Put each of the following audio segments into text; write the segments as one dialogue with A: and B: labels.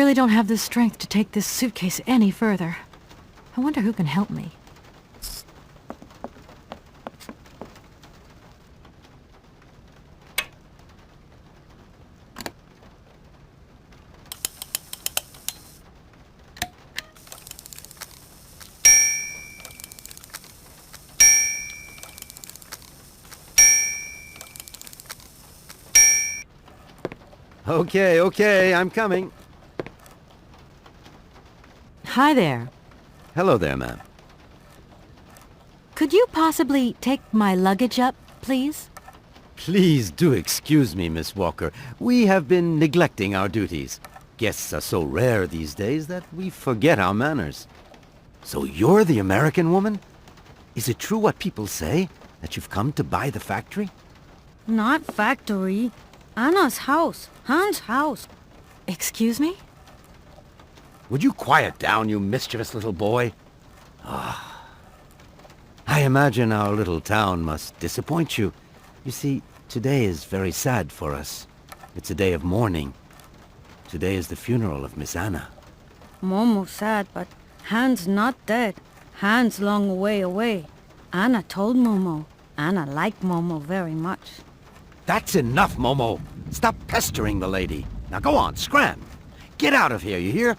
A: really don't have the strength to take this suitcase any further. I wonder who can help me.
B: Okay, I'm coming.
A: Hi there.
B: Hello there, ma'am.
A: Could you possibly take my luggage up, please?
B: Please do excuse me, Miss Walker. We have been neglecting our duties. Guests are so rare these days that we forget our manners. So you're the American woman? Is it true what people say, that you've come to buy the factory?
C: Not factory. Anna's house. Hans' house.
A: Excuse me?
B: Would you quiet down, you mischievous little boy? I imagine our little town must disappoint you. You see, today is very sad for us. It's a day of mourning. Today is the funeral of Miss Anna.
C: Momo sad, but Hans not dead. Hans long way away. Anna told Momo. Anna liked Momo very much.
B: That's enough, Momo. Stop pestering the lady. Now go on, scram. Get out of here, you hear?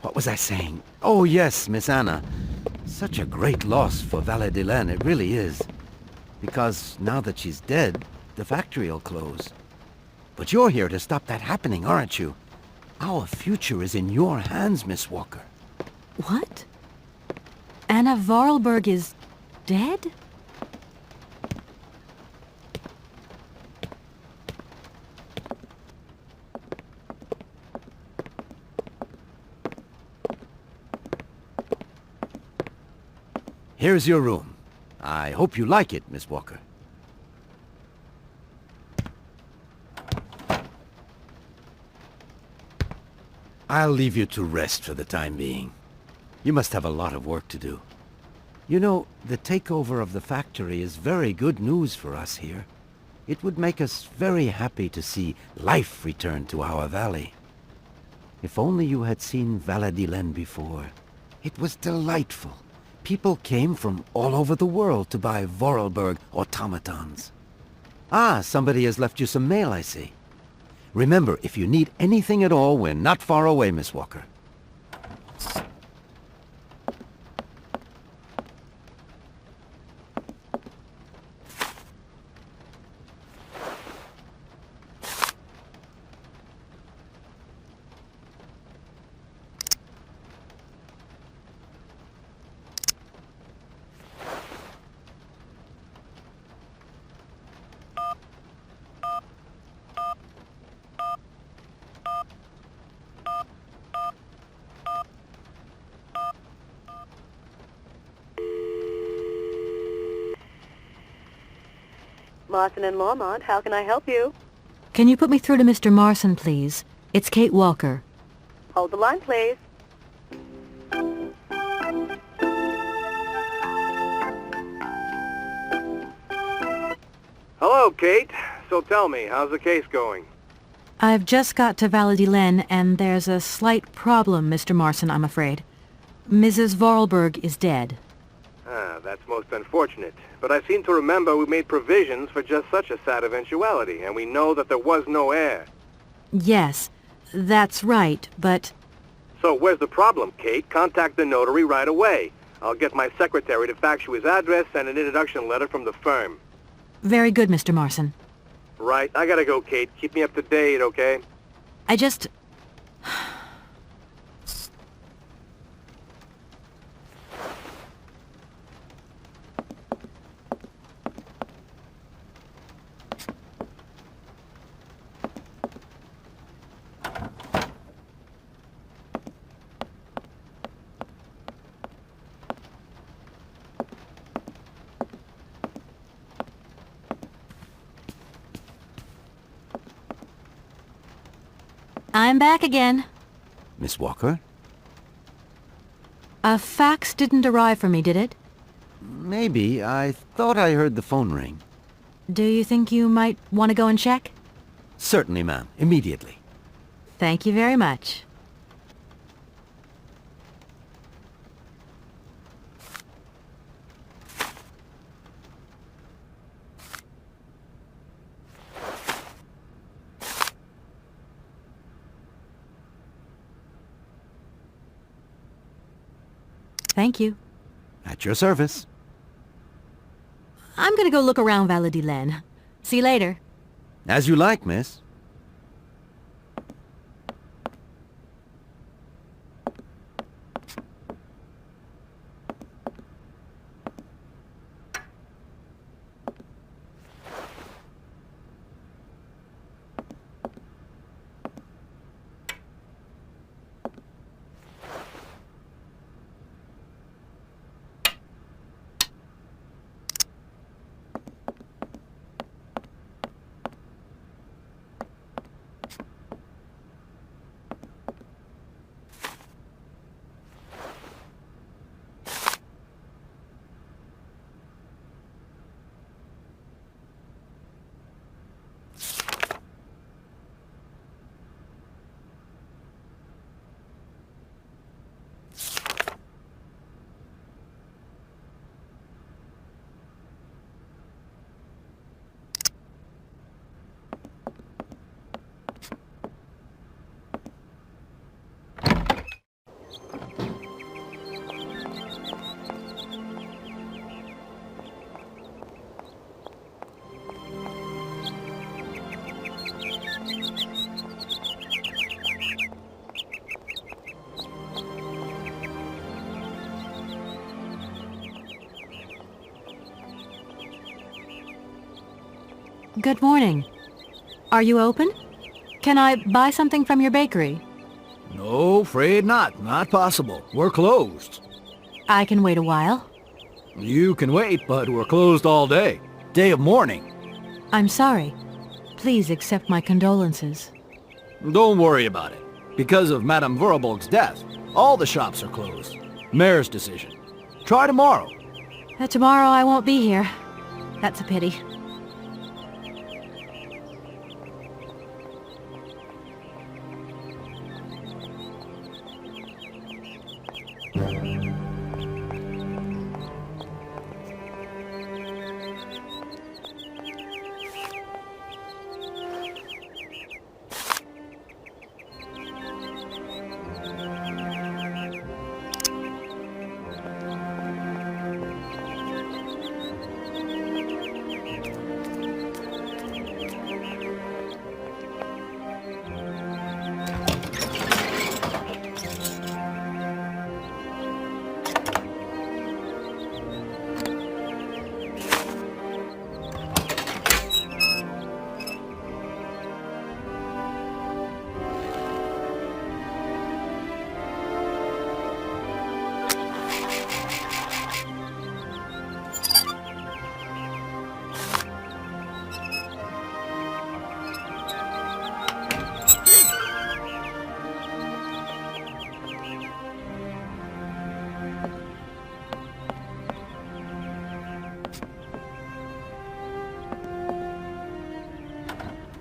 B: What was I saying? Oh yes, Miss Anna. Such a great loss for Valladolid, it really is. Because now that she's dead, the factory'll close. But you're here to stop that happening, aren't you? Our future is in your hands, Miss Walker.
A: What? Anna Vorarlberg is dead?
B: Here's your room. I hope you like it, Miss Walker. I'll leave you to rest for the time being. You must have a lot of work to do. You know, the takeover of the factory is very good news for us here. It would make us very happy to see life return to our valley. If only you had seen Valladolid before. It was delightful. People came from all over the world to buy Vorarlberg automatons. Ah, somebody has left you some mail, I see. Remember, if you need anything at all, we're not far away, Miss Walker.
D: Marson and Lormont, how can I help you?
A: Can you put me through to Mr. Marson, please? It's Kate Walker.
D: Hold the line, please.
E: Hello, Kate. So tell me, how's the case going?
A: I've just got to Valladolid, and there's a slight problem, Mr. Marson, I'm afraid. Mrs. Vorarlberg is dead.
E: Ah, that's most unfortunate. But I seem to remember we made provisions for just such a sad eventuality, and we know that there was no heir.
A: Yes, that's right, but...
E: So where's the problem, Kate? Contact the notary right away. I'll get my secretary to fax you his address and an introduction letter from the firm.
A: Very good, Mr. Marson.
E: Right, I gotta go, Kate. Keep me up to date, okay?
A: I just... I'm back again.
B: Miss Walker?
A: A fax didn't arrive for me, did it?
B: Maybe. I thought I heard the phone ring.
A: Do you think you might want to go and check?
B: Certainly, ma'am. Immediately.
A: Thank you very much. Thank you.
B: At your service.
A: I'm gonna go look around Valladolid. See you later.
B: As you like, miss.
A: Good morning. Are you open? Can I buy something from your bakery?
F: No, afraid not. Not possible. We're closed.
A: I can wait a while.
F: You can wait, but we're closed all day. Day of mourning.
A: I'm sorry. Please accept my condolences.
F: Don't worry about it. Because of Madame Vorarlberg's death, all the shops are closed. Mayor's decision. Try tomorrow.
A: Tomorrow I won't be here. That's a pity.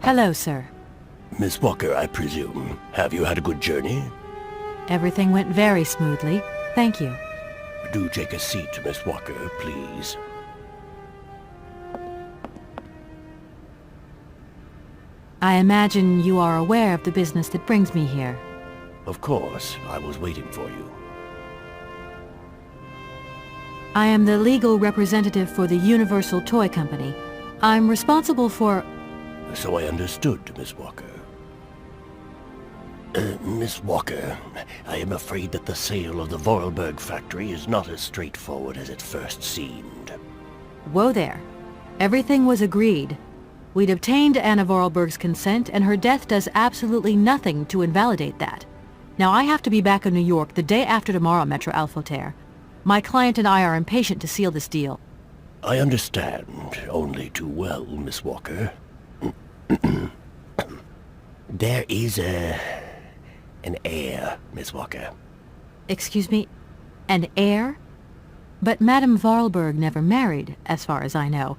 A: Hello, sir.
G: Miss Walker, I presume. Have you had a good journey?
A: Everything went very smoothly. Thank you.
G: Do take a seat, Miss Walker, please.
A: I imagine you are aware of the business that brings me here.
G: Of course, I was waiting for you.
A: I am the legal representative for the Universal Toy Company. I'm responsible for...
G: So I understood, Miss Walker. Miss Walker, I am afraid that the sale of the Vorarlberg factory is not as straightforward as it first seemed.
A: Whoa there. Everything was agreed. We'd obtained Anna Vorarlberg's consent, and her death does absolutely nothing to invalidate that. Now I have to be back in New York the day after tomorrow, Metro Alphoter. My client and I are impatient to seal this deal.
G: I understand only too well, Miss Walker. There is an heir, Miss Walker.
A: Excuse me? An heir? But Madame Vorarlberg never married, as far as I know.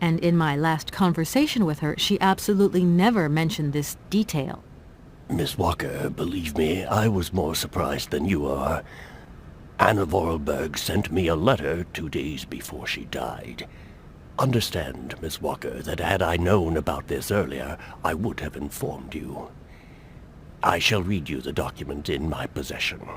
A: And in my last conversation with her, she absolutely never mentioned this detail.
G: Miss Walker, believe me, I was more surprised than you are. Anna Vorarlberg sent me a letter 2 days before she died. Understand, Miss Walker, that had I known about this earlier, I would have informed you. I shall read you the document in my possession.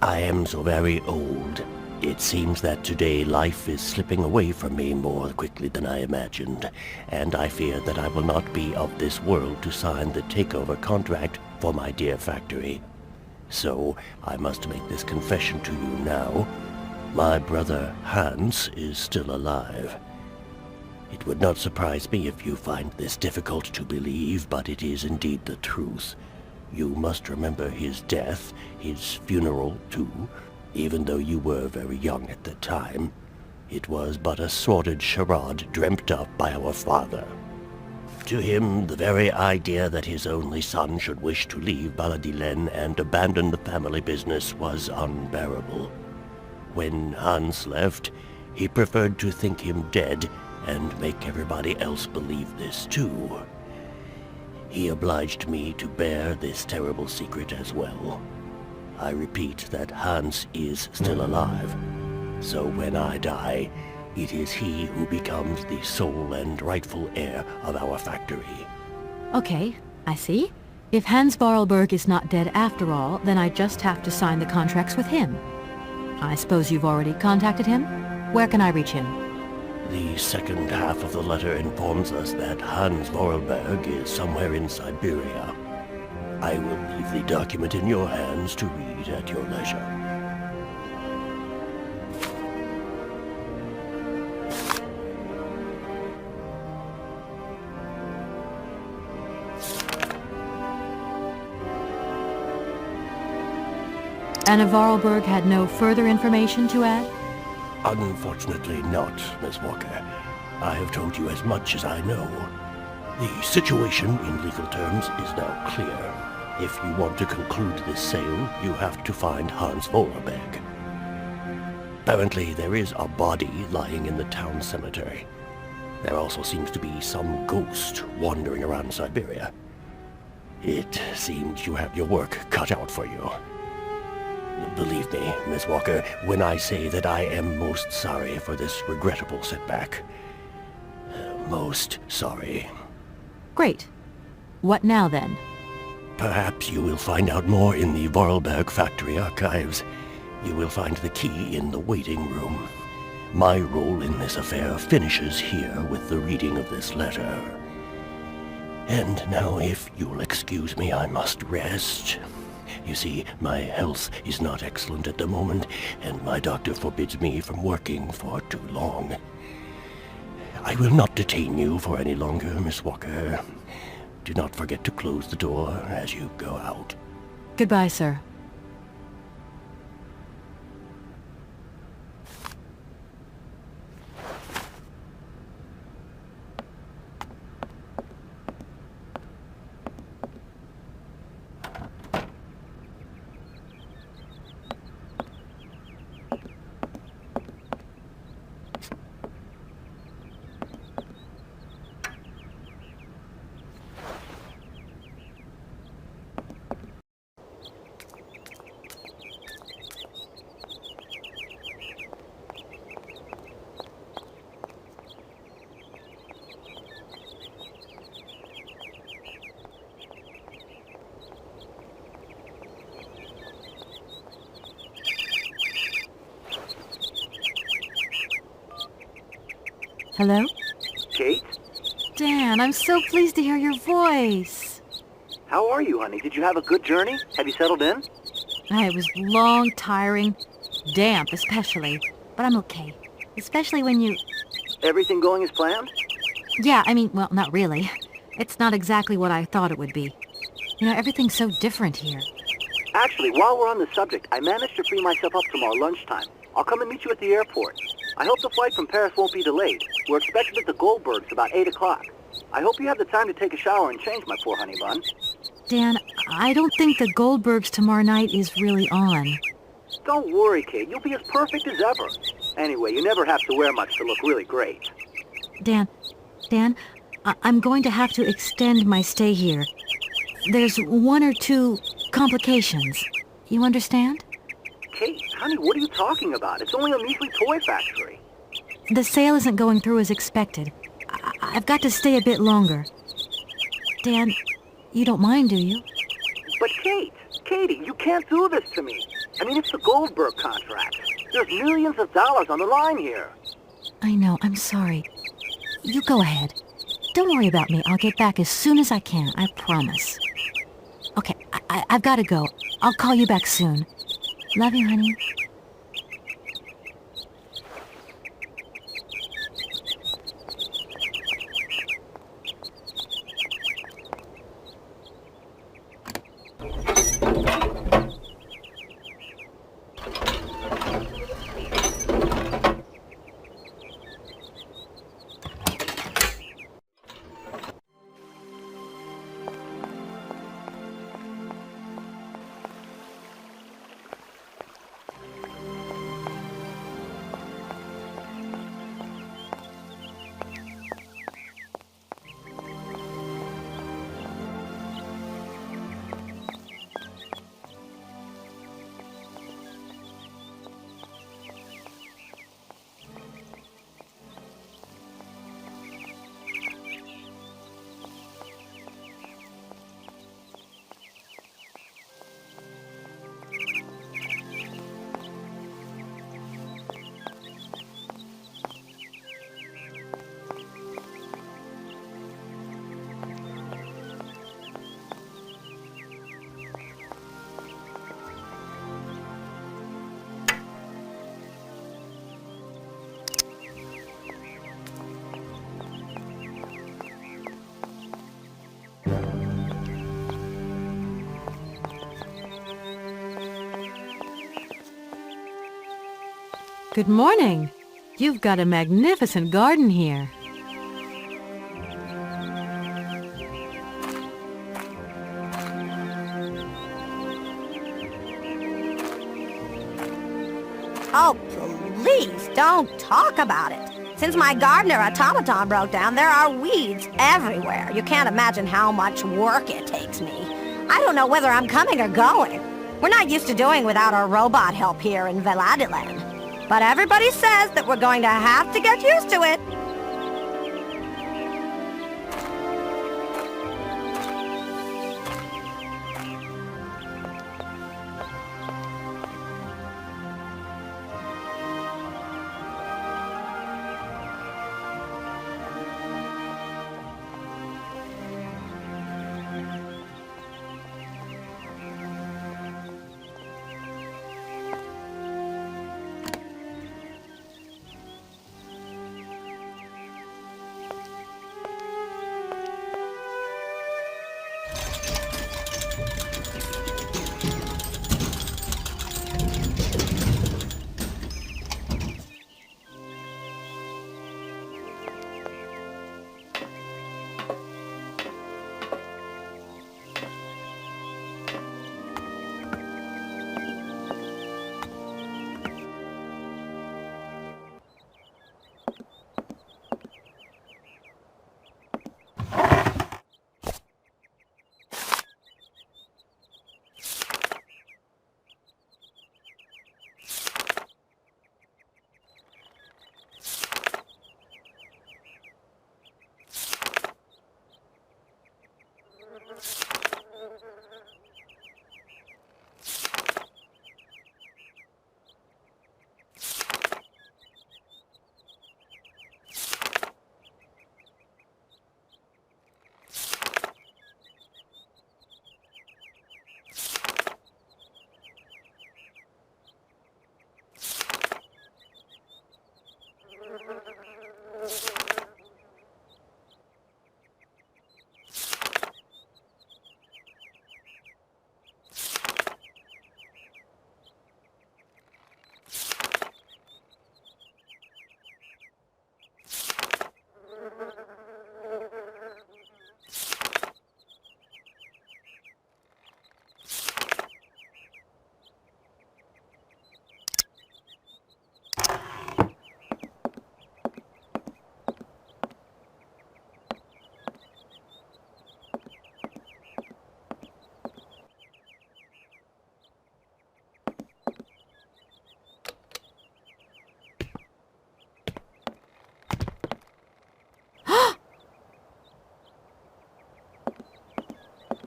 G: I am so very old. It seems that today life is slipping away from me more quickly than I imagined, and I fear that I will not be of this world to sign the takeover contract for my dear factory. So, I must make this confession to you now. My brother Hans is still alive. It would not surprise me if you find this difficult to believe, but it is indeed the truth. You must remember his death, his funeral too, even though you were very young at the time. It was but a sordid charade dreamt up by our father. To him, the very idea that his only son should wish to leave Baladillen and abandon the family business was unbearable. When Hans left, he preferred to think him dead and make everybody else believe this too. He obliged me to bear this terrible secret as well. I repeat that Hans is still alive, so when I die, it is he who becomes the sole and rightful heir of our factory.
A: Okay, I see. If Hans Vorarlberg is not dead after all, then I just have to sign the contracts with him. I suppose you've already contacted him? Where can I reach him?
G: The second half of the letter informs us that Hans Vorarlberg is somewhere in Siberia. I will leave the document in your hands to read at your leisure.
A: Anna Vorarlberg had no further information to add?
G: Unfortunately not, Miss Walker. I have told you as much as I know. The situation, in legal terms, is now clear. If you want to conclude this sale, you have to find Hans Vorarlberg. Apparently, there is a body lying in the town cemetery. There also seems to be some ghost wandering around Siberia. It seems you have your work cut out for you. Believe me, Miss Walker, when I say that I am most sorry for this regrettable setback. Most sorry.
A: Great. What now, then?
G: Perhaps you will find out more in the Vorarlberg factory archives. You will find the key in the waiting room. My role in this affair finishes here with the reading of this letter. And now, if you'll excuse me, I must rest. You see, my health is not excellent at the moment, and my doctor forbids me from working for too long. I will not detain you for any longer, Miss Walker. Do not forget to close the door as you go out.
A: Goodbye, sir. Hello?
E: Kate?
A: Dan, I'm so pleased to hear your voice.
E: How are you, honey? Did you have a good journey? Have you settled in?
A: It was long, tiring, damp especially, but I'm okay. Especially when you...
E: Everything going as planned?
A: Yeah, I mean, well, not really. It's not exactly what I thought it would be. You know, everything's so different here.
E: Actually, while we're on the subject, I managed to free myself up tomorrow lunchtime. I'll come and meet you at the airport. I hope the flight from Paris won't be delayed. We're expected at the Goldbergs about 8 o'clock. I hope you have the time to take a shower and change, my poor honey bun.
A: Dan, I don't think the Goldbergs tomorrow night is really on.
E: Don't worry, Kate. You'll be as perfect as ever. Anyway, you never have to wear much to look really great.
A: Dan, I'm going to have to extend my stay here. There's 1 or 2 complications. You understand?
E: Kate, honey, what are you talking about? It's only a measly toy factory.
A: The sale isn't going through as expected. I've got to stay a bit longer. Dan, you don't mind, do you?
E: But Katie, you can't do this to me. I mean, it's the Goldberg contract. There's millions of dollars on the line here.
A: I know, I'm sorry. You go ahead. Don't worry about me. I'll get back as soon as I can, I promise. Okay, I've got to go. I'll call you back soon. Love you, honey. Good morning. You've got a magnificent garden here.
H: Oh, please don't talk about it. Since my gardener automaton broke down, there are weeds everywhere. You can't imagine how much work it takes me. I don't know whether I'm coming or going. We're not used to doing without our robot help here in Veladiland. But everybody says that we're going to have to get used to it.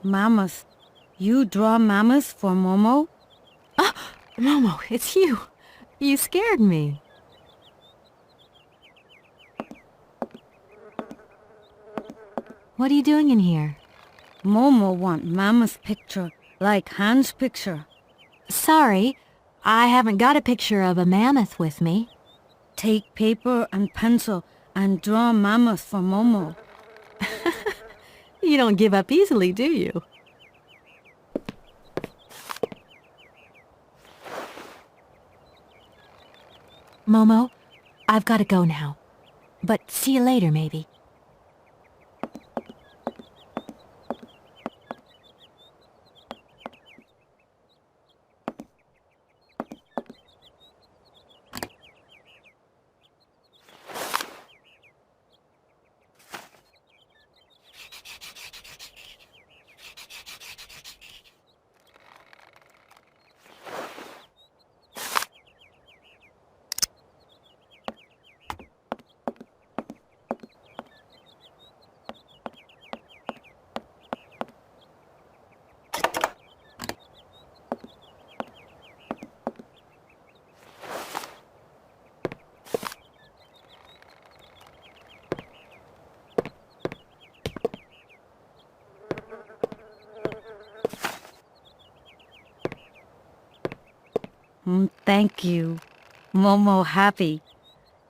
C: Mammoth. You draw mammoth for Momo?
A: Momo, it's you. You scared me. What are you doing in here?
C: Momo want mammoth picture, like Hans picture.
A: Sorry, I haven't got a picture of a mammoth with me.
C: Take paper and pencil and draw mammoth for Momo.
A: You don't give up easily, do you? Momo, I've got to go now. But see you later, maybe.
C: Thank you. Momo happy.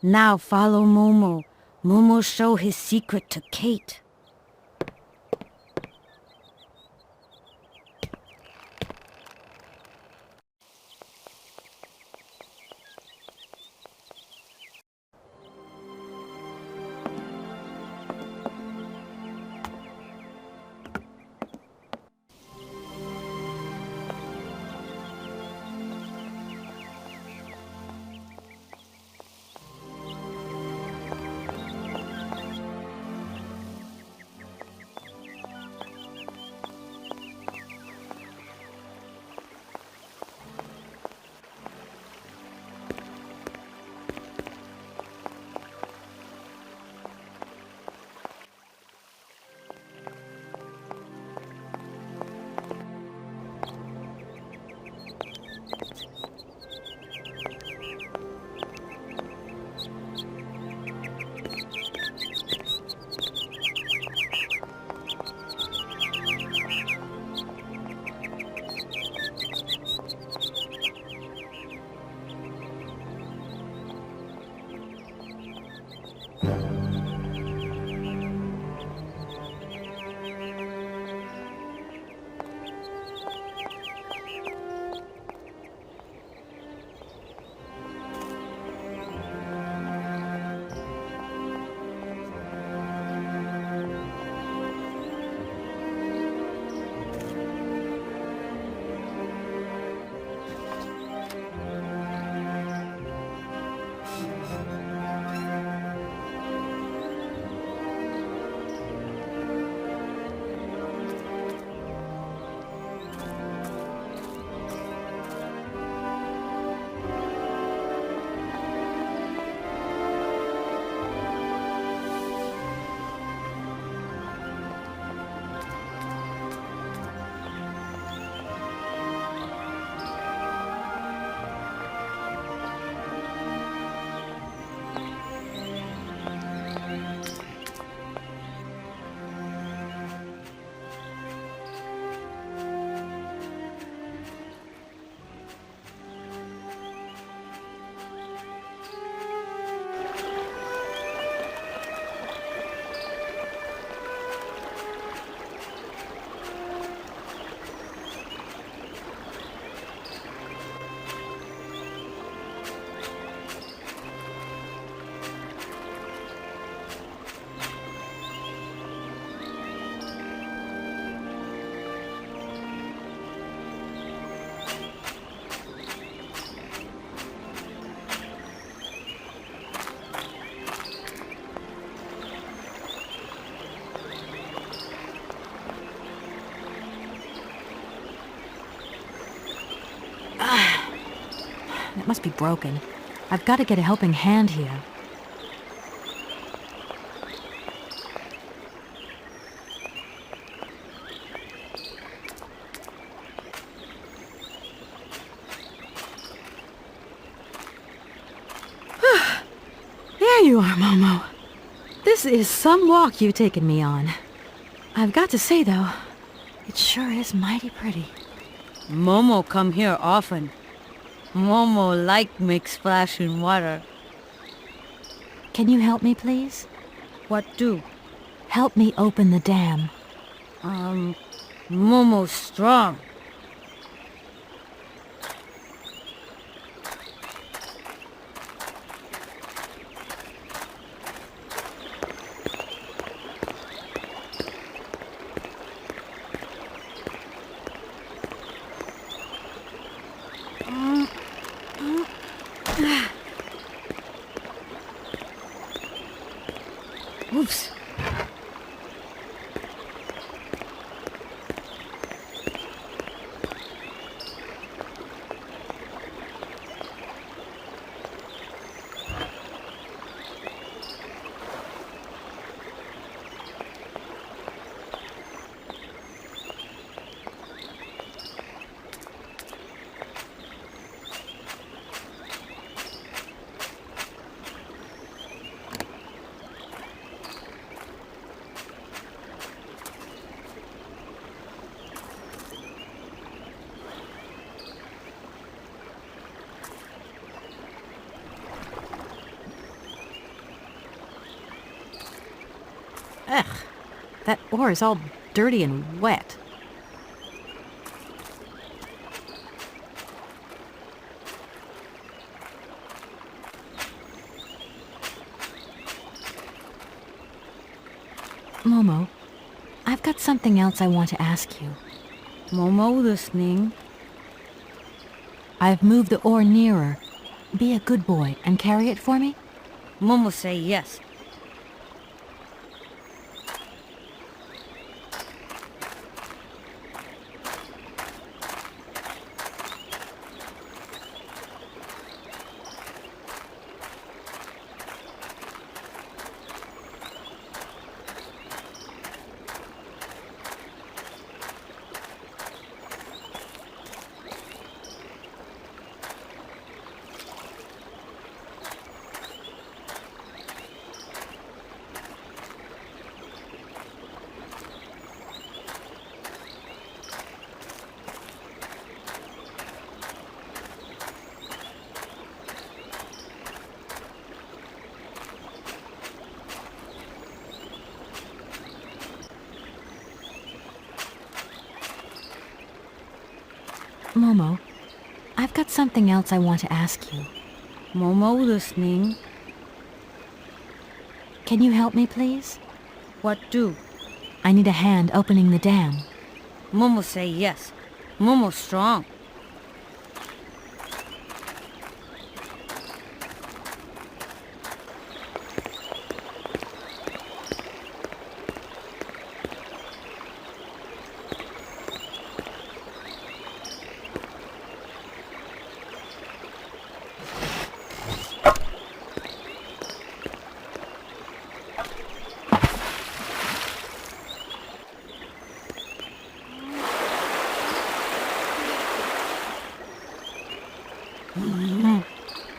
C: Now follow Momo. Momo show his secret to Kate.
A: It must be broken. I've got to get a helping hand here. you are, Momo. This is some walk you've taken me on. I've got to say, though, it sure is mighty pretty.
C: Momo come here often. Momo like make splash in water.
A: Can you help me, please?
C: What do?
A: Help me open the dam.
C: Momo's strong. Oops.
A: Ugh, that ore is all dirty and wet. Momo, I've got something else I want to ask you.
C: Momo listening.
A: I've moved the ore nearer. Be a good boy and carry it for me?
C: Momo say yes.
A: Momo, I've got something else I want to ask you.
C: Momo listening.
A: Can you help me, please?
C: What do?
A: I need a hand opening the dam.
C: Momo say yes. Momo strong.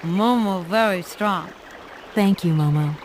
C: Momo very strong.
A: Thank you, Momo.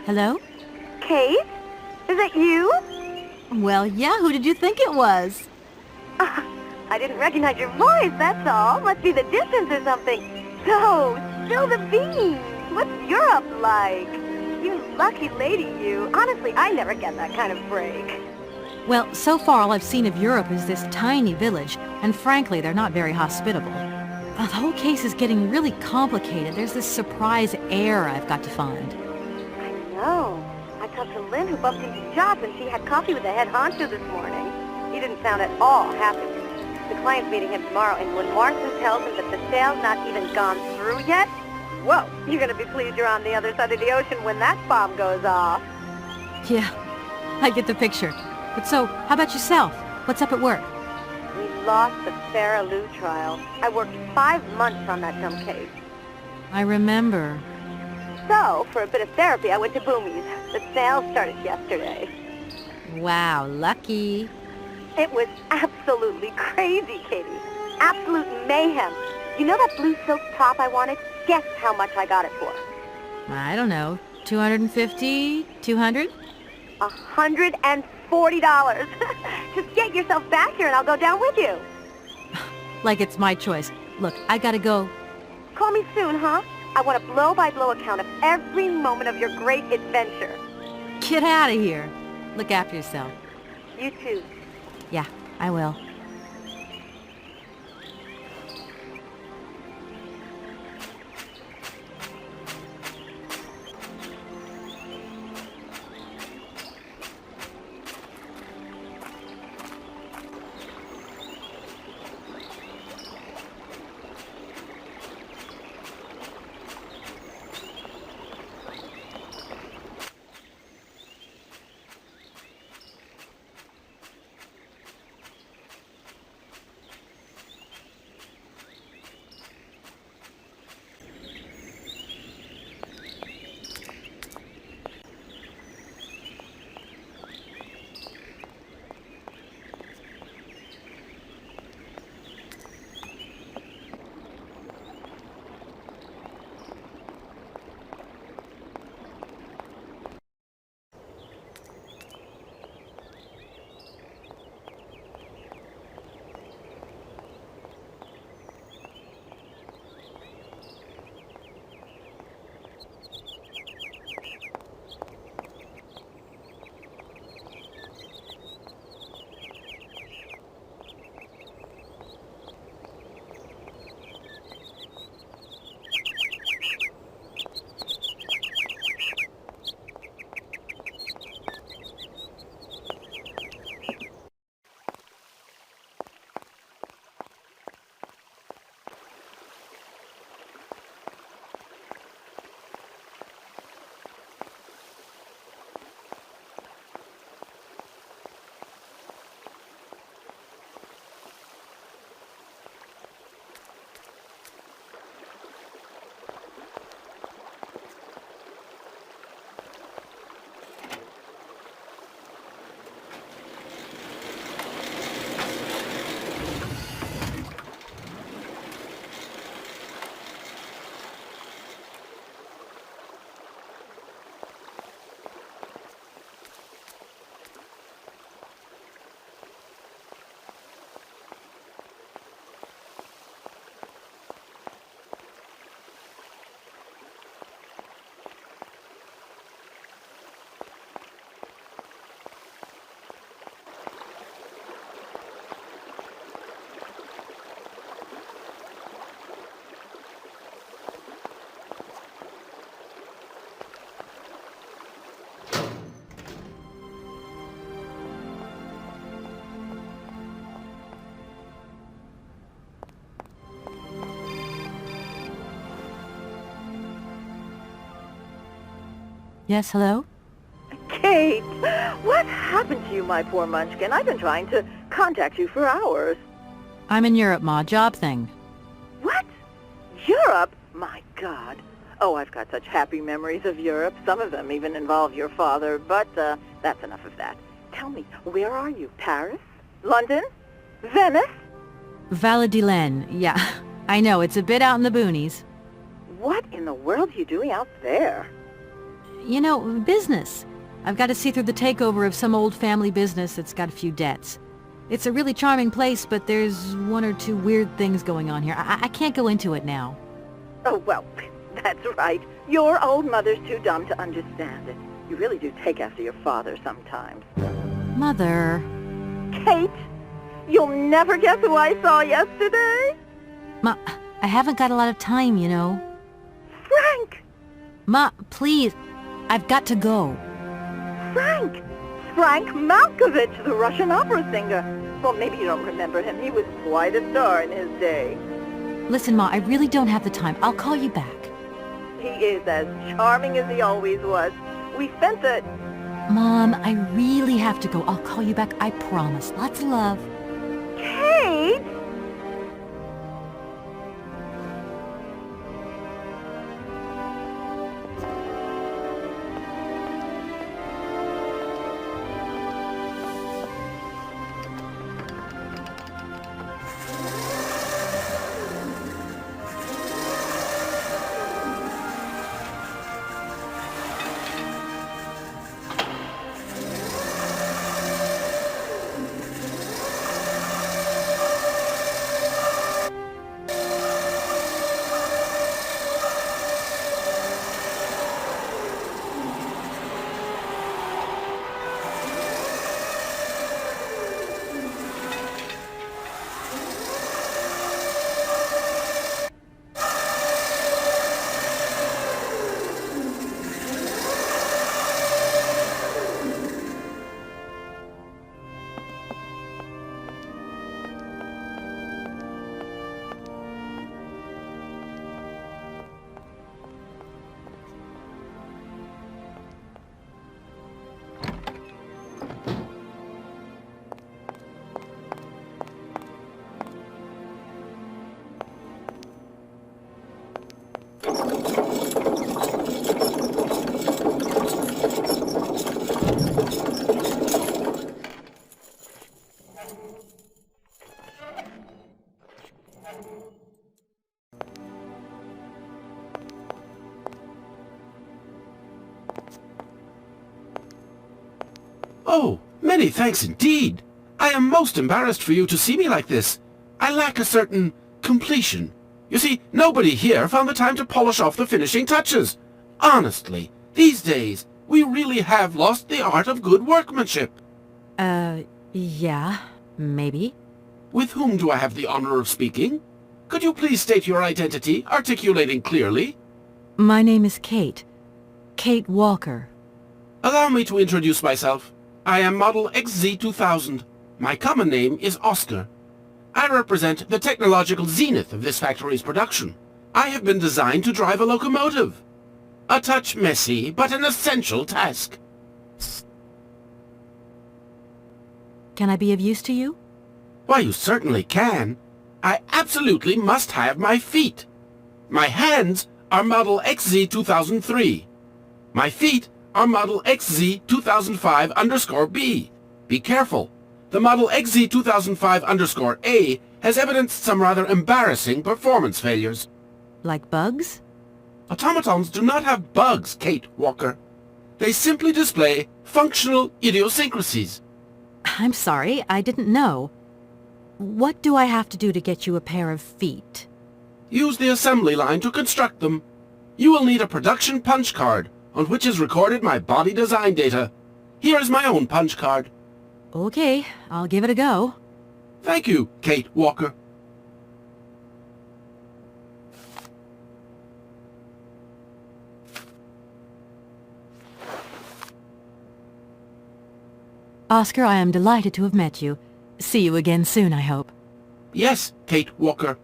A: Hello?
D: Kate? Is it you?
A: Well, yeah, who did you think it was?
D: I didn't recognize your voice, that's all. Must be the distance or something. So, spill the beans. What's Europe like? You lucky lady, you. Honestly, I never get that kind of break.
A: Well, so far all I've seen of Europe is this tiny village, and frankly, they're not very hospitable. The whole case is getting really complicated. There's this surprise heir I've got to find.
D: I know. I talked to Lynn, who bumped into Joss, and she had coffee with the head honcho this morning. He didn't sound at all happy. The client's meeting him tomorrow, and when Marston tells him that the sale's not even gone through yet, whoa, you're going to be pleased you're on the other side of the ocean when that bomb goes off.
A: Yeah, I get the picture. But so, how about yourself? What's up at work?
D: We lost the Farah Lou trial. I worked 5 months on that dumb case.
A: I remember.
D: So, for a bit of therapy, I went to Boomy's. The sale started yesterday.
A: Wow, lucky.
D: It was absolutely crazy, Katie. Absolute mayhem. You know that blue silk top I wanted? Guess how much I got it for?
A: I don't know, 250, 200?
D: $140. Just get yourself back here and I'll go down with you.
A: Like it's my choice. Look, I gotta go.
D: Call me soon, huh? I want a blow-by-blow account of every moment of your great adventure.
A: Get out of here. Look after yourself.
D: You too.
A: Yeah, I will. Yes, hello?
D: Kate, what happened to you, my poor munchkin? I've been trying to contact you for hours.
A: I'm in Europe, Ma. Job thing.
D: What? Europe? My God. Oh, I've got such happy memories of Europe. Some of them even involve your father, but that's enough of that. Tell me, where are you? Paris? London? Venice?
A: Valladolid, yeah. I know, it's a bit out in the boonies.
D: What in the world are you doing out there?
A: You know, business. I've got to see through the takeover of some old family business that's got a few debts. It's a really charming place, but there's one or two weird things going on here. I can't go into it now.
I: Oh, well, that's right. Your old mother's too dumb to understand it. You really do take after your father sometimes.
A: Mother...
I: Kate, you'll never guess who I saw yesterday?
A: Ma, I haven't got a lot of time, you know.
I: Frank!
A: Ma, please. I've got to go.
I: Frank! Frank Malkovich, the Russian opera singer. Well, maybe you don't remember him. He was quite a star in his day.
A: Listen, Ma, I really don't have the time. I'll call you back.
I: He is as charming as he always was. We spent the...
A: Mom, I really have to go. I'll call you back, I promise. Lots of love.
I: Kate!
J: Oh, many thanks indeed. I am most embarrassed for you to see me like this. I lack a certain completion. You see, nobody here found the time to polish off the finishing touches. Honestly, these days, we really have lost the art of good workmanship.
A: Yeah, maybe.
J: With whom do I have the honor of speaking? Could you please state your identity, articulating clearly?
A: My name is Kate. Kate Walker.
J: Allow me to introduce myself. I am Model XZ2000. My common name is Oscar. I represent the technological zenith of this factory's production. I have been designed to drive a locomotive. A touch messy, but an essential task.
A: Can I be of use to you?
J: Why, you certainly can. I absolutely must have my feet. My hands are Model XZ2003. My feet are Model XZ2005_B. Be careful. The Model XZ2005_A has evidenced some rather embarrassing performance failures.
A: Like bugs?
J: Automatons do not have bugs, Kate Walker. They simply display functional idiosyncrasies.
A: I'm sorry, I didn't know. What do I have to do to get you a pair of feet?
J: Use the assembly line to construct them. You will need a production punch card, on which is recorded my body design data. Here is my own punch card.
A: Okay, I'll give it a go.
J: Thank you, Kate Walker.
A: Oscar, I am delighted to have met you. See you again soon, I hope.
J: Yes, Kate Walker.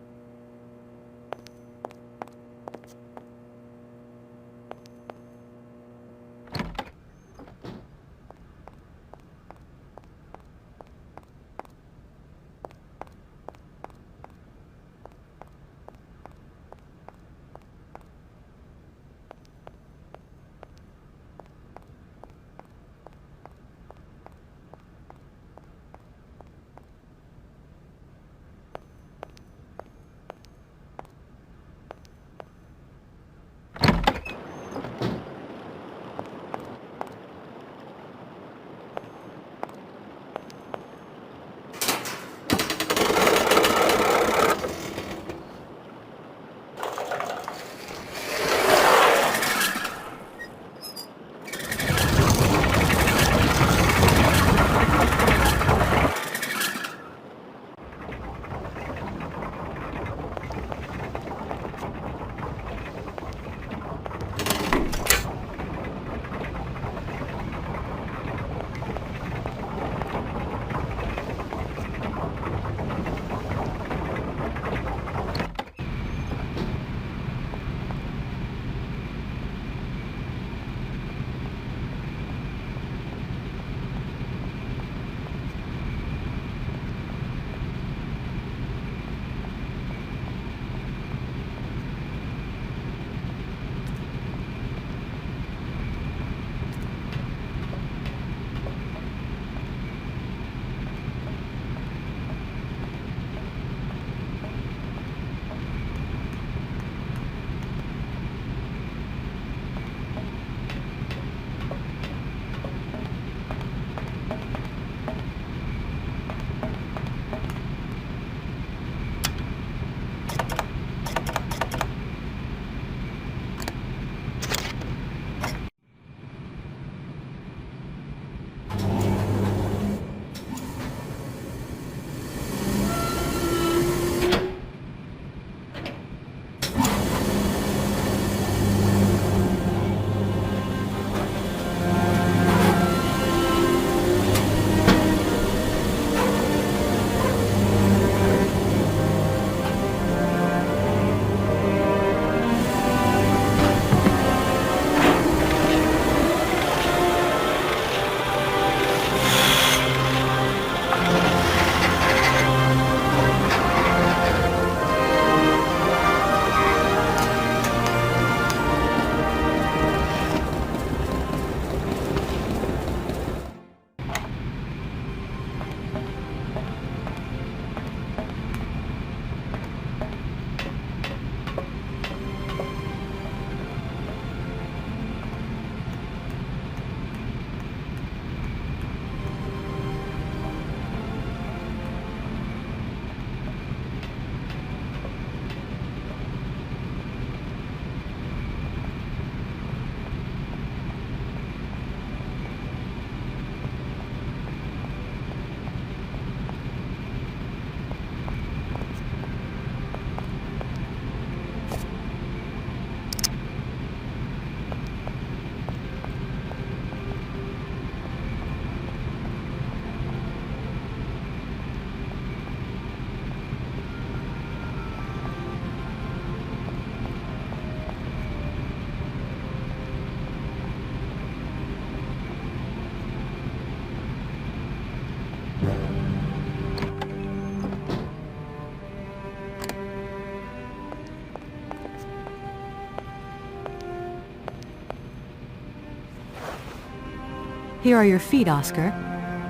A: Here are your feet, Oscar.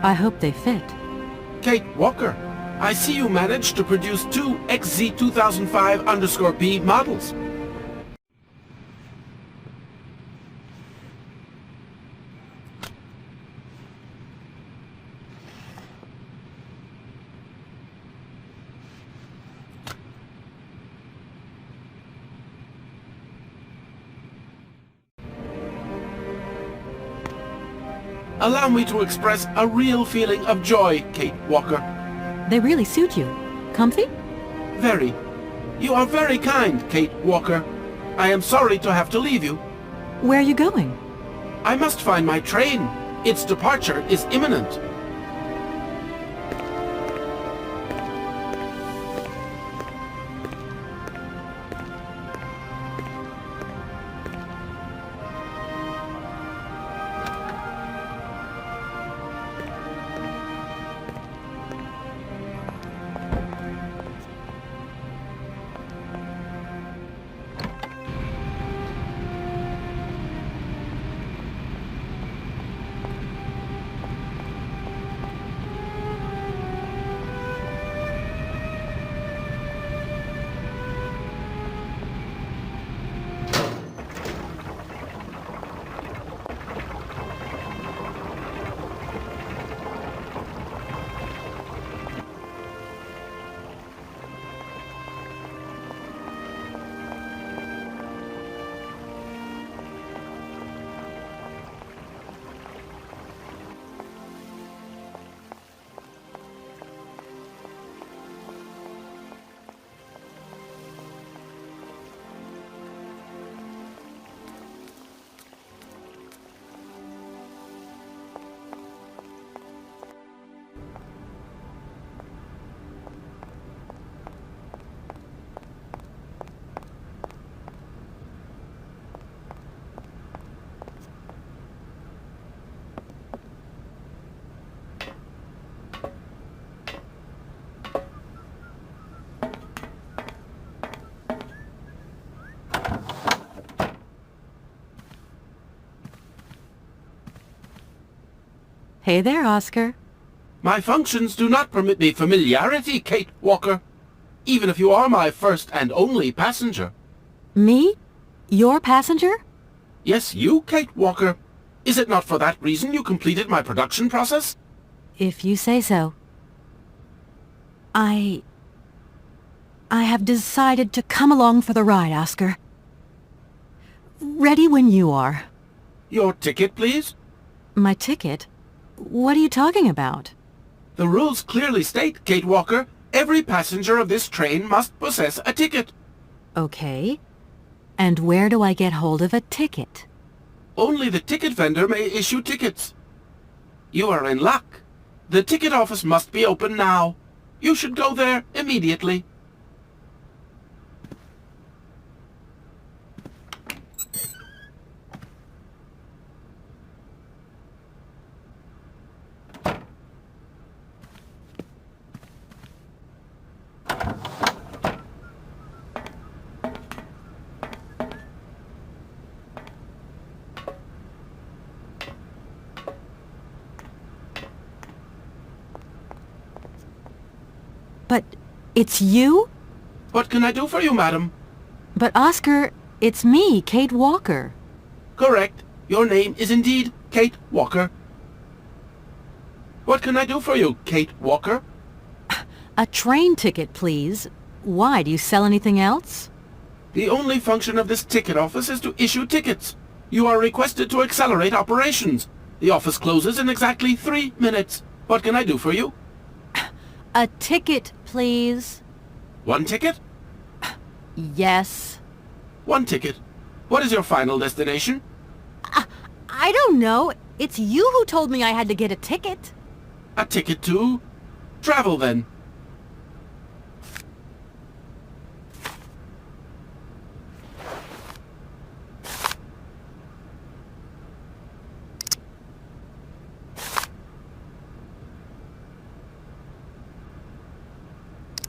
A: I hope they fit.
J: Kate Walker, I see you managed to produce two XZ2005_B models. Allow me to express a real feeling of joy, Kate Walker.
A: They really suit you. Comfy?
J: Very. You are very kind, Kate Walker. I am sorry to have to leave you.
A: Where are you going?
J: I must find my train. Its departure is imminent.
A: Hey there, Oscar.
J: My functions do not permit me familiarity, Kate Walker. Even if you are my first and only passenger.
A: Me? Your passenger?
J: Yes, you, Kate Walker. Is it not for that reason you completed my production process?
A: If you say so. I have decided to come along for the ride, Oscar. Ready when you are.
J: Your ticket, please?
A: My ticket? What are you talking about?
J: The rules clearly state, Kate Walker, every passenger of this train must possess a ticket.
A: Okay. And where do I get hold of a ticket?
J: Only the ticket vendor may issue tickets. You are in luck. The ticket office must be open now. You should go there immediately.
A: But it's you?
J: What can I do for you, madam?
A: But Oscar, it's me, Kate Walker.
J: Correct. Your name is indeed Kate Walker. What can I do for you, Kate Walker?
A: A train ticket, please. Why, do you sell anything else?
J: The only function of this ticket office is to issue tickets. You are requested to accelerate operations. The office closes in exactly 3 minutes. What can I do for you?
A: A ticket, please.
J: One ticket?
A: Yes.
J: One ticket. What is your final destination?
A: I don't know. It's you who told me I had to get a ticket.
J: A ticket to... travel, then.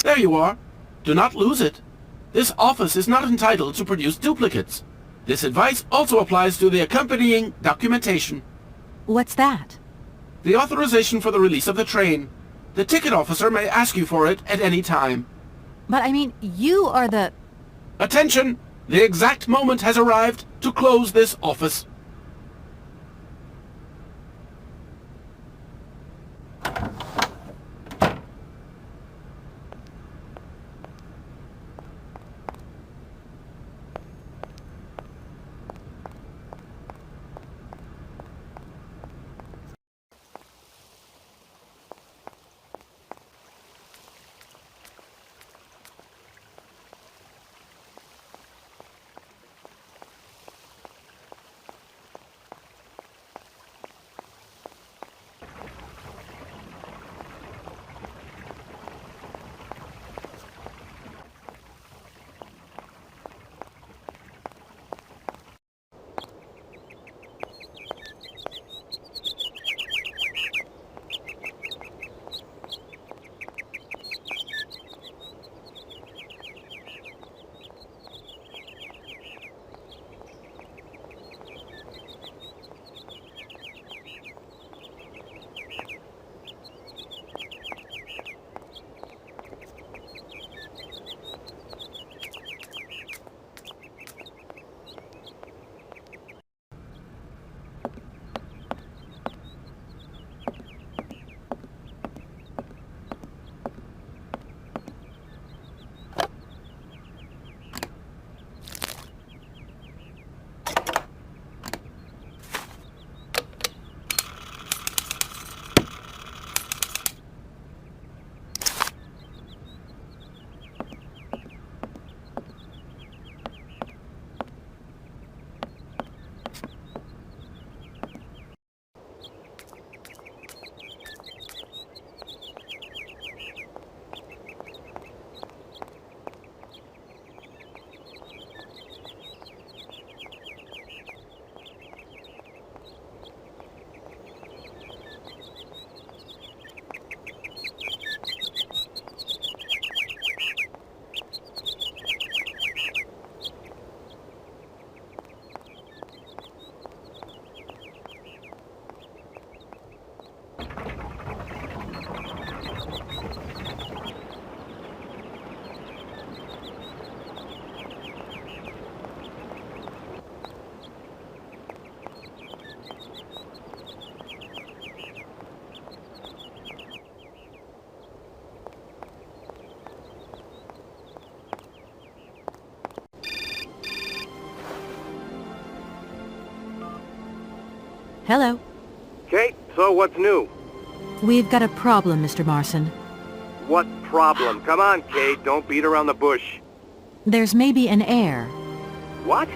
J: There you are. Do not lose it. This office is not entitled to produce duplicates. This advice also applies to the accompanying documentation.
A: What's that?
J: The authorization for the release of the train. The ticket officer may ask you for it at any time.
A: But I mean, you are the...
J: Attention! The exact moment has arrived to close this office.
A: Hello.
K: Kate, so what's new?
A: We've got a problem, Mr. Marson.
K: What problem? Come on, Kate, don't beat around the bush.
A: There's maybe an heir.
K: What?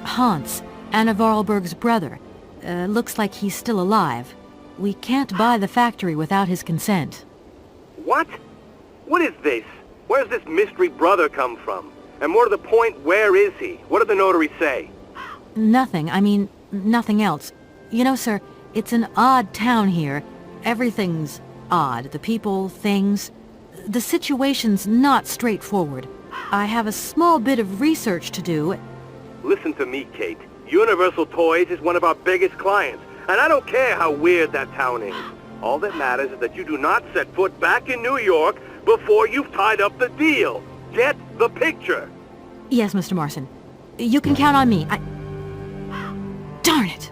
A: Hans, Anna Vorarlberg's brother. Looks like he's still alive. We can't buy the factory without his consent.
K: What? What is this? Where's this mystery brother come from? And more to the point, where is he? What did the notary say?
A: Nothing. I mean, nothing else. You know, sir, it's an odd town here. Everything's odd. The people, things. The situation's not straightforward. I have a small bit of research to do.
K: Listen to me, Kate. Universal Toys is one of our biggest clients, and I don't care how weird that town is. All that matters is that you do not set foot back in New York before you've tied up the deal. Get the picture?
A: Yes, Mr. Marson. You can count on me. Darn it!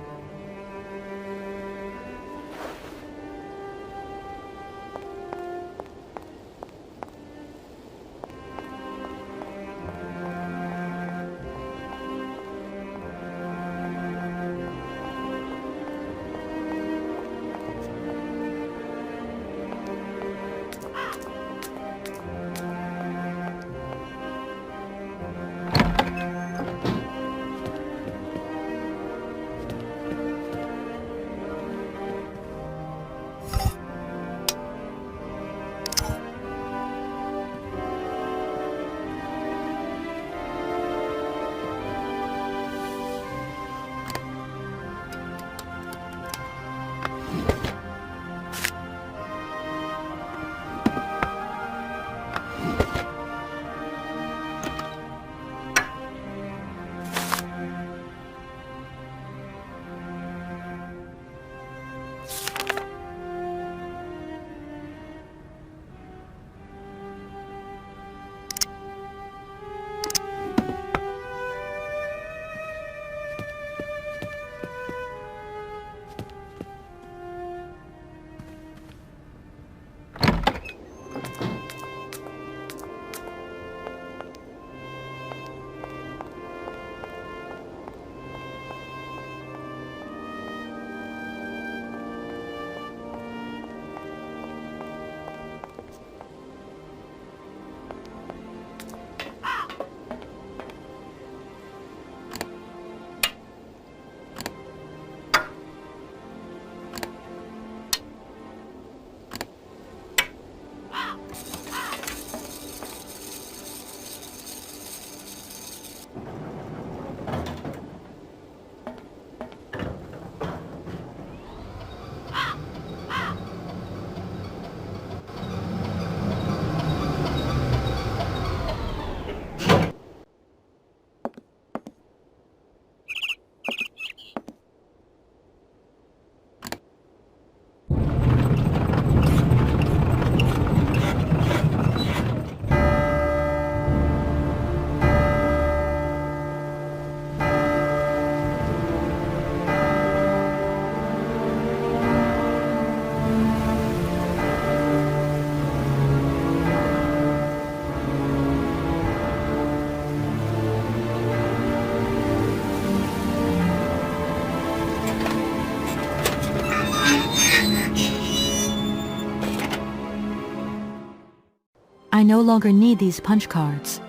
A: I no longer need these punch cards.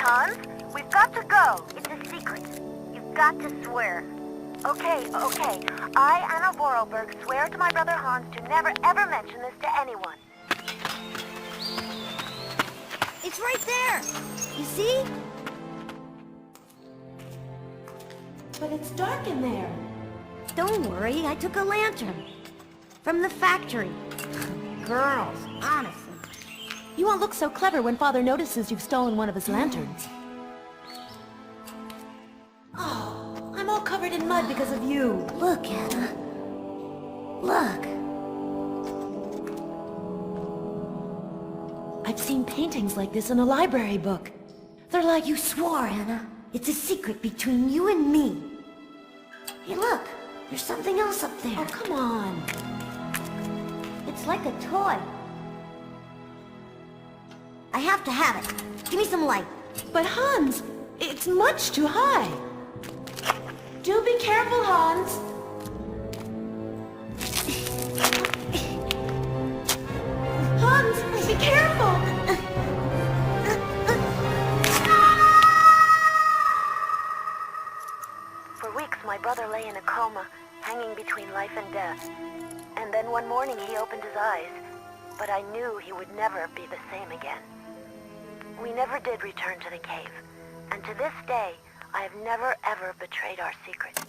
D: Hans. We've got to go. It's a secret. You've got to swear. Okay. I, Anna Vorarlberg, swear to my brother Hans to never ever mention this to anyone.
H: It's right there. You see?
A: But it's dark in there.
H: Don't worry, I took a lantern. From the factory. Girls, honestly.
A: You won't look so clever when Father notices you've stolen one of his lanterns. Oh, I'm all covered in mud because of you.
H: Look, Anna. Look.
A: I've seen paintings like this in a library book. They're like...
H: You swore, Anna. It's a secret between you and me. Hey, look. There's something else up there. Oh, come on. It's like a toy. I have to have it. Give me some light.
L: But Hans, it's much too high. Do be careful, Hans. Hans, be careful.
D: For weeks, my brother lay in a coma, hanging between life and death. And then one morning he opened his eyes, but I knew he would never be the same again. We never did return to the cave, and to this day, I have never ever betrayed our secret.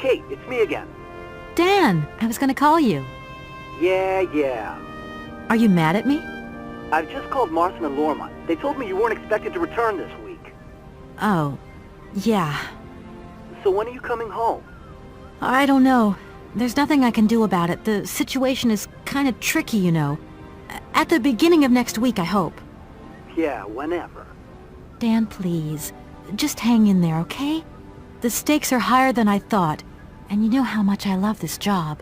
E: Kate, it's me again.
A: Dan, I was gonna call you.
E: Yeah.
A: Are you mad at me?
E: I've just called Marston and Lormont. They told me you weren't expected to return this week.
A: Oh, yeah.
E: So when are you coming home?
A: I don't know. There's nothing I can do about it. The situation is kind of tricky, you know. At the beginning of next week, I hope.
E: Yeah, whenever.
A: Dan, please. Just hang in there, okay? The stakes are higher than I thought, and you know how much I love this job.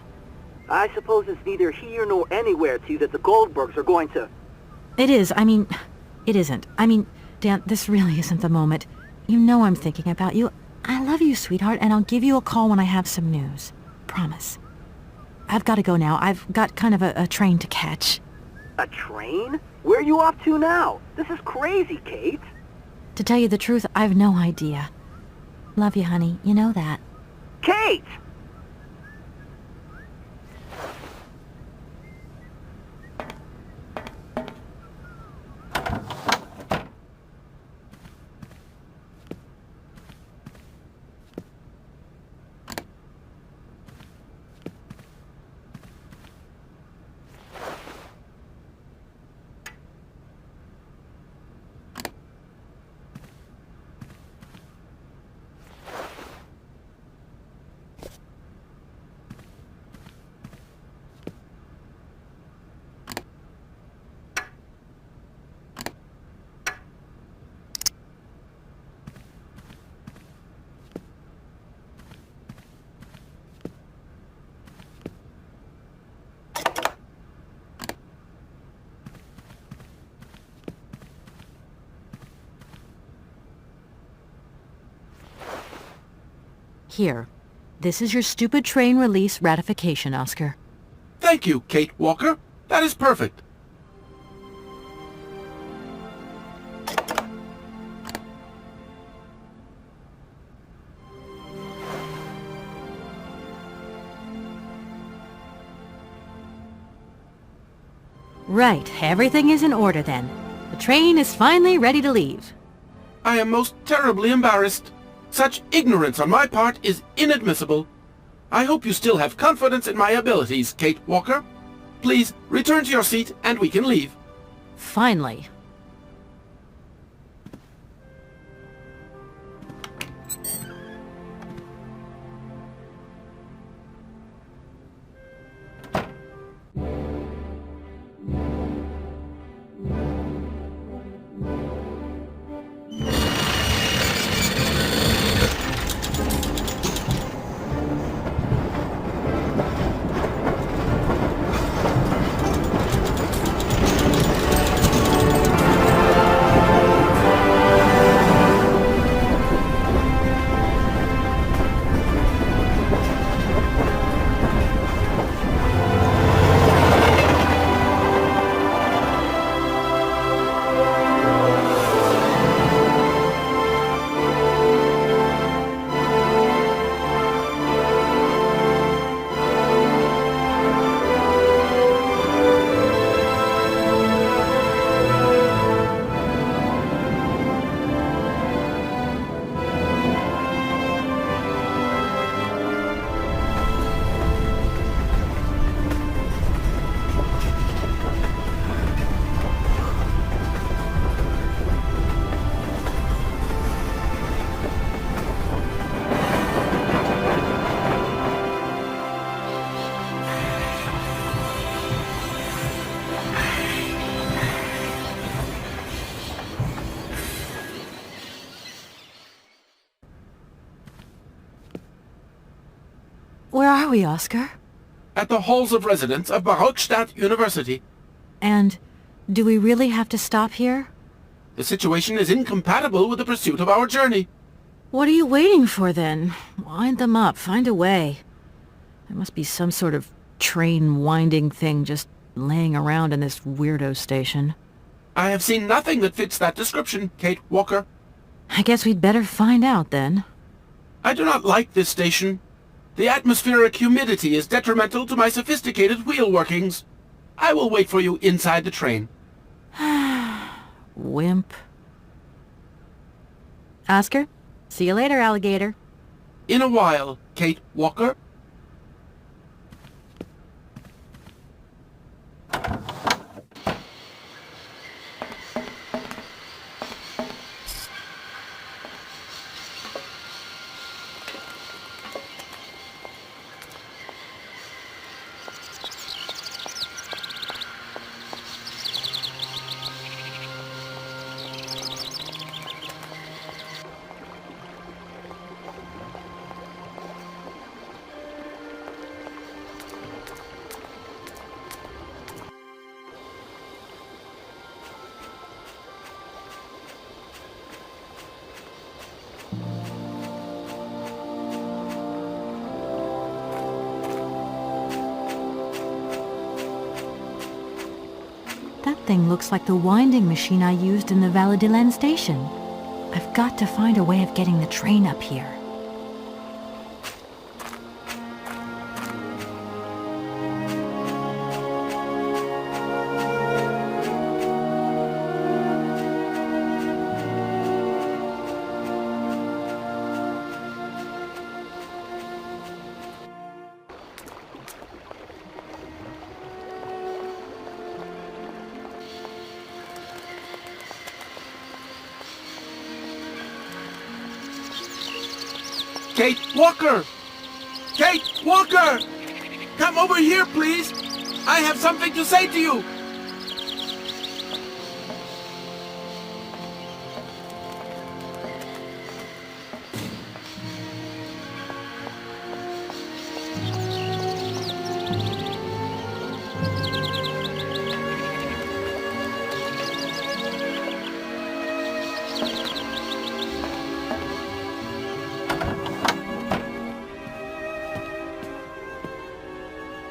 E: I suppose it's neither here nor anywhere to you that the Goldbergs are going to...
A: It is. I mean, it isn't. I mean, Dan, this really isn't the moment. You know I'm thinking about you. I love you, sweetheart, and I'll give you a call when I have some news. Promise. I've got to go now. I've got kind of a train to catch.
E: A train? Where are you off to now? This is crazy, Kate.
A: To tell you the truth, I've no idea. Love you, honey. You know that.
E: Kate!
A: Here. This is your stupid train release ratification, Oscar.
J: Thank you, Kate Walker. That is perfect.
A: Right, everything is in order then. The train is finally ready to leave.
J: I am most terribly embarrassed. Such ignorance on my part is inadmissible. I hope you still have confidence in my abilities, Kate Walker. Please, return to your seat and we can leave.
A: Finally. Where are we, Oscar?
J: At the halls of residence of Barockstadt University.
A: And do we really have to stop here?
J: The situation is incompatible with the pursuit of our journey.
A: What are you waiting for, then? Wind them up. Find a way. There must be some sort of train-winding thing just laying around in this weirdo station.
J: I have seen nothing that fits that description, Kate Walker.
A: I guess we'd better find out, then.
J: I do not like this station. The atmospheric humidity is detrimental to my sophisticated wheel workings. I will wait for you inside the train.
A: Wimp. Oscar, see you later, alligator.
J: In a while, Kate Walker.
A: That thing looks like the winding machine I used in the Valladolid station. I've got to find a way of getting the train up here.
J: Kate Walker! Kate Walker! Come over here, please! I have something to say to you!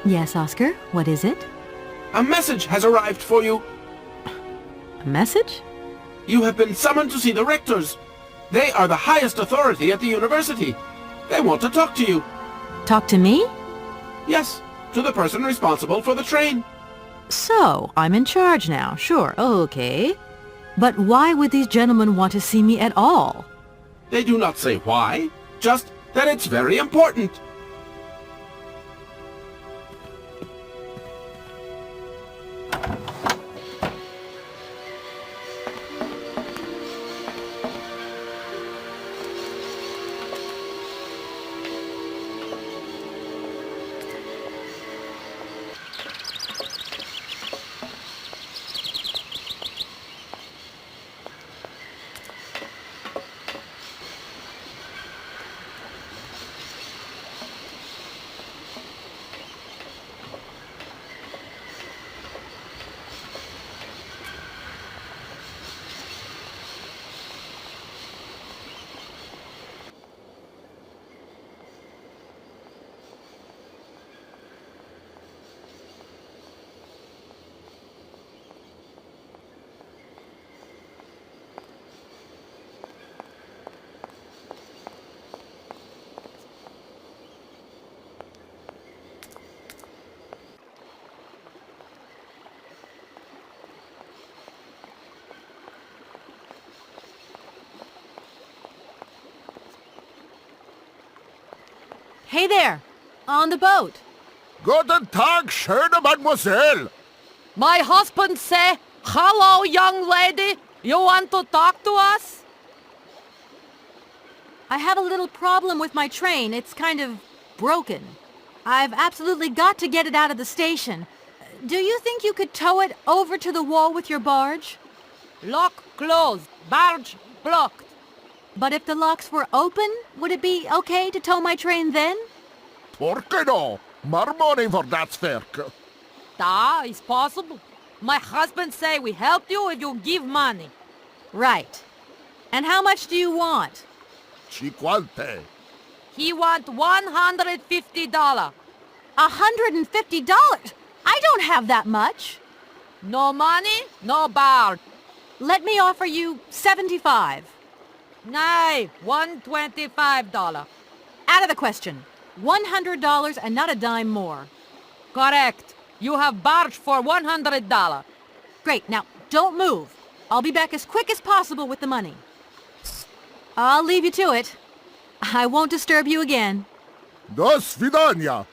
A: Yes, Oscar, what is it?
J: A message has arrived for you.
A: A message?
J: You have been summoned to see the rectors. They are the highest authority at the university. They want to talk to you.
A: Talk to me?
J: Yes, to the person responsible for the train.
A: So, I'm in charge now, sure, okay. But why would these gentlemen want to see me at all?
J: They do not say why, just that it's very important.
A: Hey there! On the boat!
M: Guten Tag, schöne Mademoiselle!
A: My husband say, hello, young lady! You want to talk to us? I have a little problem with my train. It's kind of broken. I've absolutely got to get it out of the station. Do you think you could tow it over to the wall with your barge? Lock closed. Barge blocked. But if the locks were open, would it be okay to tow my train then?
M: Porke no? More money for that werk.
A: Da, it's possible. My husband say we help you if you give money. Right. And how much do you want?
M: $50.
A: He want $150. $150? I don't have that much. No money, no barge. Let me offer you $75. Nay, $125. Out of the question. $100 and not a dime more. Correct. You have barge for $100. Great. Now, don't move. I'll be back as quick as possible with the money. I'll leave you to it. I won't disturb you again.
M: До свидания.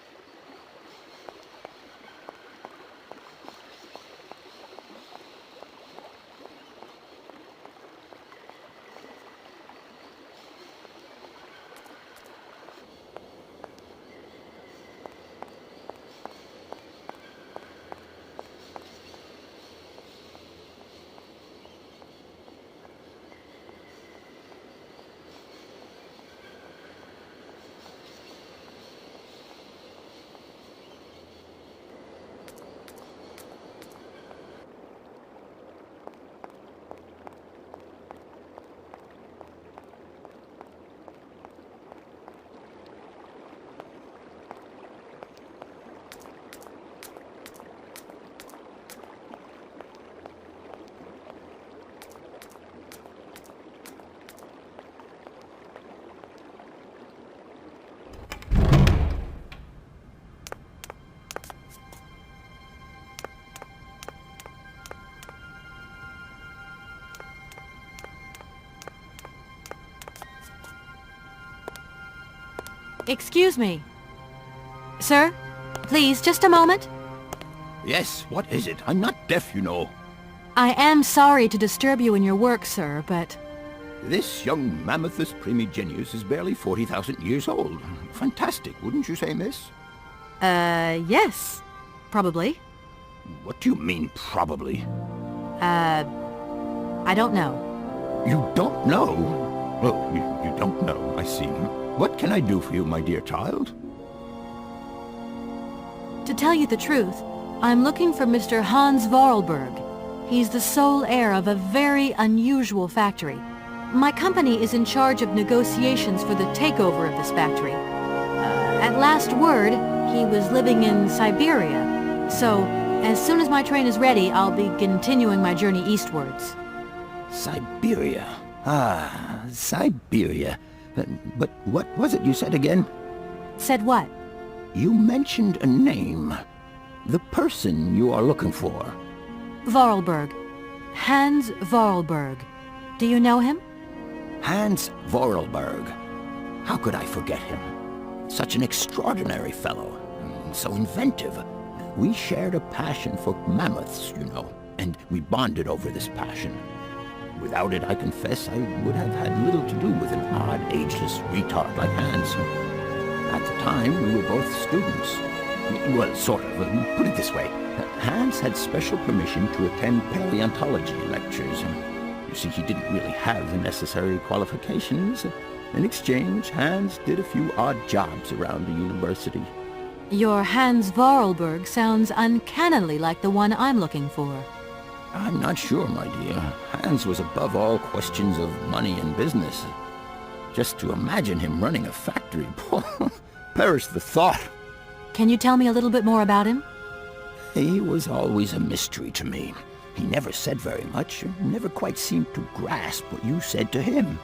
A: Excuse me. Sir, please, just a moment.
N: Yes, what is it? I'm not deaf, you know.
A: I am sorry to disturb you in your work, sir, but...
N: This young Mammothus primigenius is barely 40,000 years old. Fantastic, wouldn't you say, miss?
A: Yes. Probably.
N: What do you mean, probably?
A: I don't know.
N: You don't know? Oh, you don't know, I see. What can I do for you, my dear child?
A: To tell you the truth, I'm looking for Mr. Hans Vorarlberg. He's the sole heir of a very unusual factory. My company is in charge of negotiations for the takeover of this factory. At last word, He was living in Siberia. So, as soon as my train is ready, I'll be continuing my journey eastwards.
N: Siberia. Ah, Siberia. But what was it you said again?
A: Said what?
N: You mentioned a name. The person you are looking for.
A: Vorarlberg. Hans Vorarlberg. Do you know him?
N: Hans Vorarlberg. How could I forget him? Such an extraordinary fellow. So inventive. We shared a passion for mammoths, you know, and we bonded over this passion. Without it, I confess, I would have had little to do with an odd, ageless retard like Hans. At the time, we were both students. Well, sort of. Put it this way. Hans had special permission to attend paleontology lectures. You see, he didn't really have the necessary qualifications. In exchange, Hans did a few odd jobs around the university.
A: Your Hans Vorarlberg sounds uncannily like the one I'm looking for.
N: I'm not sure, my dear. Hans was above all questions of money and business. Just to imagine him running a factory, perish the thought.
A: Can you tell me a little bit more about him?
N: He was always a mystery to me. He never said very much, never quite seemed to grasp what you said to him.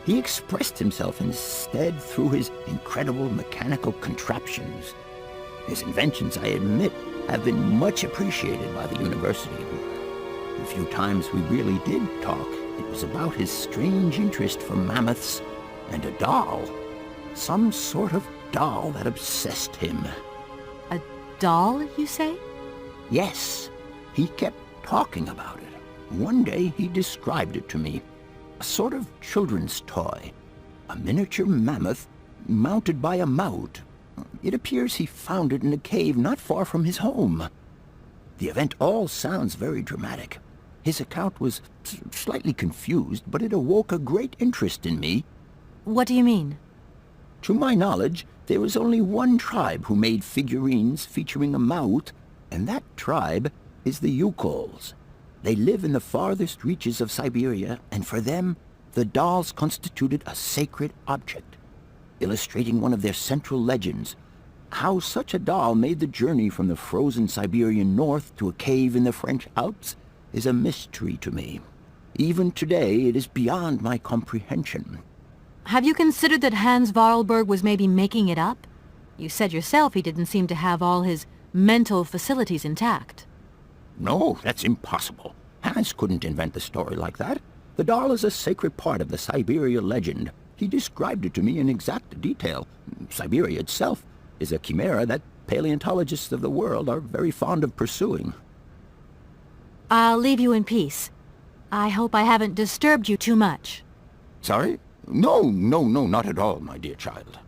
N: He expressed himself instead through his incredible mechanical contraptions. His inventions, I admit, have been much appreciated by the university. The few times we really did talk, it was about his strange interest for mammoths and a doll. Some sort of doll that obsessed him.
A: A doll, you say?
N: Yes. He kept talking about it. One day he described it to me. A sort of children's toy. A miniature mammoth mounted by a mount. It appears he found it in a cave not far from his home. The event all sounds very dramatic. His account was slightly confused, but it awoke a great interest in me.
A: What do you mean?
N: To my knowledge, there is only one tribe who made figurines featuring a mouth, and that tribe is the Yukols. They live in the farthest reaches of Siberia, and for them, the dolls constituted a sacred object, illustrating one of their central legends. How such a doll made the journey from the frozen Siberian north to a cave in the French Alps is a mystery to me. Even today, it is beyond my comprehension.
A: Have you considered that Hans Vorarlberg was maybe making it up? You said yourself he didn't seem to have all his mental facilities intact.
N: No, that's impossible. Hans couldn't invent a story like that. The doll is a sacred part of the Siberia legend. He described it to me in exact detail. Siberia itself is a chimera that paleontologists of the world are very fond of pursuing.
A: I'll leave you in peace. I hope I haven't disturbed you too much.
N: Sorry? No, not at all, my dear child.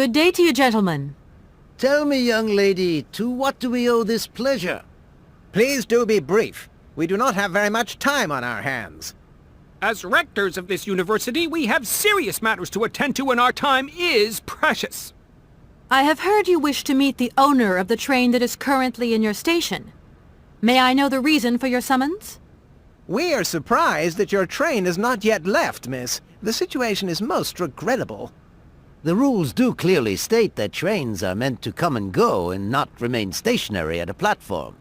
A: Good day to you, gentlemen.
B: Tell me, young lady, to what do we owe this pleasure?
O: Please do be brief. We do not have very much time on our hands.
P: As rectors of this university, we have serious matters to attend to and our time is precious.
A: I have heard you wish to meet the owner of the train that is currently in your station. May I know the reason for your summons?
O: We are surprised that your train has not yet left, miss. The situation is most regrettable.
B: The rules do clearly state that trains are meant to come and go and not remain stationary at a platform.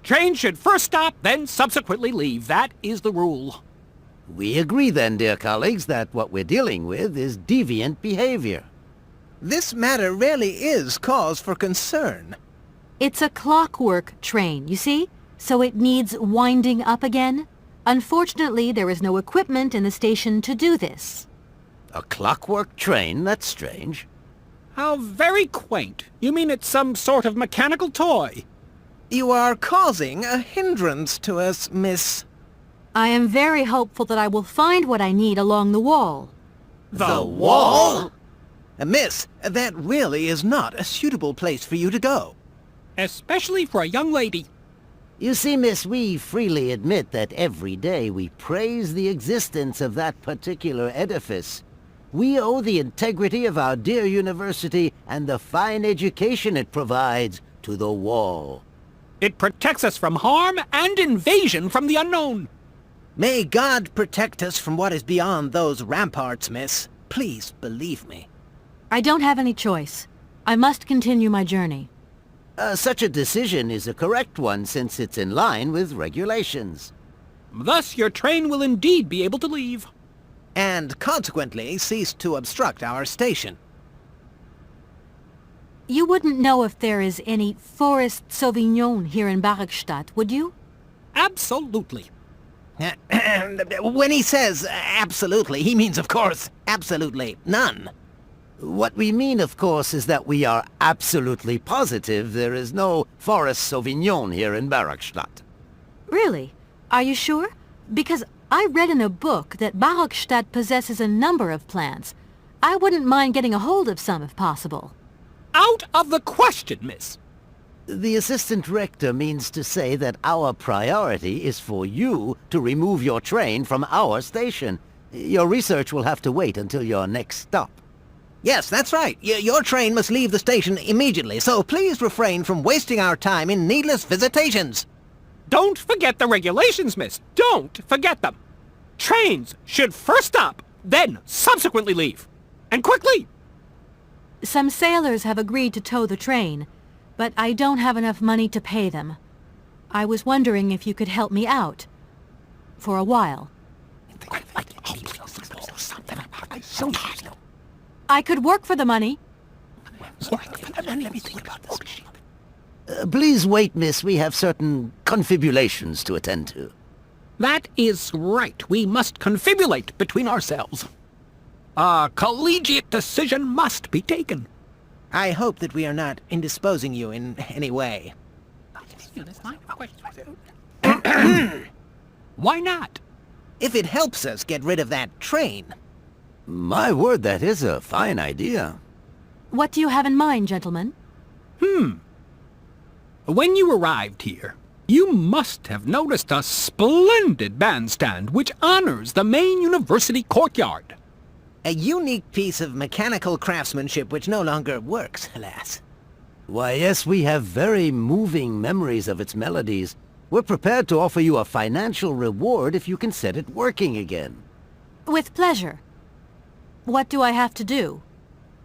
P: Trains should first stop, then subsequently leave. That is the rule.
B: We agree then, dear colleagues, that what we're dealing with is deviant behavior.
O: This matter really is cause for concern.
A: It's a clockwork train, you see? So it needs winding up again. Unfortunately, there is no equipment in the station to do this.
B: A clockwork train? That's strange.
P: How very quaint. You mean it's some sort of mechanical toy?
O: You are causing a hindrance to us, miss.
A: I am very hopeful that I will find what I need along the wall.
O: The wall? Miss, that really is not a suitable place for you to go.
P: Especially for a young lady.
B: You see, miss, we freely admit that every day we praise the existence of that particular edifice. We owe the integrity of our dear university and the fine education it provides to the wall.
P: It protects us from harm and invasion from the unknown.
O: May God protect us from what is beyond those ramparts, miss. Please believe me.
A: I don't have any choice. I must continue my journey.
B: Such a decision is a correct one since it's in line with regulations.
P: Thus your train will indeed be able to leave.
O: And consequently cease to obstruct our station.
A: You wouldn't know if there is any Forest Sauvignon here in Barrackstadt, would you?
P: Absolutely.
O: When he says absolutely, he means, of course, absolutely none.
B: What we mean, of course, is that we are absolutely positive there is no Forest Sauvignon here in Barrackstadt.
A: Really? Are you sure? Because I read in a book that Barrackstadt possesses a number of plants. I wouldn't mind getting a hold of some if possible.
P: Out of the question, miss.
B: The assistant rector means to say that our priority is for you to remove your train from our station. Your research will have to wait until your next stop.
O: Yes, that's right. Your train must leave the station immediately, so please refrain from wasting our time in needless visitations.
P: Don't forget the regulations, miss. Don't forget them. Trains should first stop, then subsequently leave. And quickly!
A: Some sailors have agreed to tow the train, but I don't have enough money to pay them. I was wondering if you could help me out. For a while. I could work for the money.
B: Please wait, miss. We have certain confibulations to attend to.
P: That is right. We must confibulate between ourselves. A collegiate decision must be taken.
O: I hope that we are not indisposing you in any way.
P: Why not?
O: If it helps us get rid of that train.
B: My word, that is a fine idea.
A: What do you have in mind, gentlemen?
P: When you arrived here, you must have noticed a splendid bandstand which honors the main university courtyard.
O: A unique piece of mechanical craftsmanship which no longer works, alas.
B: Why, yes, we have very moving memories of its melodies. We're prepared to offer you a financial reward if you can set it working again.
A: With pleasure. What do I have to do?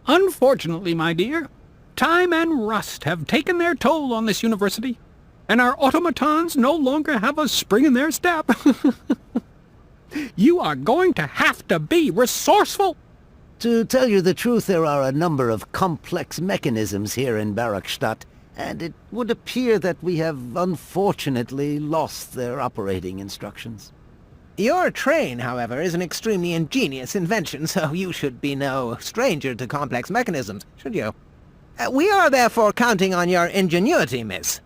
P: Unfortunately, my dear, time and rust have taken their toll on this university, and our automatons no longer have a spring in their step. You are going to have to be resourceful.
B: To tell you the truth, there are a number of complex mechanisms here in Barrackstadt, and it would appear that we have unfortunately lost their operating instructions.
O: Your train, however, is an extremely ingenious invention, so you should be no stranger to complex mechanisms, should you? We are therefore counting on your ingenuity, miss.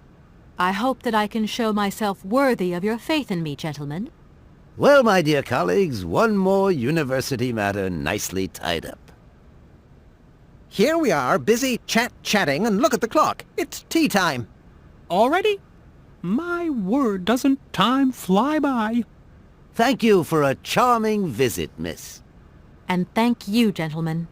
A: I hope that I can show myself worthy of your faith in me, gentlemen.
B: Well, my dear colleagues, one more university matter nicely tied up.
O: Here we are, busy chatting, and look at the clock. It's tea time.
P: Already? My word, doesn't time fly by?
B: Thank you for a charming visit, miss.
A: And thank you, gentlemen.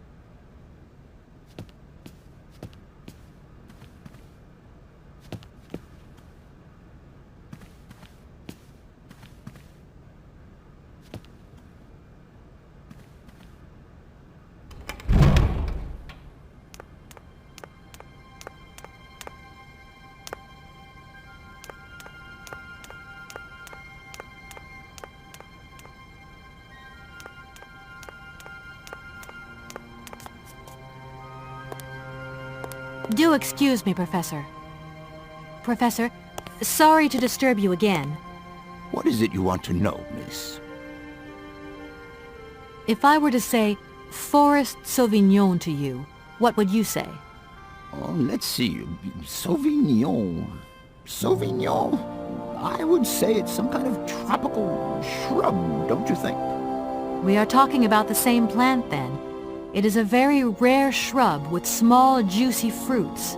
A: Do excuse me, Professor. Professor, sorry to disturb you again.
N: What is it you want to know, miss?
A: If I were to say Forest Sauvignon to you, what would you say?
N: Oh, let's see. Sauvignon. Sauvignon? I would say it's some kind of tropical shrub, don't you think?
A: We are talking about the same plant, then. It is a very rare shrub with small, juicy fruits.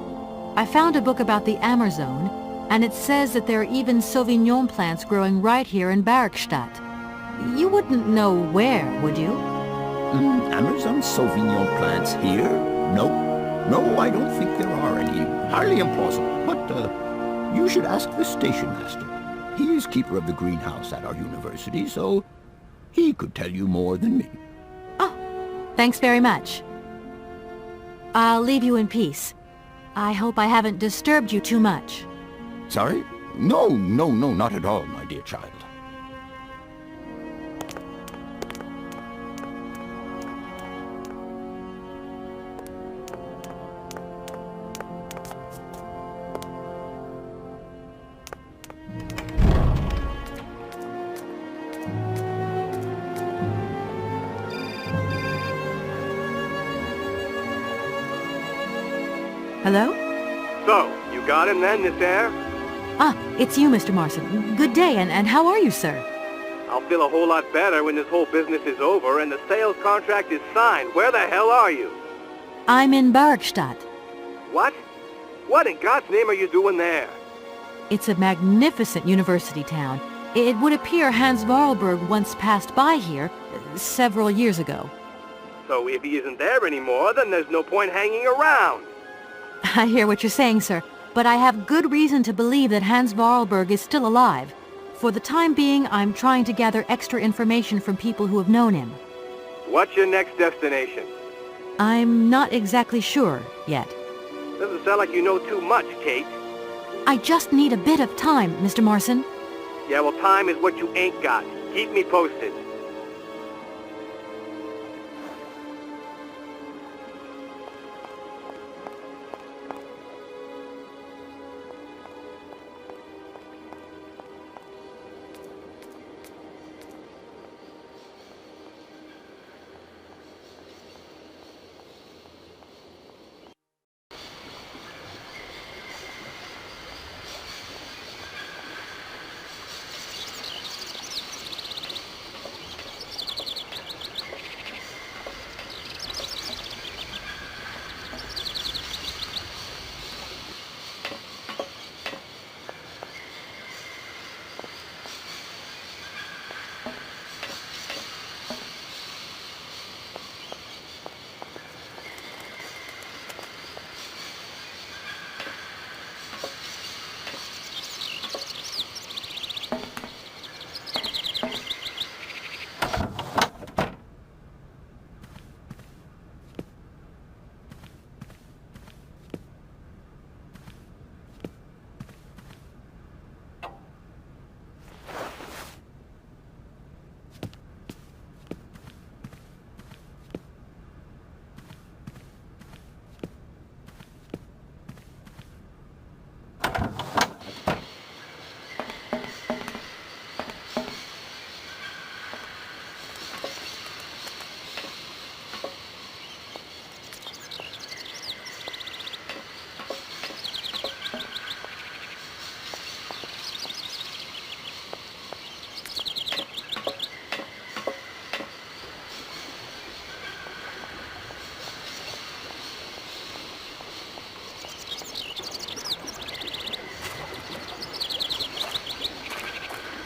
A: I found a book about the Amazon, and it says that there are even Sauvignon plants growing right here in Bergstadt. You wouldn't know where, would you?
N: Amazon Sauvignon plants here? No. No, I don't think there are any. Highly implausible. But, you should ask the station master. He is keeper of the greenhouse at our university, so he could tell you more than me.
A: Thanks very much. I'll leave you in peace. I hope I haven't disturbed you too much.
N: Sorry? No, not at all, my dear child.
A: Hello?
K: So, you got him then, this air?
A: Ah, it's you, Mr. Marson. Good day, and how are you, sir?
K: I'll feel a whole lot better when this whole business is over and the sales contract is signed. Where the hell are you?
A: I'm in Bergstadt.
K: What? What in God's name are you doing there?
A: It's a magnificent university town. It would appear Hans Vorarlberg once passed by here several years ago.
K: So if he isn't there anymore, then there's no point hanging around.
A: I hear what you're saying, sir, but I have good reason to believe that Hans Vorarlberg is still alive. For the time being, I'm trying to gather extra information from people who have known him.
K: What's your next destination?
A: I'm not exactly sure yet.
K: Doesn't sound like you know too much, Kate.
A: I just need a bit of time, Mr. Marson.
K: Yeah, well, time is what you ain't got. Keep me posted.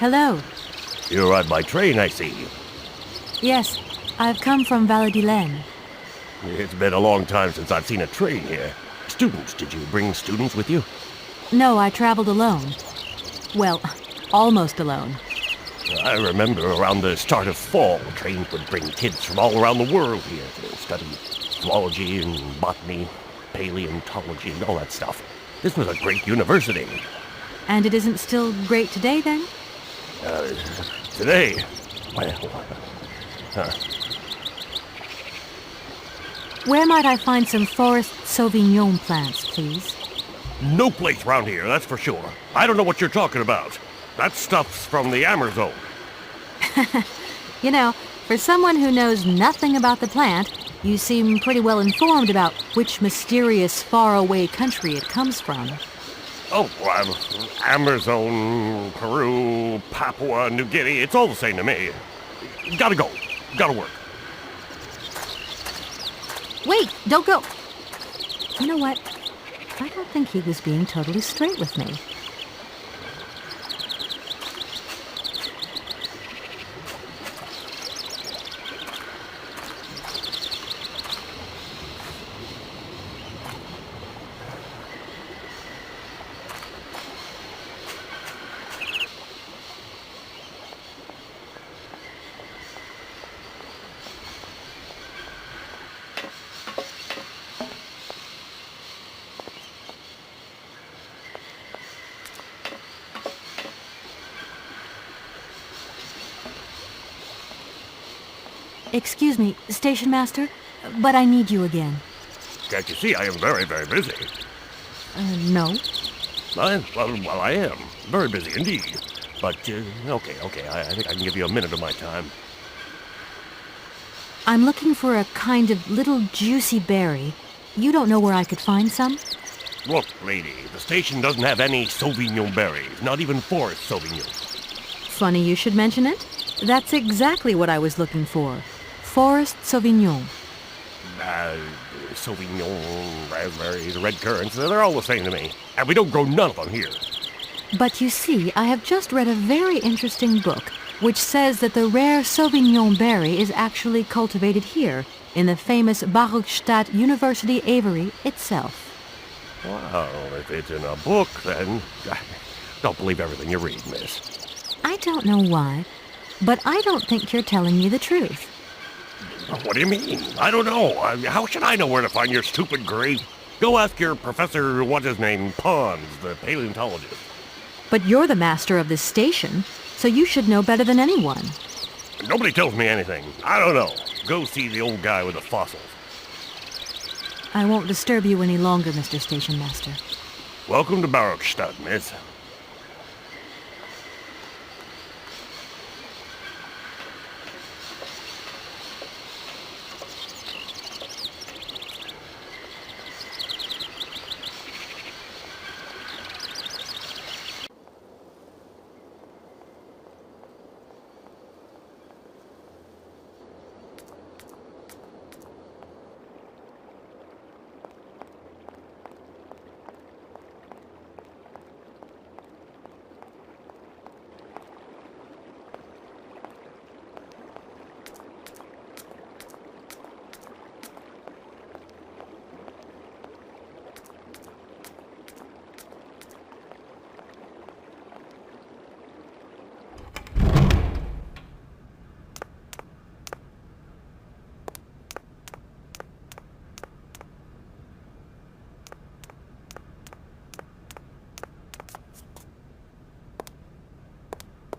A: Hello.
G: You arrived by train, I see.
A: Yes, I've come from Valladolid.
G: It's been a long time since I've seen a train here. Students, did you bring students with you?
A: No, I traveled alone. Well, almost alone.
G: I remember around the start of fall, trains would bring kids from all around the world here to study zoology and botany, paleontology, and all that stuff. This was a great university.
A: And it isn't still great today, then?
G: Today? Well,
A: Where might I find some forest Sauvignon plants, please?
G: no place around here, that's for sure. I don't know what you're talking about. That stuff's from the Amazon.
A: You know, for someone who knows nothing about the plant, you seem pretty well informed about which mysterious faraway country it comes from.
G: Oh, Amazon, Peru, Papua New Guinea, it's all the same to me. Gotta go. Gotta work.
A: Wait, don't go. You know what? I don't think he was being totally straight with me. Excuse me, Station Master, but I need you again.
G: Can't you see I am very, very busy?
A: No.
G: Well, I am. Very busy indeed. But, okay, I think I can give you a minute of my time.
A: I'm looking for a kind of little juicy berry. You don't know where I could find some?
G: Look, lady, the station doesn't have any Sauvignon berries, not even forest Sauvignon.
A: Funny you should mention it. That's exactly what I was looking for. Forest Sauvignon.
G: Sauvignon, raspberries, red currants, they're all the same to me. And we don't grow none of them here.
A: But you see, I have just read a very interesting book which says that the rare Sauvignon berry is actually cultivated here, in the famous Barokstadt University aviary itself.
G: Well, if it's in a book, then don't believe everything you read, miss.
A: I don't know why, but I don't think you're telling me the truth.
G: What do you mean? I don't know. How should I know where to find your stupid grave? Go ask your professor, what's his name, Pons, the paleontologist.
A: But you're the master of this station, so you should know better than anyone.
G: Nobody tells me anything. I don't know. Go see the old guy with the fossils.
A: I won't disturb you any longer, Mr. Station Master.
G: Welcome to Barokstadt, miss.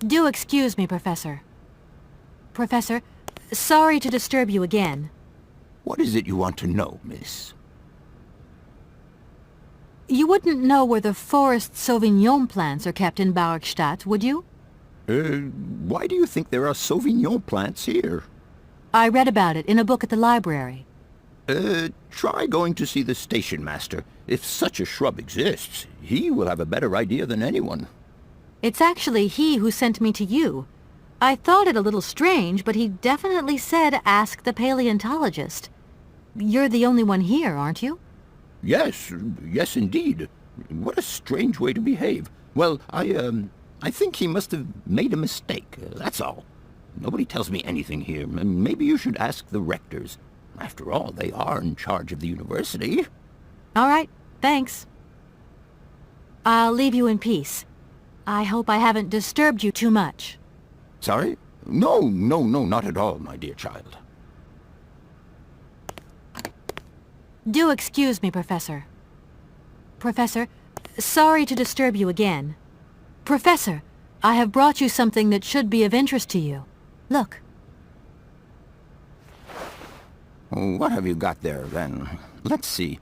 A: Do excuse me, Professor. Professor, sorry to disturb you again.
N: What is it you want to know, miss?
A: You wouldn't know where the forest Sauvignon plants are kept in Barokstadt, would you?
N: Why do you think there are Sauvignon plants here?
A: I read about it in a book at the library.
N: Try going to see the station master. If such a shrub exists, he will have a better idea than anyone.
A: It's actually he who sent me to you. I thought it a little strange, but he definitely said ask the paleontologist. You're the only one here, aren't you?
N: Yes indeed. What a strange way to behave. Well, I I think he must have made a mistake, that's all. Nobody tells me anything here. Maybe you should ask the rectors. After all, they are in charge of the university.
A: All right, thanks. I'll leave you in peace. I hope I haven't disturbed you too much.
N: Sorry? No, not at all, my dear child.
A: Do excuse me, Professor. Professor, sorry to disturb you again. Professor, I have brought you something that should be of interest to you. Look.
N: What have you got there, then? Let's see.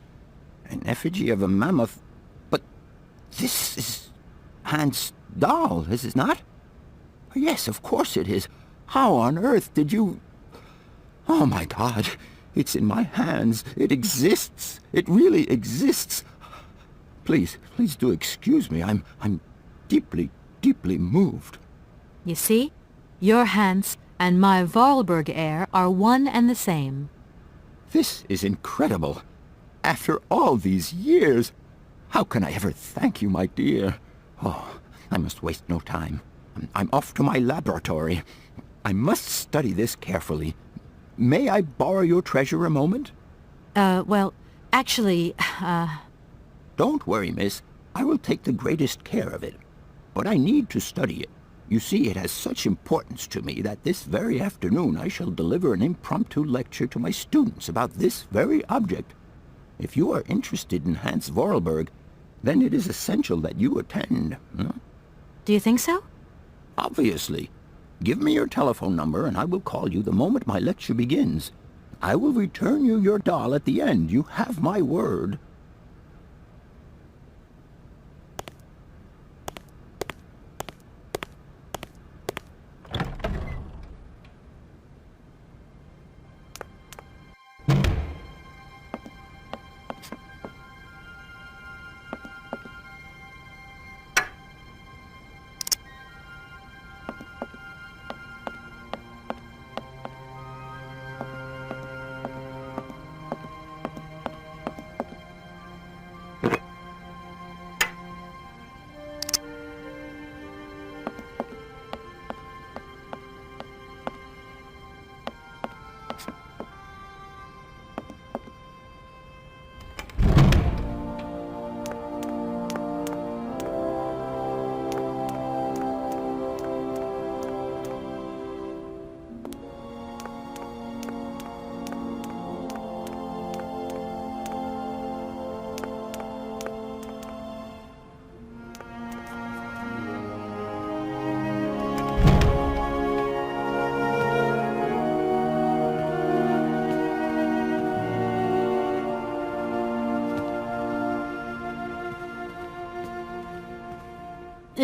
N: An effigy of a mammoth. But this is Hans' doll, is it not? Yes, of course it is. How on earth did you... Oh, my God. It's in my hands. It exists. It really exists. Please do excuse me. I'm deeply moved.
A: You see? Your Hans and my Vorarlberg heir are one and the same.
N: This is incredible. After all these years, how can I ever thank you, my dear? Oh, I must waste no time. I'm off to my laboratory. I must study this carefully. May I borrow your treasure a moment?
A: Well, actually,
N: Don't worry, miss. I will take the greatest care of it. But I need to study it. You see, it has such importance to me that this very afternoon I shall deliver an impromptu lecture to my students about this very object. If you are interested in Hans Vorarlberg, then it is essential that you attend. Huh?
A: Do you think so?
N: Obviously. Give me your telephone number and I will call you the moment my lecture begins. I will return you your doll at the end. You have my word.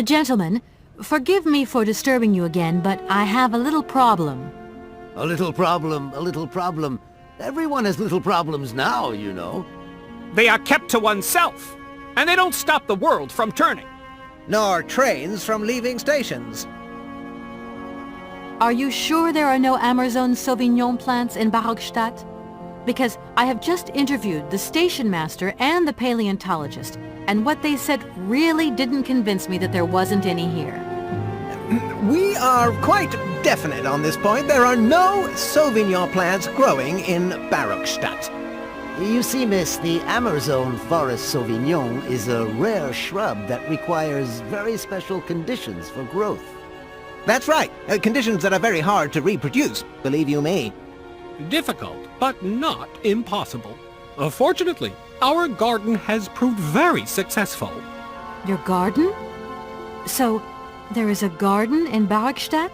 A: Gentlemen, forgive me for disturbing you again, but I have a little problem.
B: A little problem. Everyone has little problems now, you know.
P: They are kept to oneself, and they don't stop the world from turning.
O: Nor trains from leaving stations.
A: Are you sure there are no Amazon Sauvignon plants in Barogstadt? Because I have just interviewed the station master and the paleontologist, and what they said really didn't convince me that there wasn't any here.
O: We are quite definite on this point. There are no Sauvignon plants growing in Barogstadt.
B: You see, miss, the Amazon Forest Sauvignon is a rare shrub that requires very special conditions for growth.
O: That's right. Conditions that are very hard to reproduce, believe you me.
P: Difficult, but not impossible. Fortunately, our garden has proved very successful.
A: Your garden? So, there is a garden in Barogstadt?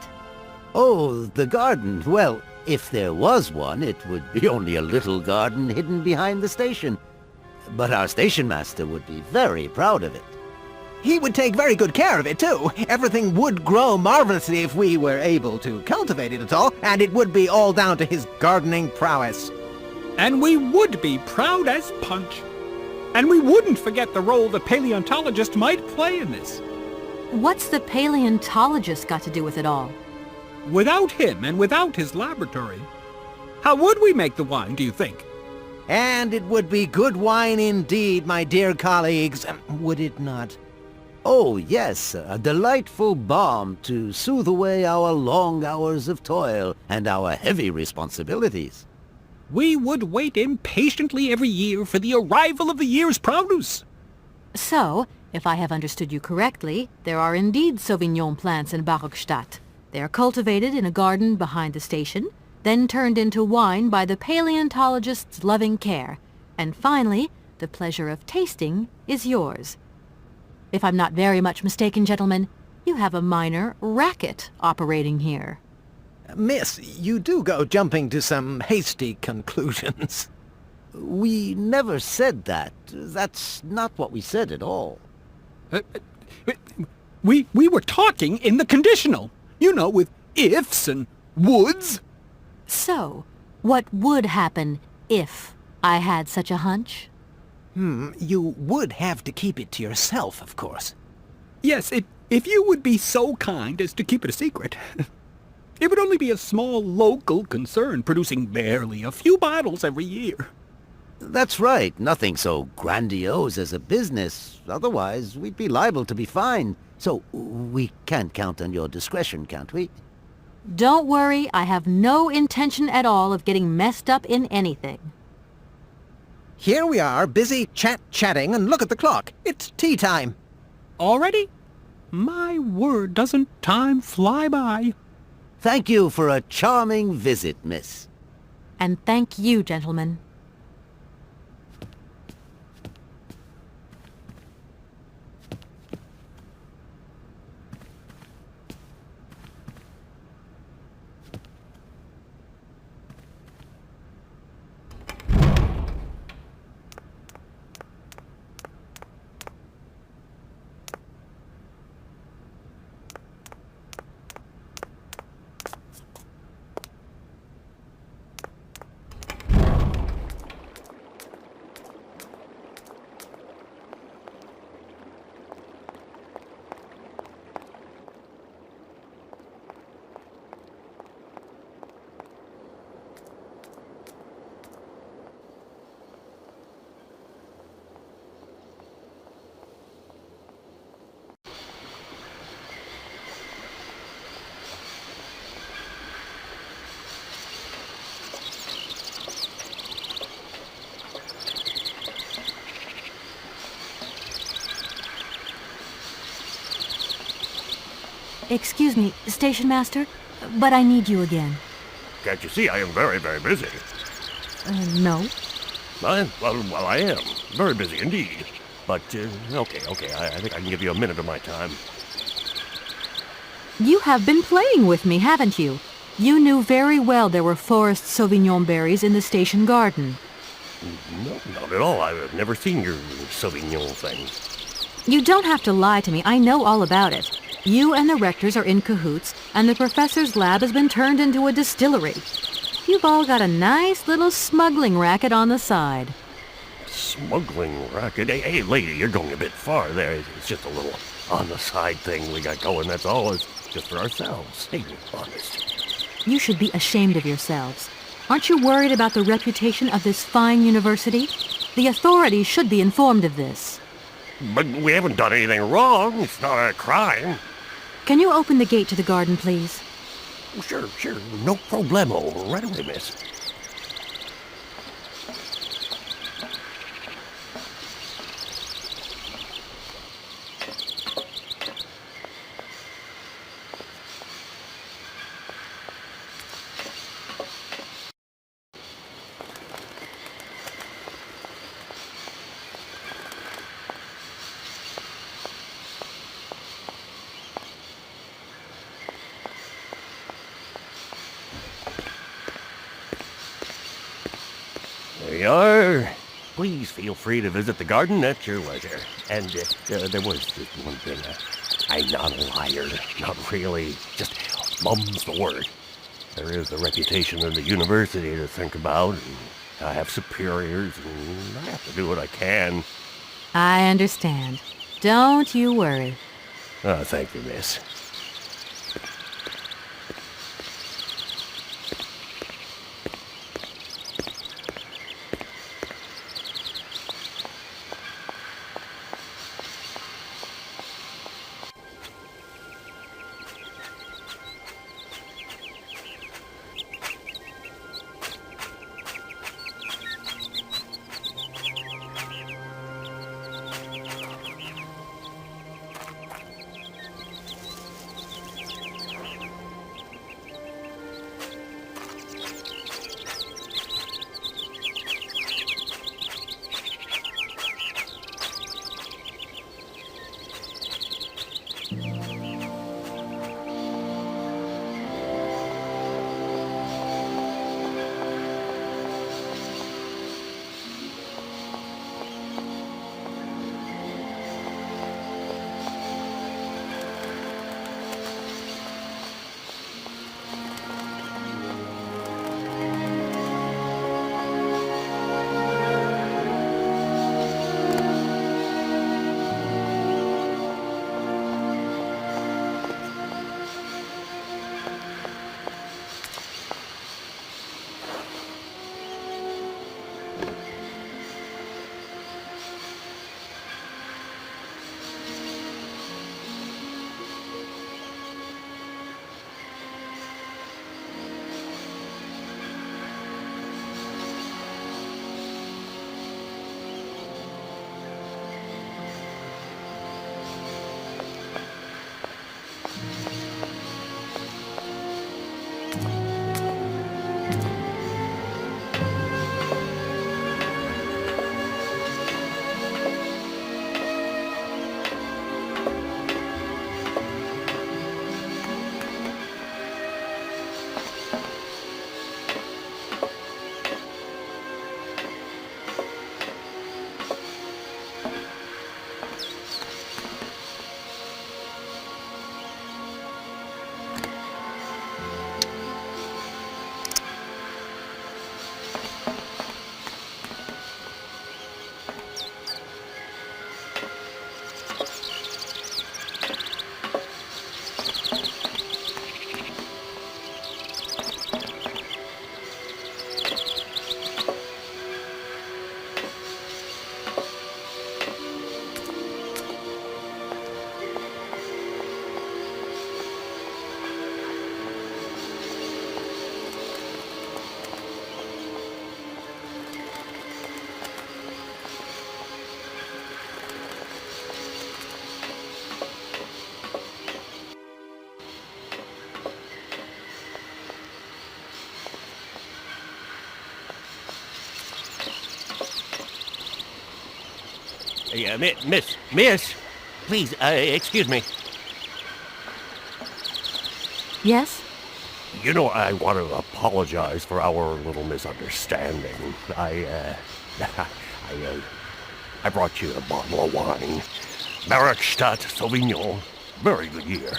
B: Oh, the garden. Well, if there was one, it would be only a little garden hidden behind the station. But our station master would be very proud of it.
O: He would take very good care of it, too. Everything would grow marvelously if we were able to cultivate it at all, and it would be all down to his gardening prowess.
P: And we would be proud as punch. And we wouldn't forget the role the paleontologist might play in this.
A: What's the paleontologist got to do with it all?
P: Without him and without his laboratory, how would we make the wine, do you think?
O: And it would be good wine indeed, my dear colleagues, would it not?
B: Oh, yes, a delightful balm to soothe away our long hours of toil and our heavy responsibilities.
P: We would wait impatiently every year for the arrival of the year's produce.
A: So, if I have understood you correctly, there are indeed Sauvignon plants in Barockstadt. They are cultivated in a garden behind the station, then turned into wine by the paleontologist's loving care, and finally, the pleasure of tasting is yours. If I'm not very much mistaken, gentlemen, you have a minor racket operating here.
O: Miss, you do go jumping to some hasty conclusions.
B: We never said that. That's not what we said at all.
P: We were talking in the conditional. You know, with ifs and woulds.
A: So, what would happen if I had such a hunch?
O: You would have to keep it to yourself, of course.
P: Yes, if you would be so kind as to keep it a secret. It would only be a small local concern, producing barely a few bottles every year.
B: That's right. Nothing so grandiose as a business. Otherwise, we'd be liable to be fined. So, we can't count on your discretion, can't we?
A: Don't worry, I have no intention at all of getting messed up in anything.
O: Here we are, busy chatting, and look at the clock. It's tea time.
P: Already? My word, doesn't time fly by?
B: Thank you for a charming visit, miss.
A: And thank you, gentlemen. Excuse me, Station Master, but I need you again.
G: Can't you see I am very, very busy?
A: No.
G: Well, I am. Very busy indeed. But, okay, I think I can give you a minute of my time.
A: You have been playing with me, haven't you? You knew very well there were forest Sauvignon berries in the station garden.
G: No, not at all. I've never seen your Sauvignon thing.
A: You don't have to lie to me. I know all about it. You and the rectors are in cahoots, and the professor's lab has been turned into a distillery. You've all got a nice little smuggling racket on the side.
G: Smuggling racket? Hey, lady, you're going a bit far there. It's just a little on-the-side thing we got going, that's all. It's just for ourselves. Hey, honest.
A: You should be ashamed of yourselves. Aren't you worried about the reputation of this fine university? The authorities should be informed of this.
G: But we haven't done anything wrong. It's not a crime.
A: Can you open the gate to the garden, please?
G: Sure. No problemo. Right away, miss. There you are. Please feel free to visit the garden at your leisure. And there was just one thing. I'm not a liar. Not really. Just mum's the word. There is a reputation in the university to think about. And I have superiors, and I have to do what I can.
A: I understand. Don't you worry.
G: Oh, thank you, miss. Miss, please, excuse me.
A: Yes?
G: You know, I want to apologize for our little misunderstanding. I brought you a bottle of wine. Markstadt Sauvignon. Very good year.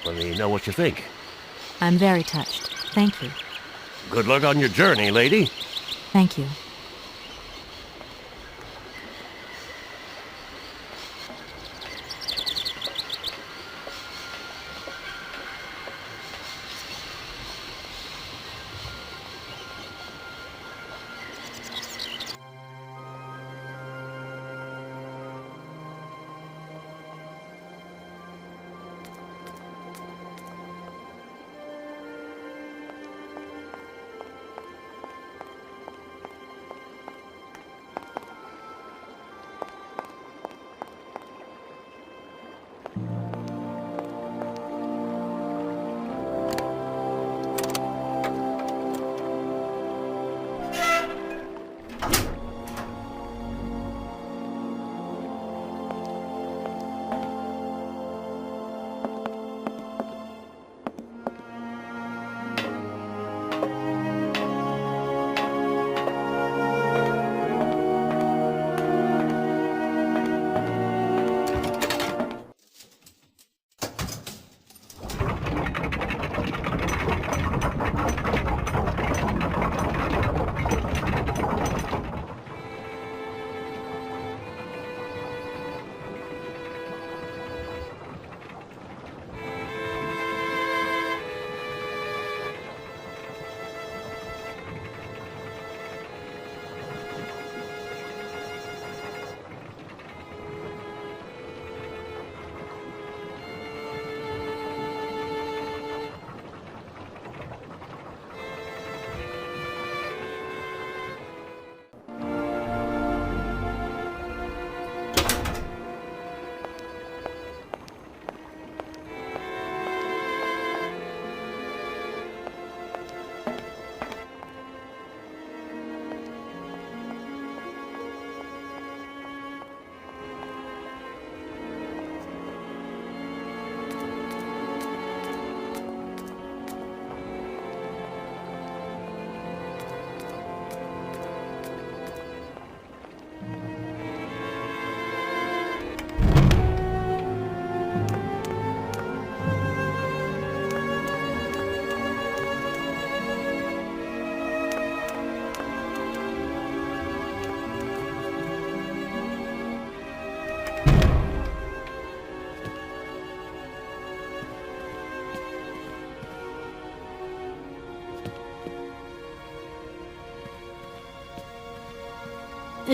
G: Let me know what you think.
A: I'm very touched. Thank you.
G: Good luck on your journey, lady.
A: Thank you.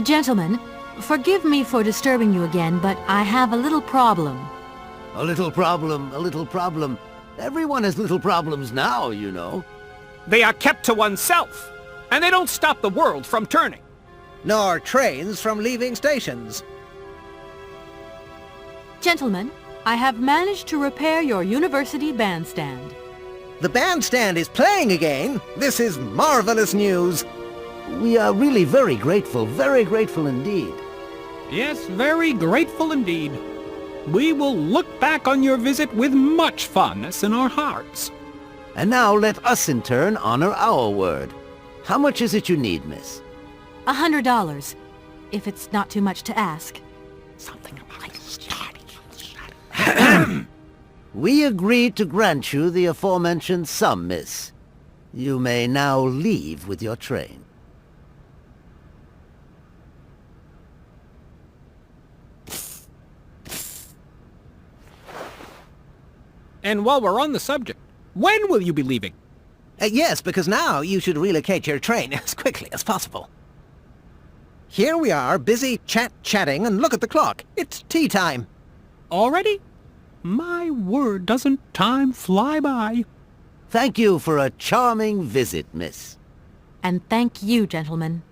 A: Gentlemen, forgive me for disturbing you again, but I have a little problem.
B: A little problem, a little problem. Everyone has little problems now, you know.
P: They are kept to oneself, and they don't stop the world from turning.
O: Nor trains from leaving stations.
A: Gentlemen, I have managed to repair your university bandstand.
O: The bandstand is playing again. This is marvelous news.
B: We are really very grateful indeed.
P: Yes, very grateful indeed. We will look back on your visit with much fondness in our hearts.
B: And now let us in turn honor our word. How much is it you need, miss?
A: $100, if it's not too much to ask.
N: Something about
B: We agree to grant you the aforementioned sum, miss. You may now leave with your train.
P: And while we're on the subject, when will you be leaving?
O: Yes, because now you should relocate your train as quickly as possible. Here we are, busy chatting, and look at the clock. It's tea time.
P: Already? My word, doesn't time fly by?
B: Thank you for a charming visit, miss.
A: And thank you, gentlemen.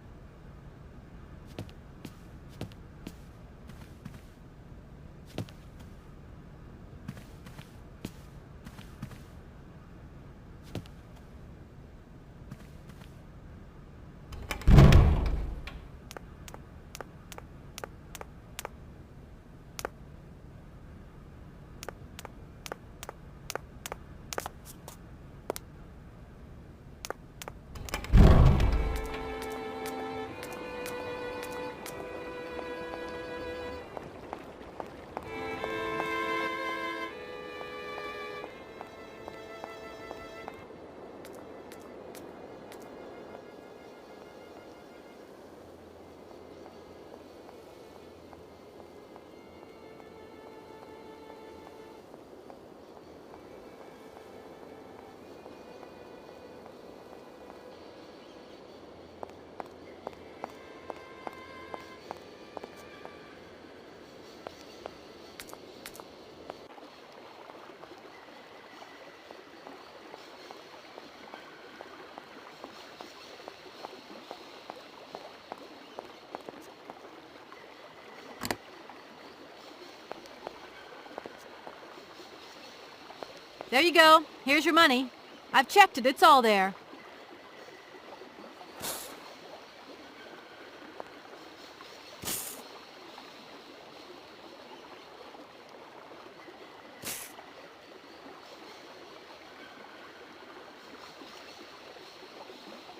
A: There you go. Here's your money. I've checked it. It's all there.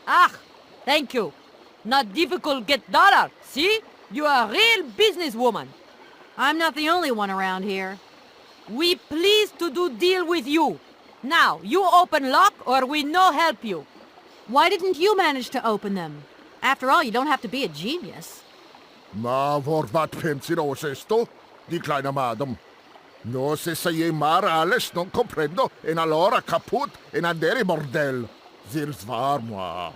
Q: Ah, thank you. Not difficult get dollar, see? You are a real businesswoman.
A: I'm not the only one around here.
Q: We pleased to do deal with you. Now, you open lock or we no help you.
A: Why didn't you manage to open them? After all, you don't have to be a genius.
M: Ma, voor wat pensinos esto? Di kleine madam. No se sei mar alles non comprendo en allora kaput en andere bordel. Zils war moi.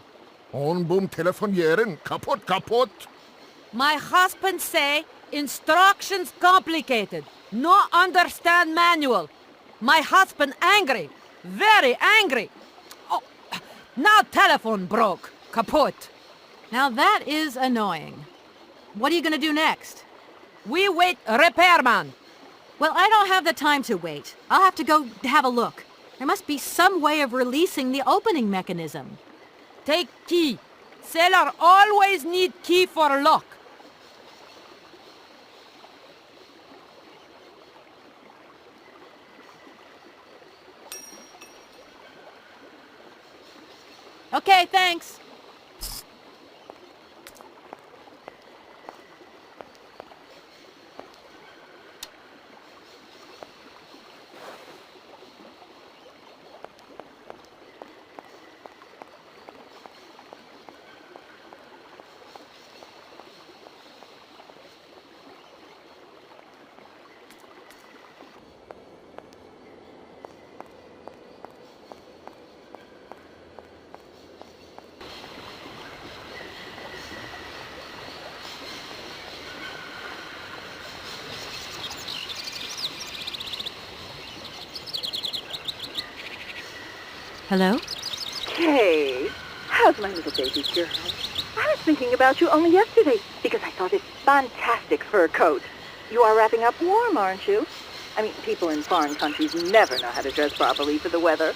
M: On boom telefonieren, kaput, kaput.
Q: My husband say instructions complicated. No understand manual. My husband angry. Very angry. Oh, now telephone broke. Kaput.
A: Now that is annoying. What are you gonna do next?
Q: We wait repairman.
A: Well, I don't have the time to wait. I'll have to go have a look. There must be some way of releasing the opening mechanism.
Q: Take key. Sailor always need key for lock.
A: Okay, thanks. Hello?
I: Kate, how's my little baby girl? I was thinking about you only yesterday because I saw this fantastic fur coat. You are wrapping up warm, aren't you? I mean, people in foreign countries never know how to dress properly for the weather.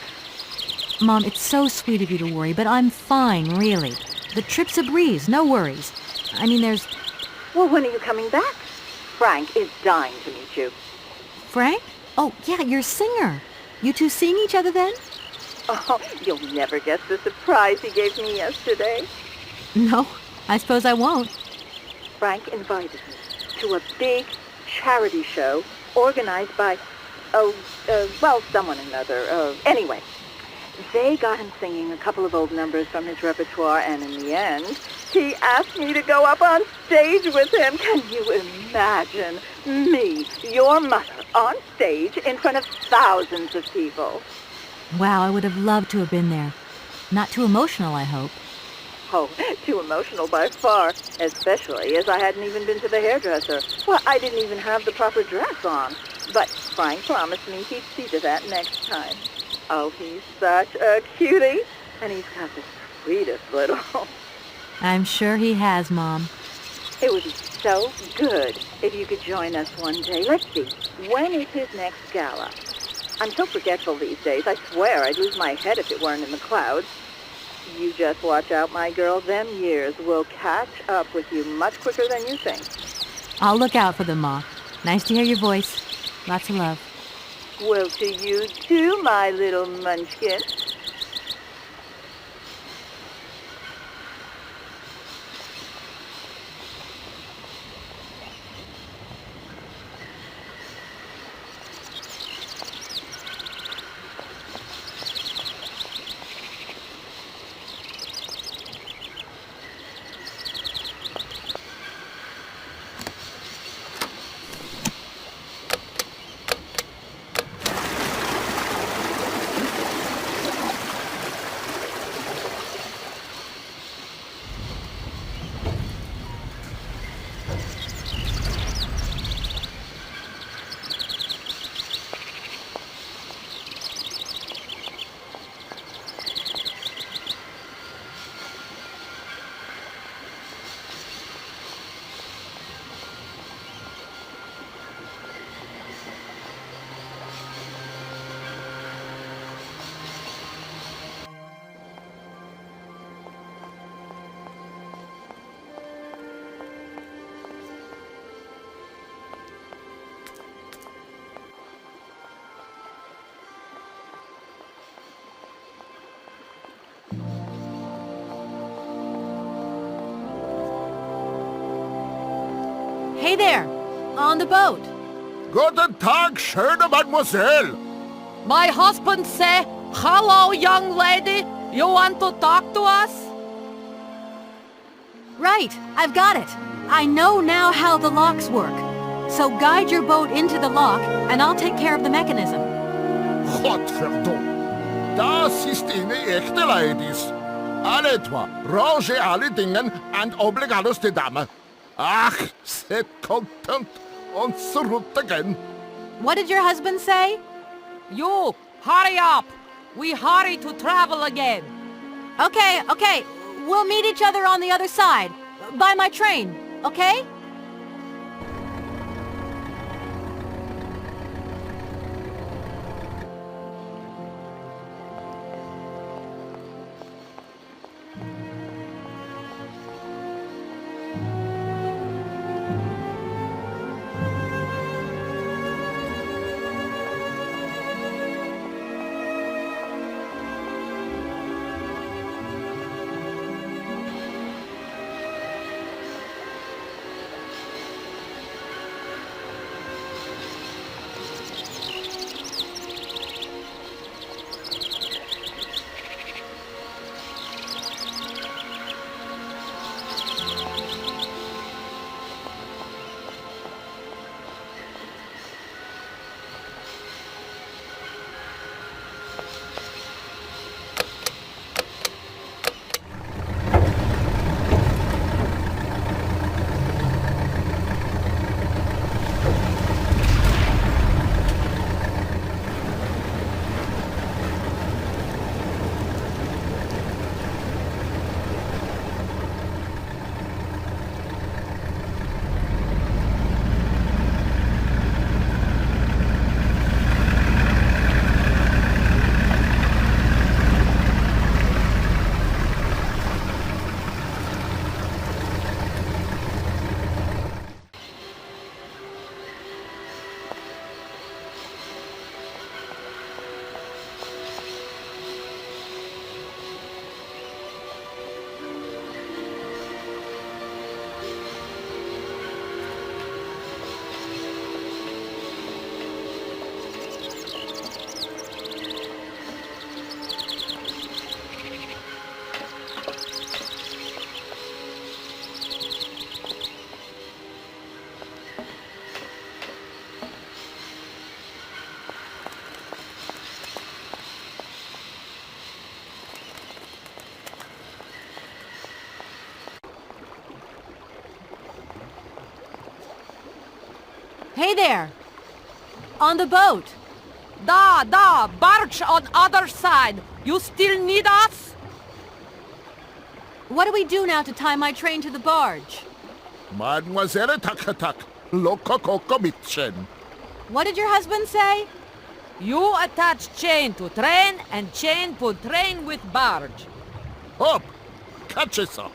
A: Mom, it's so sweet of you to worry, but I'm fine, really. The trip's a breeze, no worries. I mean, there's...
I: Well, when are you coming back? Frank is dying to meet you.
A: Frank? Oh, yeah, your singer. You two seeing each other then?
I: Oh, you'll never guess the surprise he gave me yesterday.
A: No, I suppose I won't.
I: Frank invited me to a big charity show organized by, someone or another. Anyway, they got him singing a couple of old numbers from his repertoire, and in the end, he asked me to go up on stage with him. Can you imagine me, your mother, on stage in front of thousands of people?
A: Wow, I would have loved to have been there. Not too emotional, I hope.
I: Oh, too emotional by far, especially as I hadn't even been to the hairdresser. Well, I didn't even have the proper dress on. But Frank promised me he'd see to that next time. Oh, he's such a cutie, and he's got the sweetest little...
A: I'm sure he has, Mom.
I: It would be so good if you could join us one day. Let's see, when is his next gala? I'm so forgetful these days. I swear I'd lose my head if it weren't in the clouds. You just watch out, my girl. Them years will catch up with you much quicker than you think.
A: I'll look out for them, Ma. Nice to hear your voice. Lots of love.
I: Well, to you too, my little munchkin.
A: Hey there! On the boat!
M: Guten Tag, schöne Mademoiselle!
Q: My husband say, "Hello, young lady. You want to talk to us?"
A: Right, I've got it. I know now how the locks work. So guide your boat into the lock, and I'll take care of the mechanism.
M: Godverdomme! Das ist eine echte Ladies. Alle zwei, range alle Dingen und obligados die Dame. Ach, set content und zurück again.
A: What did your husband say?
Q: You, hurry up. We hurry to travel again.
A: Okay, okay. We'll meet each other on the other side. By my train, okay? Hey there! On the boat!
Q: Da, barge on other side. You still need us?
A: What do we do now to tie my train to the barge?
M: Mademoiselle tak-tak, loco mitchen.
A: What did your husband say?
Q: You attach chain to train and chain put train with barge.
M: Hop! Catch us up!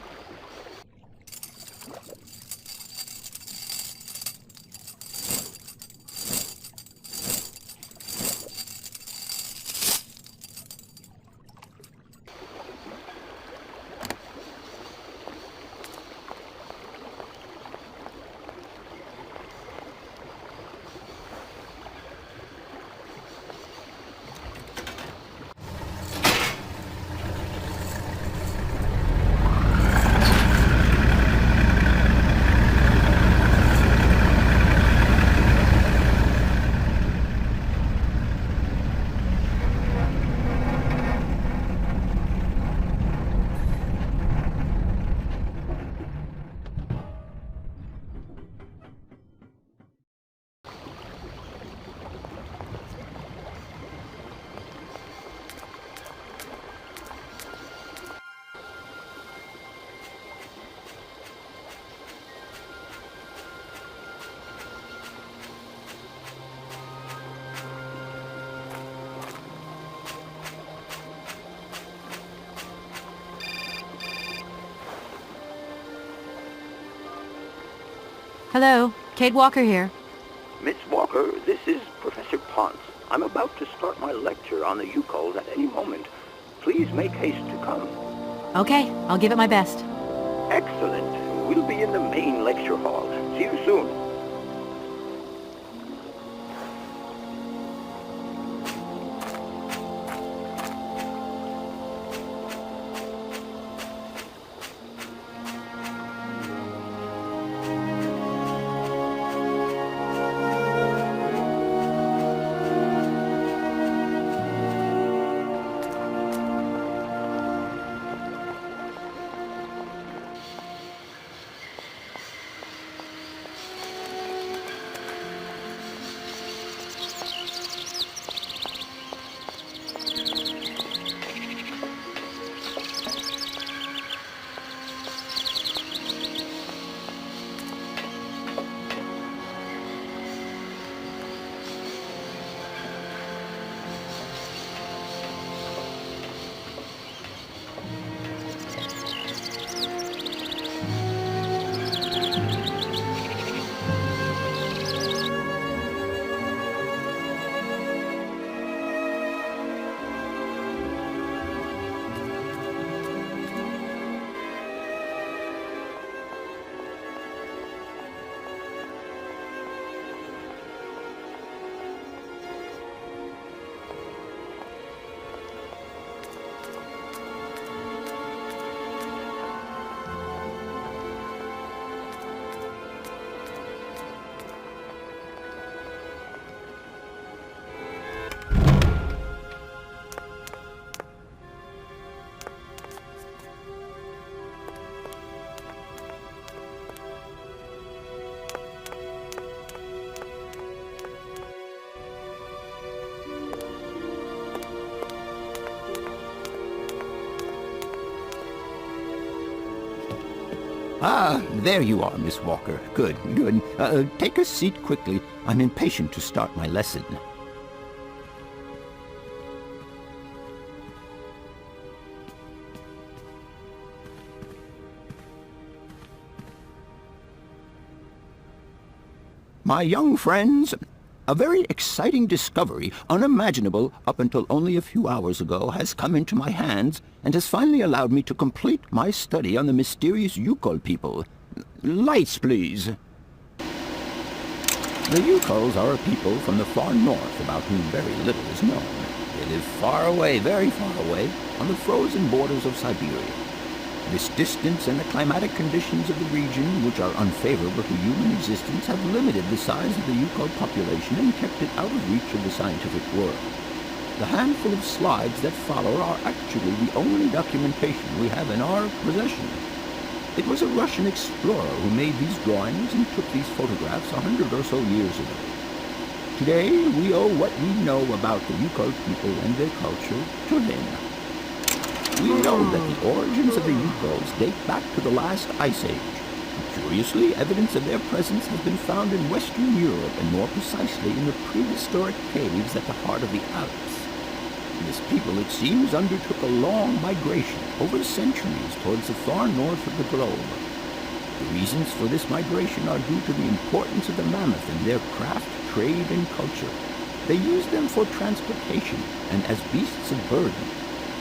A: Hello, Kate Walker here.
N: Miss Walker, this is Professor Ponce. I'm about to start my lecture on the Yukols at any moment. Please make haste to come.
A: Okay, I'll give it my best.
N: Excellent.
E: We'll be in the main lecture hall. See you soon.
N: Ah, there you are, Miss Walker. Good, good. Take a seat quickly. I'm impatient to start my lesson. My young friends, a very exciting discovery, unimaginable up until only a few hours ago, has come into my hands and has finally allowed me to complete my study on the mysterious Yukol people. Lights, please. The Yukols are a people from the far north about whom very little is known. They live far away, very far away, on the frozen borders of Siberia. This distance and the climatic conditions of the region, which are unfavorable to human existence, have limited the size of the Yukol population and kept it out of reach of the scientific world. The handful of slides that follow are actually the only documentation we have in our possession. It was a Russian explorer who made these drawings and took these photographs 100 or so years ago. Today, we owe what we know about the Yukol people and their culture to him. We know that the origins of the Yukols date back to the last ice age. Curiously, evidence of their presence has been found in Western Europe, and more precisely in the prehistoric caves at the heart of the Alps. This people, it seems, undertook a long migration over centuries towards the far north of the globe. The reasons for this migration are due to the importance of the mammoth in their craft, trade, and culture. They used them for transportation and as beasts of burden.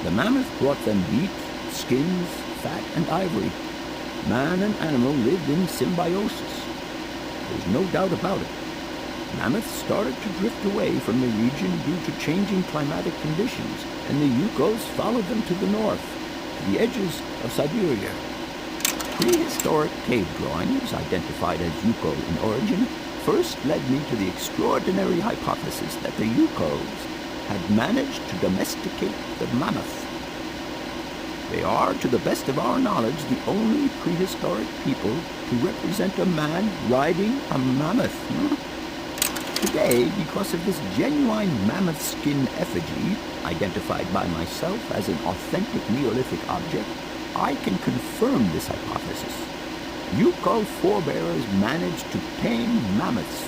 N: The mammoth brought them meat, skins, fat, and ivory. Man and animal lived in symbiosis. There's no doubt about it. Mammoths started to drift away from the region due to changing climatic conditions, and the Yukols followed them to the north, to the edges of Siberia. Prehistoric cave drawings, identified as Yukol in origin, first led me to the extraordinary hypothesis that the Yukols had managed to domesticate the mammoth. They are, to the best of our knowledge, the only prehistoric people to represent a man riding a mammoth. Today, because of this genuine mammoth skin effigy, identified by myself as an authentic Neolithic object, I can confirm this hypothesis. Yukol forebears managed to tame mammoths.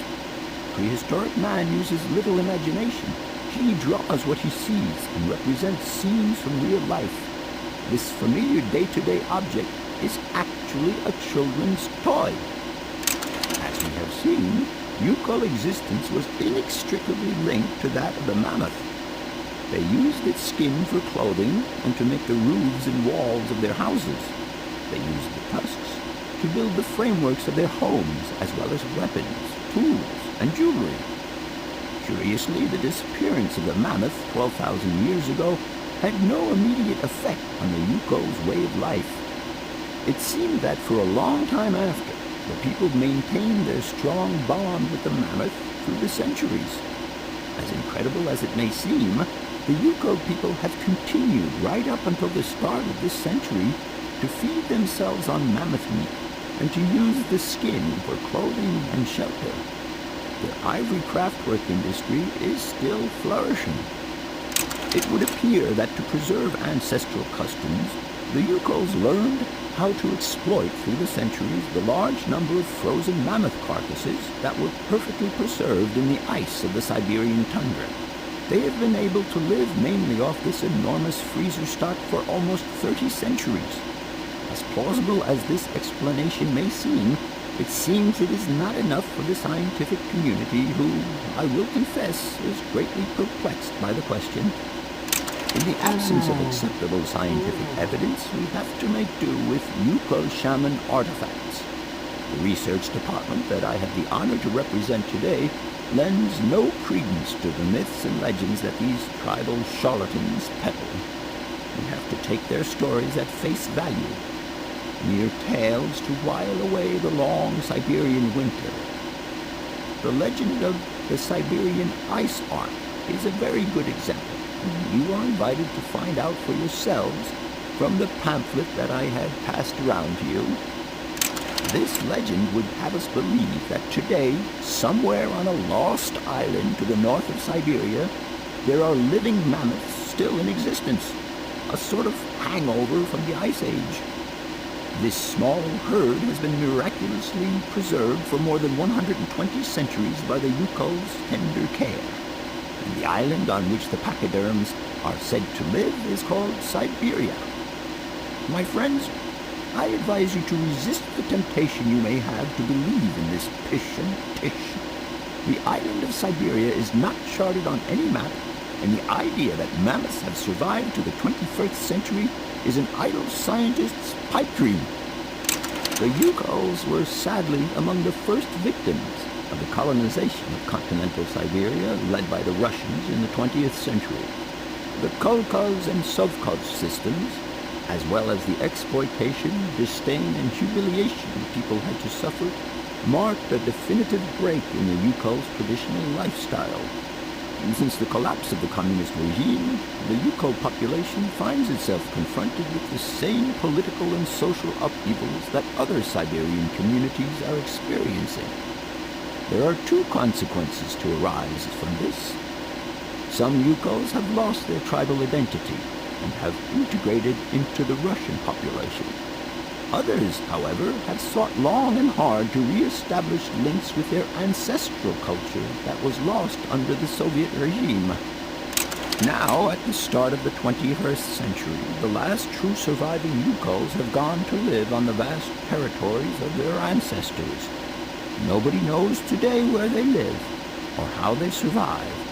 N: Prehistoric man uses little imagination. He draws what he sees and represents scenes from real life. This familiar day-to-day object is actually a children's toy. As we have seen, Yukol existence was inextricably linked to that of the mammoth. They used its skin for clothing and to make the roofs and walls of their houses. They used the tusks to build the frameworks of their homes, as well as weapons, tools, and jewelry. Curiously, the disappearance of the mammoth 12,000 years ago had no immediate effect on the Yuko's way of life. It seemed that for a long time after, the people maintained their strong bond with the mammoth through the centuries. As incredible as it may seem, the Yuko people have continued right up until the start of this century to feed themselves on mammoth meat and to use the skin for clothing and shelter. Their ivory craftwork industry is still flourishing. It would appear that to preserve ancestral customs, the Yukos learned how to exploit through the centuries the large number of frozen mammoth carcasses that were perfectly preserved in the ice of the Siberian tundra. They have been able to live mainly off this enormous freezer stock for almost 30 centuries. As plausible as this explanation may seem, it seems it is not enough for the scientific community who, I will confess, is greatly perplexed by the question. In the absence of acceptable scientific evidence, we have to make do with Yuko shaman artifacts. The research department that I have the honor to represent today lends no credence to the myths and legends that these tribal charlatans peddle. We have to take their stories at face value, mere tales to while away the long Siberian winter. The legend of the Siberian ice ark is a very good example. You are invited to find out for yourselves from the pamphlet that I had passed around to you. This legend would have us believe that today, somewhere on a lost island to the north of Siberia, there are living mammoths still in existence, a sort of hangover from the Ice Age. This small herd has been miraculously preserved for more than 120 centuries by the Yuko's tender care. And the island on which the pachyderms are said to live is called Siberia. My friends, I advise you to resist the temptation you may have to believe in this pish and tish. The island of Siberia is not charted on any map, and the idea that mammoths have survived to the 21st century is an idle scientist's pipe dream. The Yukos were sadly among the first victims of the colonization of continental Siberia led by the Russians in the 20th century. The Kolkhoz and Sovkhoz systems, as well as the exploitation, disdain, and humiliation people had to suffer, marked a definitive break in the Yukos' traditional lifestyle. And since the collapse of the communist regime, the Yuko population finds itself confronted with the same political and social upheavals that other Siberian communities are experiencing. There are two consequences to arise from this. Some Yukos have lost their tribal identity and have integrated into the Russian population. Others, however, have sought long and hard to re-establish links with their ancestral culture that was lost under the Soviet regime. Now, at the start of the 21st century, the last true surviving Yukos have gone to live on the vast territories of their ancestors. Nobody knows today where they live or how they survived.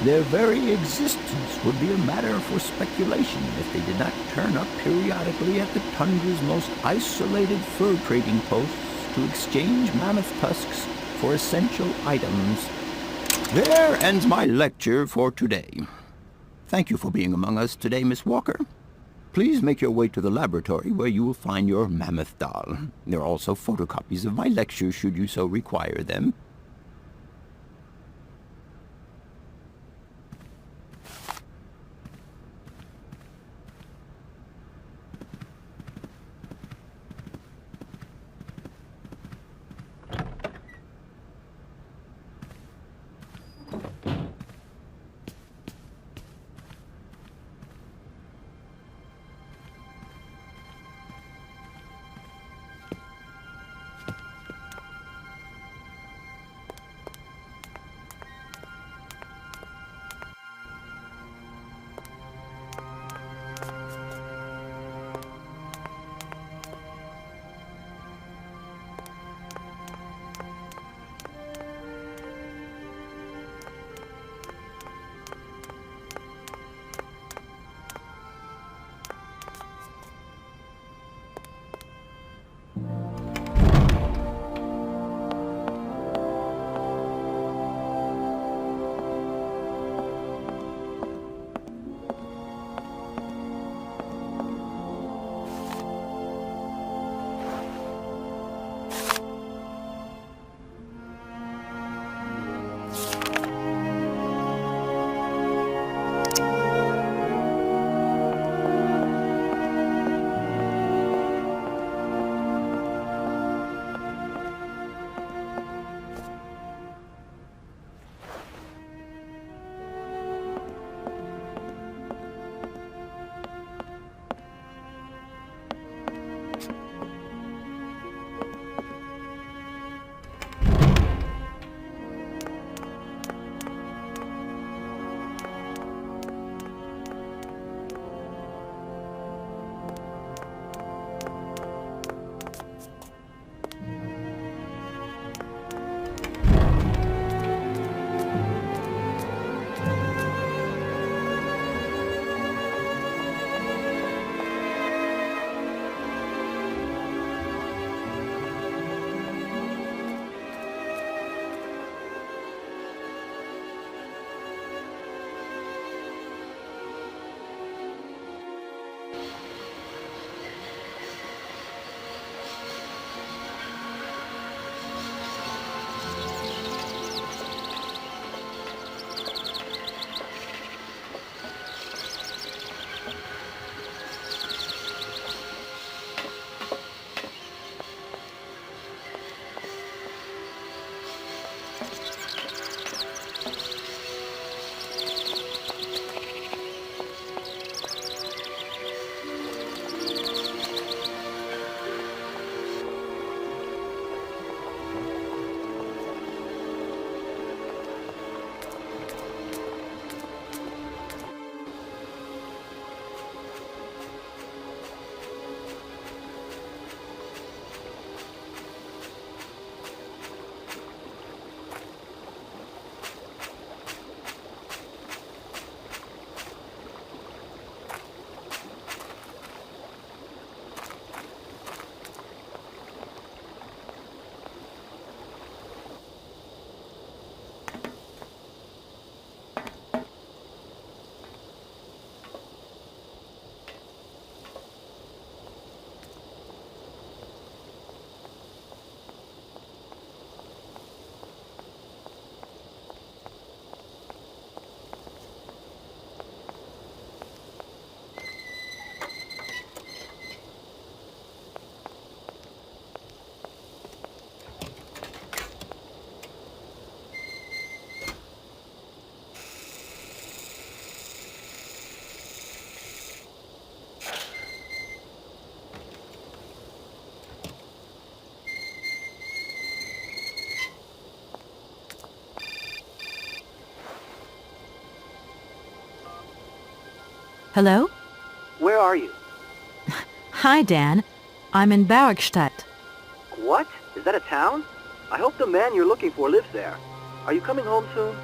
N: Their very existence would be a matter for speculation if they did not turn up periodically at the tundra's most isolated fur trading posts to exchange mammoth tusks for essential items. There ends my lecture for today. Thank you for being among us today, Miss Walker. Please make your way to the laboratory where you will find your mammoth doll. There are also photocopies of my lectures should you so require them.
A: Hello?
E: Where are you?
A: Hi, Dan. I'm in Barrickstadt.
E: What? Is that a town? I hope the man you're looking for lives there. Are you coming home soon?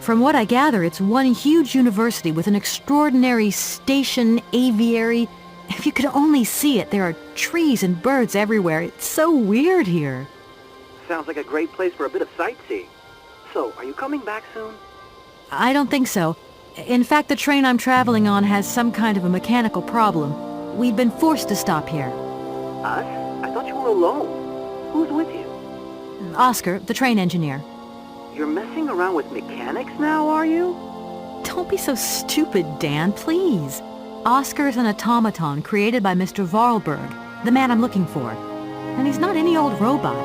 A: From what I gather, it's one huge university with an extraordinary station, aviary. If you could only see it, there are trees and birds everywhere. It's so weird here.
E: Sounds like a great place for a bit of sightseeing. So, are you coming back soon?
A: I don't think so. In fact, the train I'm traveling on has some kind of a mechanical problem. We've been forced to stop here.
E: Us? I thought you were alone. Who's with you?
A: Oscar, the train engineer.
E: You're messing around with mechanics now, are you?
A: Don't be so stupid, Dan, please. Oscar's an automaton created by Mr. Vorarlberg, the man I'm looking for. And he's not any old robot.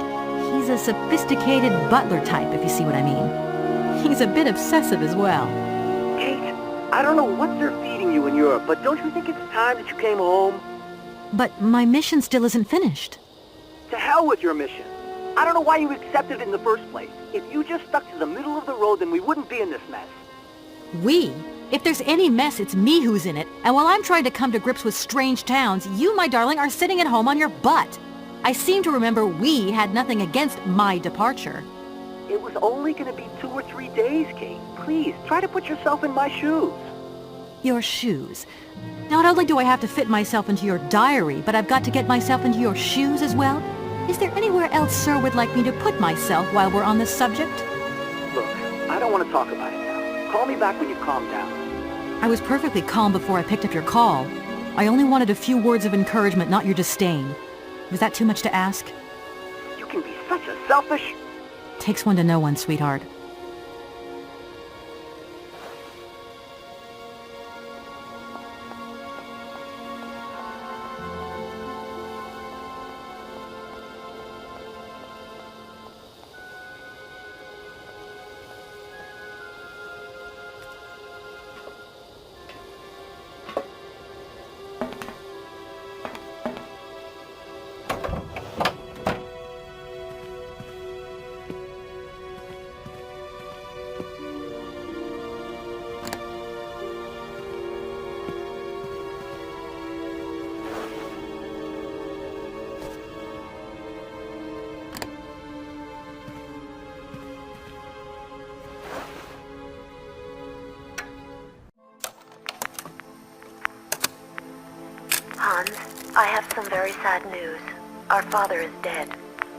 A: He's a sophisticated butler type, if you see what I mean. He's a bit obsessive as well.
E: Kate, I don't know what they're feeding you in Europe, but don't you think it's time that you came home?
A: But my mission still isn't finished.
E: To hell with your mission. I don't know why you accepted it in the first place. If you just stuck to the middle of the road, then we wouldn't be in this mess.
A: We? If there's any mess, it's me who's in it. And while I'm trying to come to grips with strange towns, you, my darling, are sitting at home on your butt. I seem to remember we had nothing against my departure.
E: It was only going to be 2 or 3 days, Kate. Please, try to put yourself in my shoes.
A: Your shoes. Not only do I have to fit myself into your diary, but I've got to get myself into your shoes as well? Is there anywhere else Sir would like me to put myself while we're on this subject?
E: Look, I don't want to talk about it now. Call me back when you've calmed down.
A: I was perfectly calm before I picked up your call. I only wanted a few words of encouragement, not your disdain. Was that too much to ask?
E: You can be such a selfish...
A: Takes one to know one, sweetheart.
R: Hans, I have some very sad news. Our father is dead.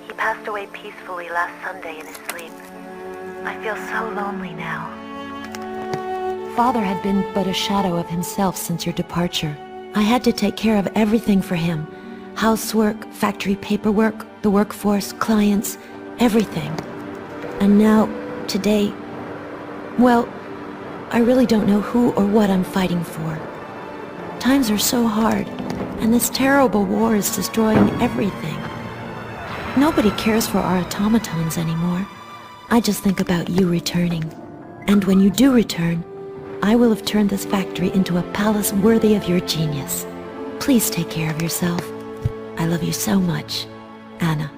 R: He passed away peacefully last Sunday in his sleep. I feel so lonely now.
S: Father had been but a shadow of himself since your departure. I had to take care of everything for him. Housework, factory paperwork, the workforce, clients, everything. And now, today, well, I really don't know who or what I'm fighting for. Times are so hard, and this terrible war is destroying everything. Nobody cares for our automatons anymore. I just think about you returning. And when you do return, I will have turned this factory into a palace worthy of your genius. Please take care of yourself. I love you so much, Anna.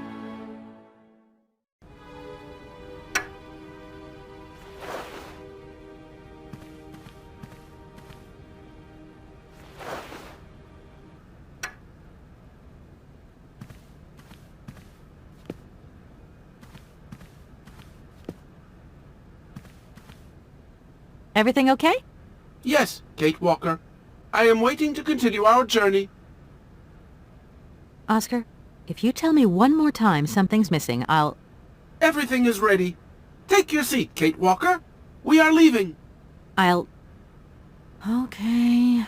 A: Everything okay?
J: Yes, Kate Walker. I am waiting to continue our journey.
A: Oscar, if you tell me one more time something's missing, I'll...
J: Everything is ready. Take your seat, Kate Walker. We are leaving.
A: I'll... Okay...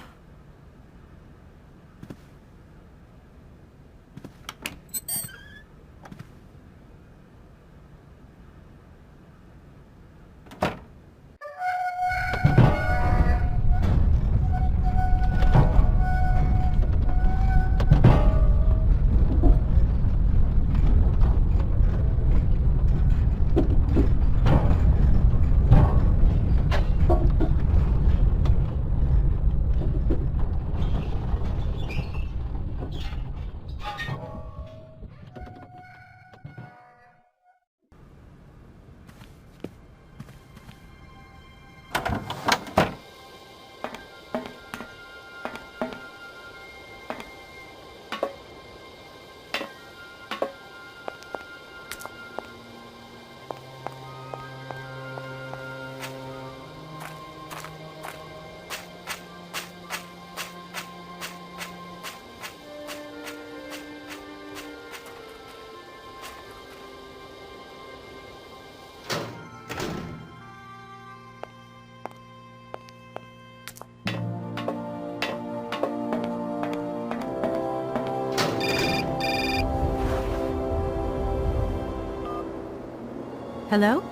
A: Hello?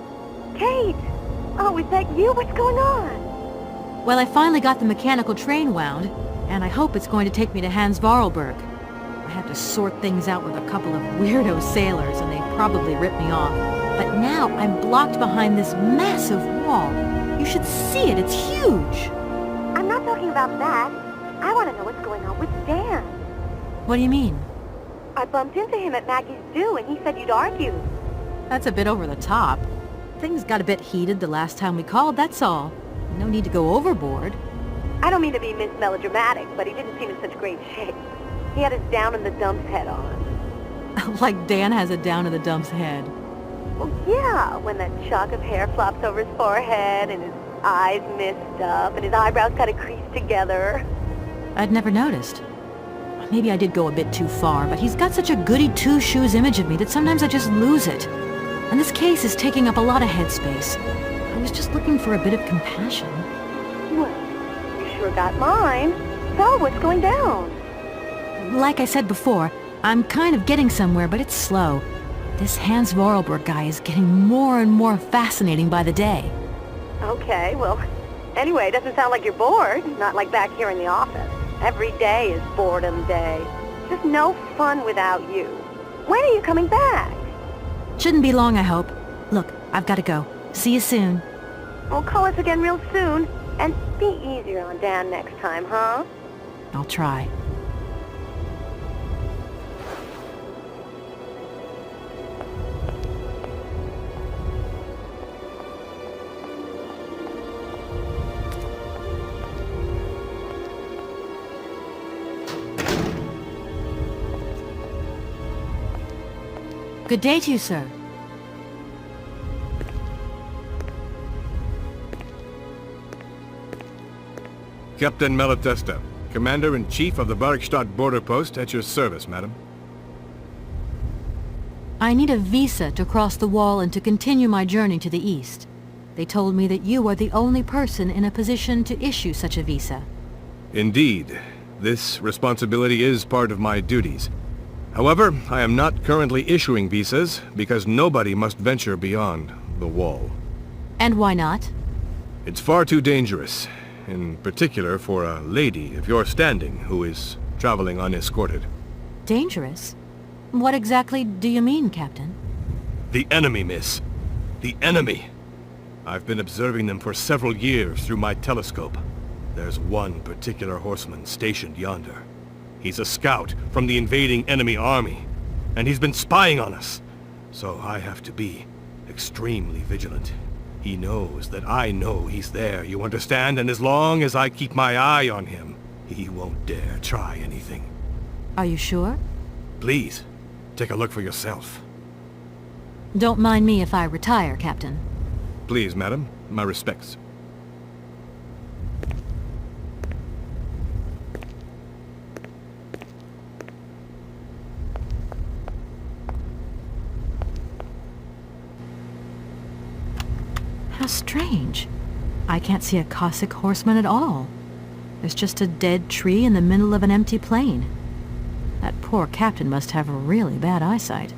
D: Kate! Oh, is that you? What's going on?
A: Well, I finally got the mechanical train wound, and I hope it's going to take me to Hans Vorarlberg. I had to sort things out with a couple of weirdo sailors, and they probably ripped me off. But now I'm blocked behind this massive wall. You should see it, it's huge!
D: I'm not talking about that. I want to know what's going on with Dan.
A: What do you mean?
D: I bumped into him at Maggie's do, and he said you'd argued.
A: That's a bit over the top. Things got a bit heated the last time we called, that's all. No need to go overboard.
D: I don't mean to be melodramatic, but he didn't seem in such great shape. He had his down-in-the-dumps head on.
A: Like Dan has a down-in-the-dumps head.
D: Well, yeah, when that shock of hair flops over his forehead, and his eyes mist up, and his eyebrows kind of creased together.
A: I'd never noticed. Maybe I did go a bit too far, but he's got such a goody two-shoes image of me that sometimes I just lose it. And this case is taking up a lot of headspace. I was just looking for a bit of compassion.
D: Well, you sure got mine. So, what's going down?
A: Like I said before, I'm kind of getting somewhere, but it's slow. This Hans Vorarlberg guy is getting more and more fascinating by the day.
D: Okay, well, anyway, it doesn't sound like you're bored. Not like back here in the office. Every day is boredom day. Just no fun without you. When are you coming back?
A: Shouldn't be long, I hope. Look, I've got to go. See you soon.
D: Well, call us again real soon. And be easier on Dan next time, huh?
A: I'll try. Good day to you, sir.
T: Captain Malatesta, Commander-in-Chief of the Barkstadt border post, at your service, madam.
A: I need a visa to cross the wall and to continue my journey to the east. They told me that you are the only person in a position to issue such a visa.
T: Indeed. This responsibility is part of my duties. However, I am not currently issuing visas because nobody must venture beyond the wall.
A: And why not?
T: It's far too dangerous, in particular for a lady of your standing who is traveling unescorted.
A: Dangerous? What exactly do you mean, Captain?
T: The enemy, miss. The enemy! I've been observing them for several years through my telescope. There's one particular horseman stationed yonder. He's a scout from the invading enemy army, and he's been spying on us. So I have to be extremely vigilant. He knows that I know he's there, you understand? And as long as I keep my eye on him, he won't dare try anything.
A: Are you sure?
T: Please, take a look for yourself.
A: Don't mind me if I retire, Captain.
T: Please, madam. My respects.
A: How strange. I can't see a Cossack horseman at all. There's just a dead tree in the middle of an empty plain. That poor captain must have really bad eyesight.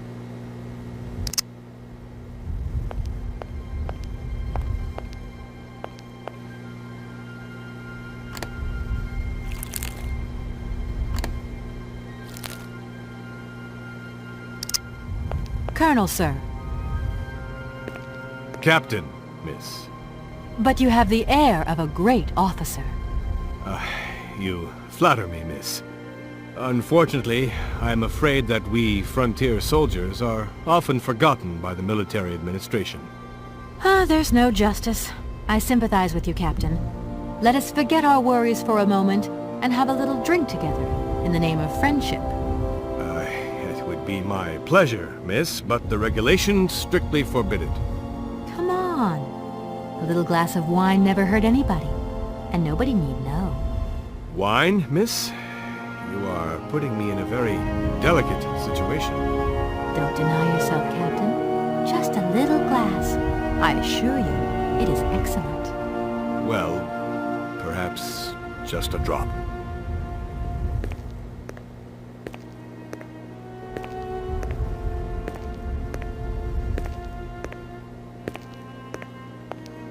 A: Colonel, sir.
T: Captain, miss.
A: But you have the air of a great officer.
T: You flatter me, miss. Unfortunately, I'm afraid that we frontier soldiers are often forgotten by the military administration.
A: There's no justice. I sympathize with you, Captain. Let us forget our worries for a moment and have a little drink together in the name of friendship.
T: It would be my pleasure, miss, but the regulations strictly forbid it.
A: Come on. A little glass of wine never hurt anybody, and nobody need know.
T: Wine, miss? You are putting me in a very delicate situation.
A: Don't deny yourself, Captain. Just a little glass. I assure you, it is excellent.
T: Well, perhaps just a drop.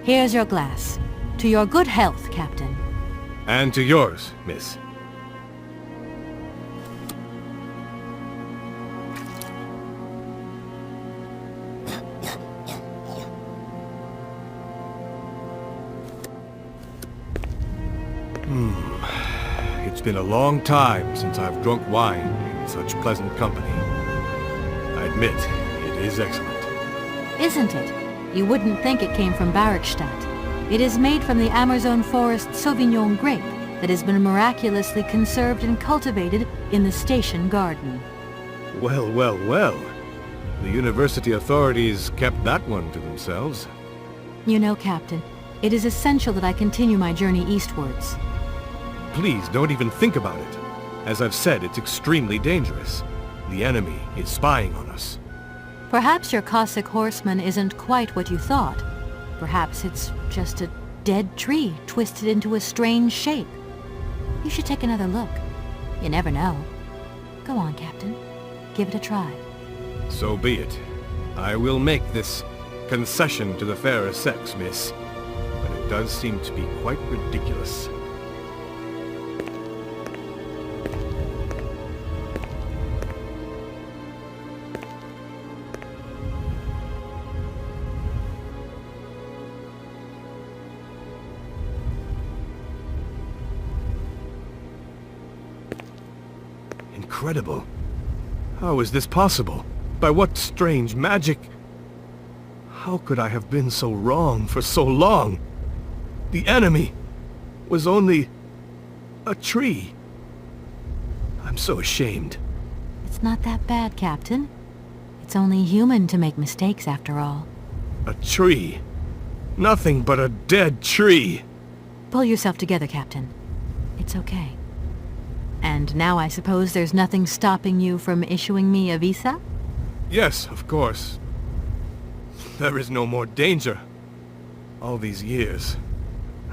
A: Here's your glass. To your good health, Captain.
T: And to yours, miss. It's been a long time since I've drunk wine in such pleasant company. I admit, it is excellent.
A: Isn't it? You wouldn't think it came from Barrickstadt. It is made from the Amazon forest Sauvignon grape that has been miraculously conserved and cultivated in the station garden.
T: Well, well, well. The university authorities kept that one to themselves.
A: You know, Captain, it is essential that I continue my journey eastwards.
T: Please, don't even think about it. As I've said, it's extremely dangerous. The enemy is spying on us.
A: Perhaps your Cossack horseman isn't quite what you thought. Perhaps it's just a dead tree twisted into a strange shape. You should take another look. You never know. Go on, Captain. Give it a try.
T: So be it. I will make this concession to the fairer sex, miss. But it does seem to be quite ridiculous. Incredible. How is this possible? By what strange magic? How could I have been so wrong for so long? The enemy was only a tree. I'm so ashamed.
A: It's not that bad, Captain. It's only human to make mistakes, after all.
T: A tree. Nothing but a dead tree.
A: Pull yourself together, Captain. It's okay. And now I suppose there's nothing stopping you from issuing me a visa?
T: Yes, of course. There is no more danger. All these years,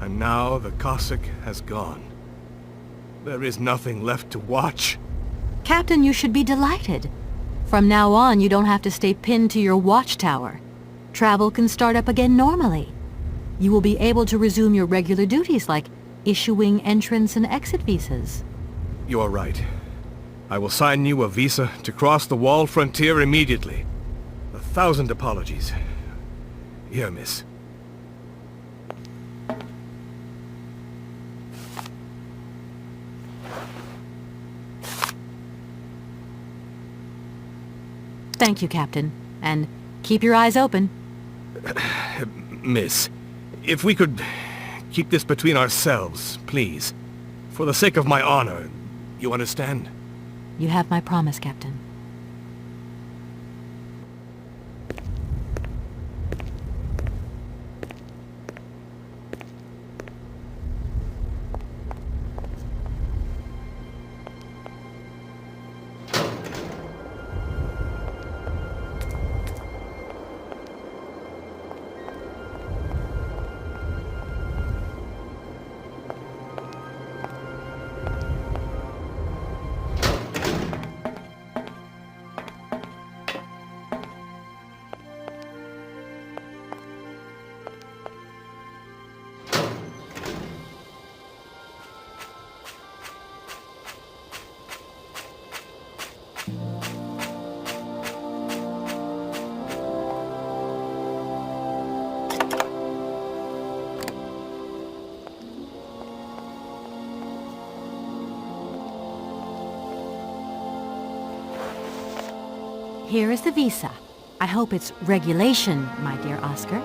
T: and now the Cossack has gone. There is nothing left to watch.
A: Captain, you should be delighted. From now on, you don't have to stay pinned to your watchtower. Travel can start up again normally. You will be able to resume your regular duties like issuing entrance and exit visas.
T: You're right. I will sign you a visa to cross the wall frontier immediately. 1,000 apologies. Here, miss.
A: Thank you, Captain. And keep your eyes open.
T: Miss, if we could keep this between ourselves, please. For the sake of my honor, you understand?
A: You have my promise, Captain. Here is the visa. I hope it's regulation, my dear Oscar.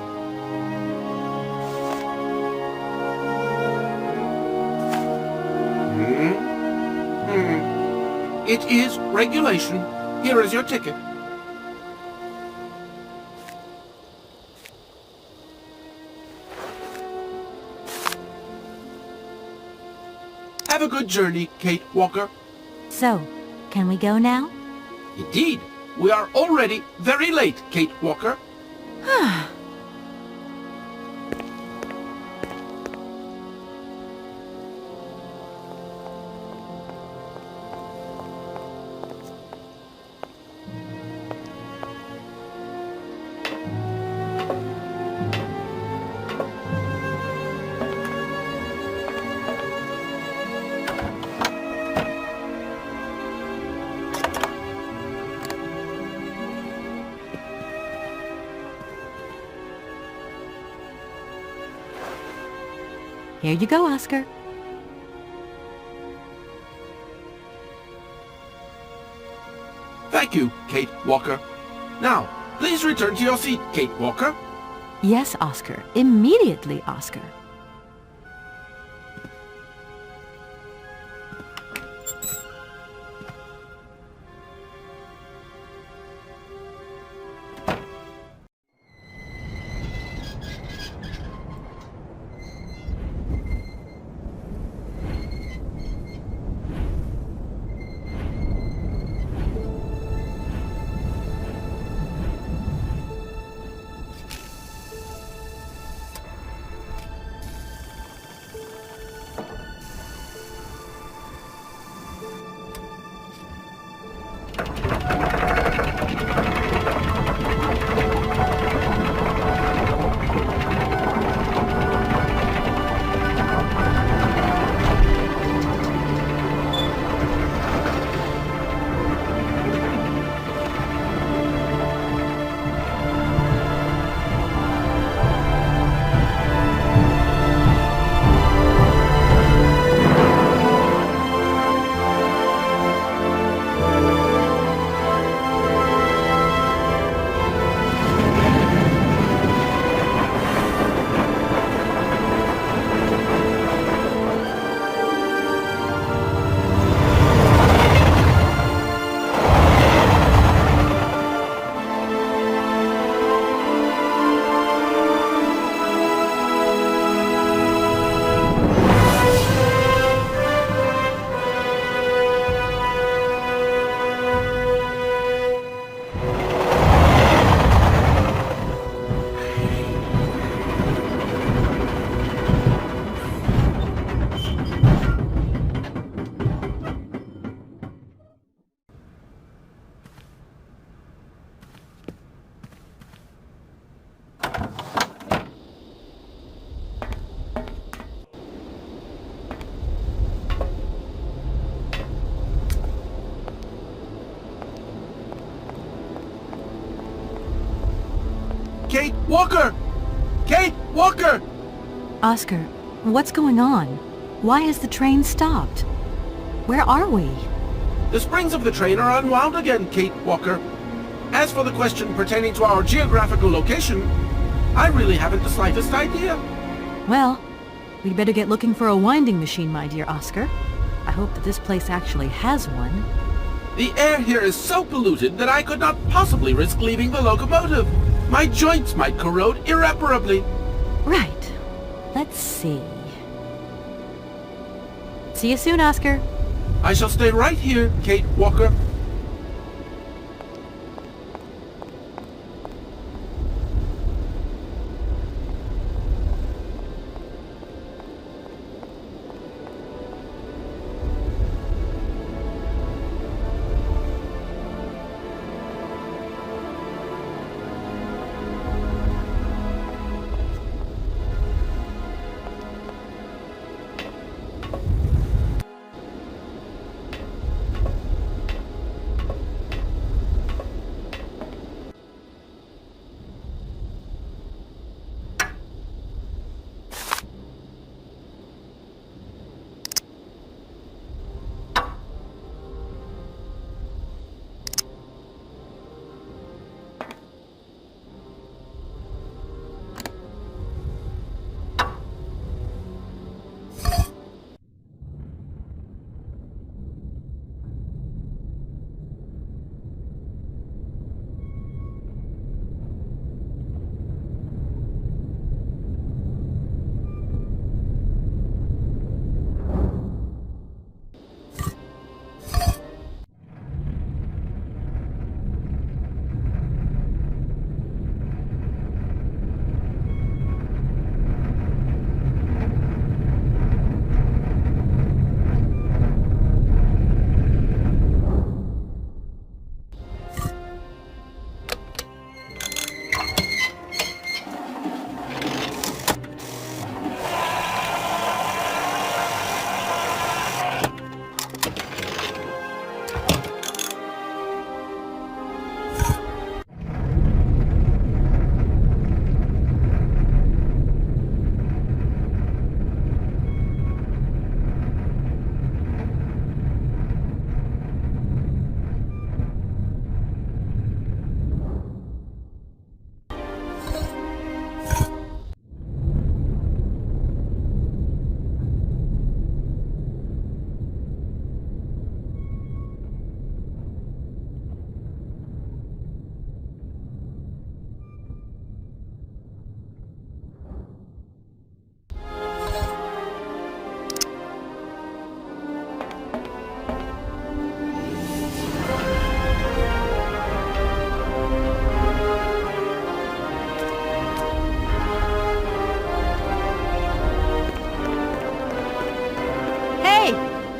J: It is regulation. Here is your ticket. Have a good journey, Kate Walker.
A: So, can we go now?
J: Indeed. We are already very late, Kate Walker.
A: Here you go, Oscar.
J: Thank you, Kate Walker. Now, please return to your seat, Kate Walker.
A: Yes, Oscar. Immediately, Oscar.
J: Kate Walker! Kate! Walker!
A: Oscar, what's going on? Why has the train stopped? Where are we?
J: The springs of the train are unwound again, Kate Walker. As for the question pertaining to our geographical location, I really haven't the slightest idea.
A: Well, we'd better get looking for a winding machine, my dear Oscar. I hope that this place actually has one.
J: The air here is so polluted that I could not possibly risk leaving the locomotive. My joints might corrode irreparably.
A: Right. Let's see. See you soon, Oscar.
J: I shall stay right here, Kate Walker.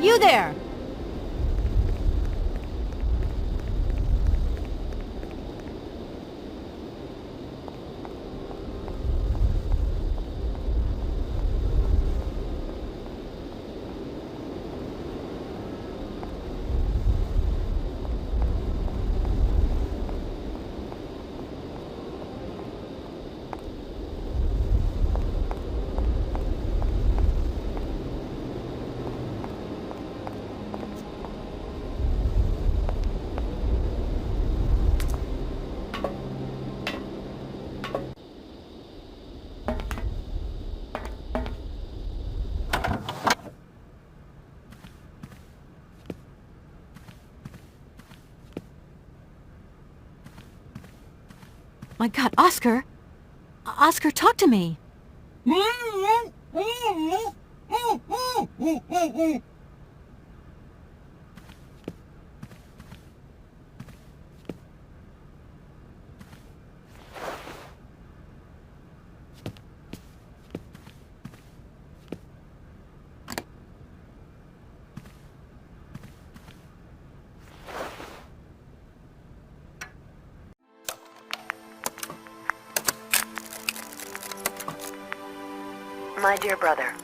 A: You there! My God, Oscar! Oscar, talk to me!
R: My dear brother,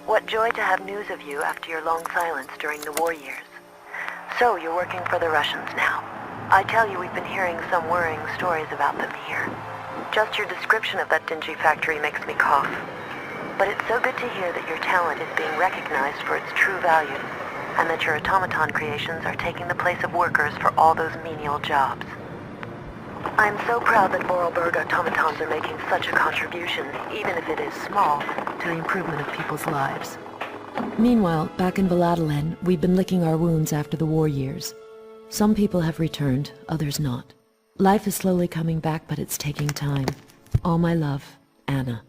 R: what joy to have news of you after your long silence during the war years. So you're working for the Russians now. I tell you, we've been hearing some worrying stories about them here. Just your description of that dingy factory makes me cough. But it's so good to hear that your talent is being recognized for its true value, and that your automaton creations are taking the place of workers for all those menial jobs. I'm so proud that Vorarlberg automatons are making such a contribution, even if it is small, to the improvement of people's lives.
S: Meanwhile, back in Valladolid, we've been licking our wounds after the war years. Some people have returned, others not. Life is slowly coming back, but it's taking time. All my love, Anna.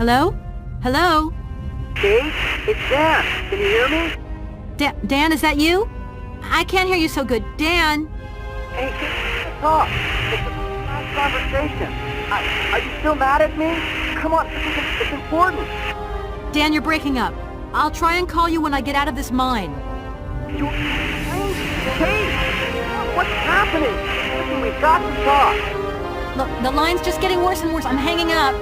A: Hello? Hello?
D: Kate? It's Dan. Can you hear me?
A: Dan, is that you? I can't hear you so good. Dan?
D: Hey, Kate, talk. It's a last conversation. Are you still mad at me? Come on, it's important.
A: Dan, you're breaking up. I'll try and call you when I get out of this mine.
E: Kate! What's happening? Listen, we've got to talk.
A: Look, the line's just getting worse and worse. I'm hanging up.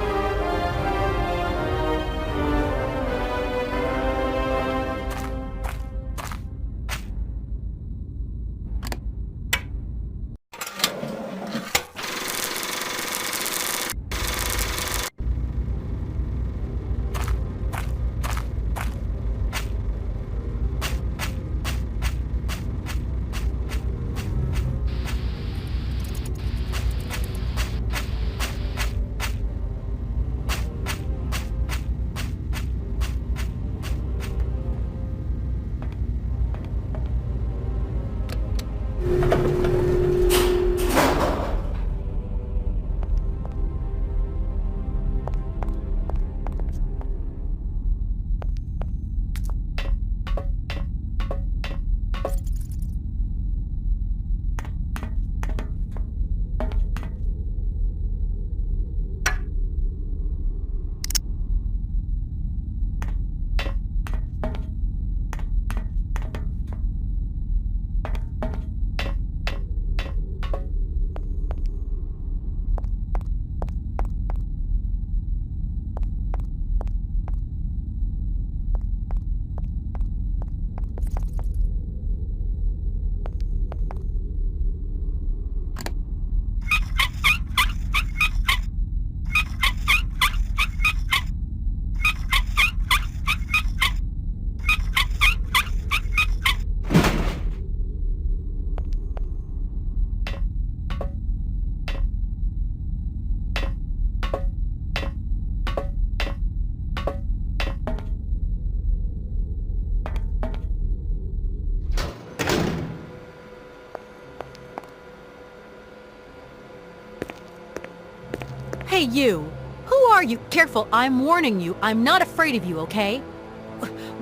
A: Hey, you! Who are you? Careful, I'm warning you. I'm not afraid of you, okay?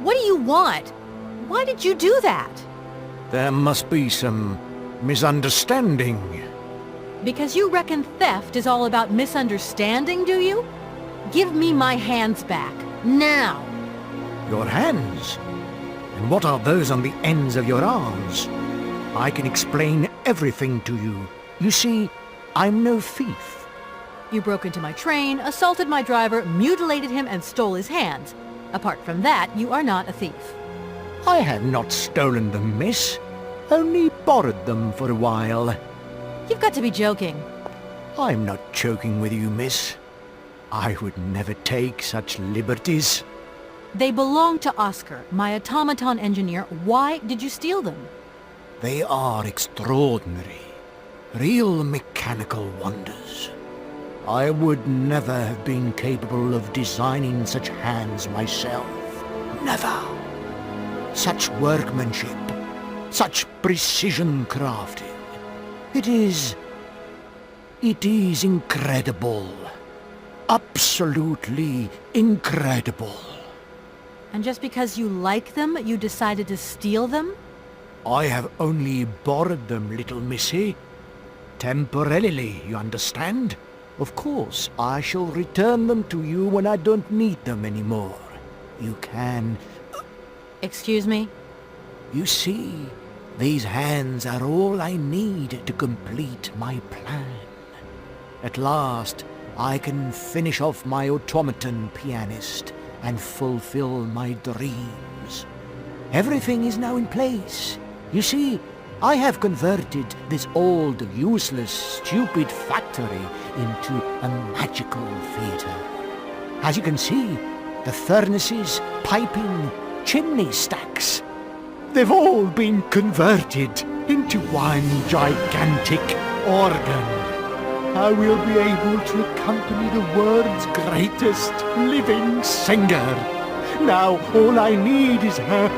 A: What do you want? Why did you do that?
N: There must be some misunderstanding.
A: Because you reckon theft is all about misunderstanding, do you? Give me my hands back. Now!
N: Your hands? And what are those on the ends of your arms? I can explain everything to you. You see, I'm no thief.
A: You broke into my train, assaulted my driver, mutilated him, and stole his hands. Apart from that, you are not a thief.
N: I have not stolen them, miss. Only borrowed them for a while.
A: You've got to be joking.
N: I'm not joking with you, miss. I would never take such liberties.
A: They belong to Oscar, my automaton engineer. Why did you steal them?
N: They are extraordinary. Real mechanical wonders. I would never have been capable of designing such hands myself. Never. Such workmanship. Such precision crafting. It is incredible. Absolutely incredible.
A: And just because you like them, you decided to steal them?
N: I have only borrowed them, little missy. Temporarily, you understand? Of course, I shall return them to you when I don't need them anymore. You can...
A: Excuse me?
N: You see, these hands are all I need to complete my plan. At last, I can finish off my automaton pianist and fulfill my dreams. Everything is now in place. You see, I have converted this old, useless, stupid factory into a magical theater. As you can see, the furnaces, piping, chimney stacks, they've all been converted into one gigantic organ. I will be able to accompany the world's greatest living singer. Now all I need is her...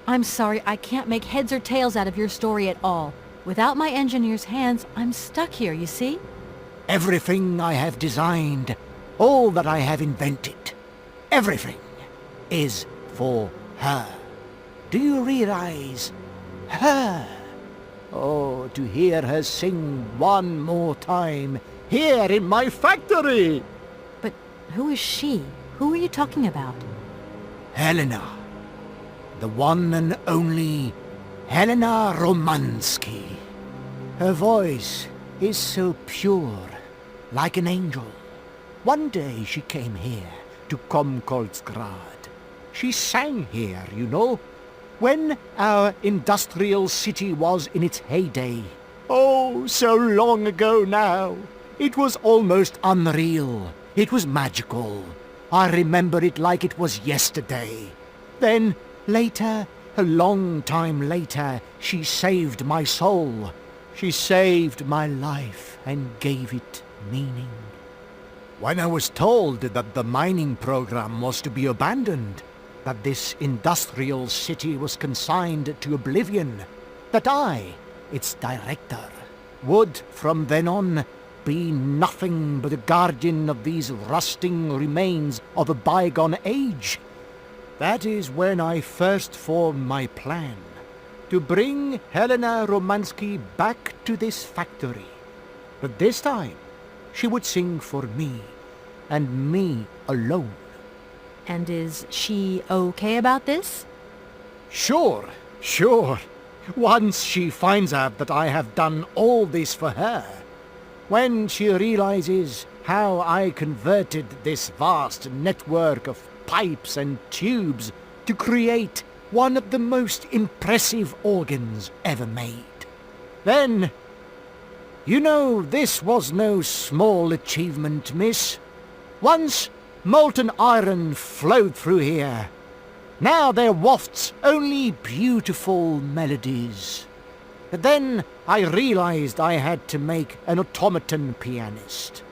A: I'm sorry, I can't make heads or tails out of your story at all. Without my engineer's hands, I'm stuck here, you see?
N: Everything I have designed, all that I have invented, everything is for her. Do you realize? Her. Oh, to hear her sing one more time, here in my factory!
A: Who is she? Who are you talking about?
U: Helena. The one and only Helena Romansky. Her voice is so pure, like an angel. One day she came here to Komkolsgrad. She sang here, you know, when our industrial city was in its heyday. Oh, so long ago now. It was almost unreal. It was magical. I remember it like it was yesterday. Then, later, a long time later, she saved my soul. She saved my life and gave it meaning. When I was told that the mining program was to be abandoned, that this industrial city was consigned to oblivion, that I, its director, would from then on be nothing but a guardian of these rusting remains of a bygone age, that is when I first formed my plan to bring Helena Romansky back to this factory. But this time, she would sing for me, and me alone.
A: And is she okay about this?
U: Sure. Once she finds out that I have done all this for her, when she realizes how I converted this vast network of pipes and tubes to create one of the most impressive organs ever made, then, you know, this was no small achievement, miss. Once molten iron flowed through here. Now there wafts only beautiful melodies. But then I realized I had to make an automaton pianist.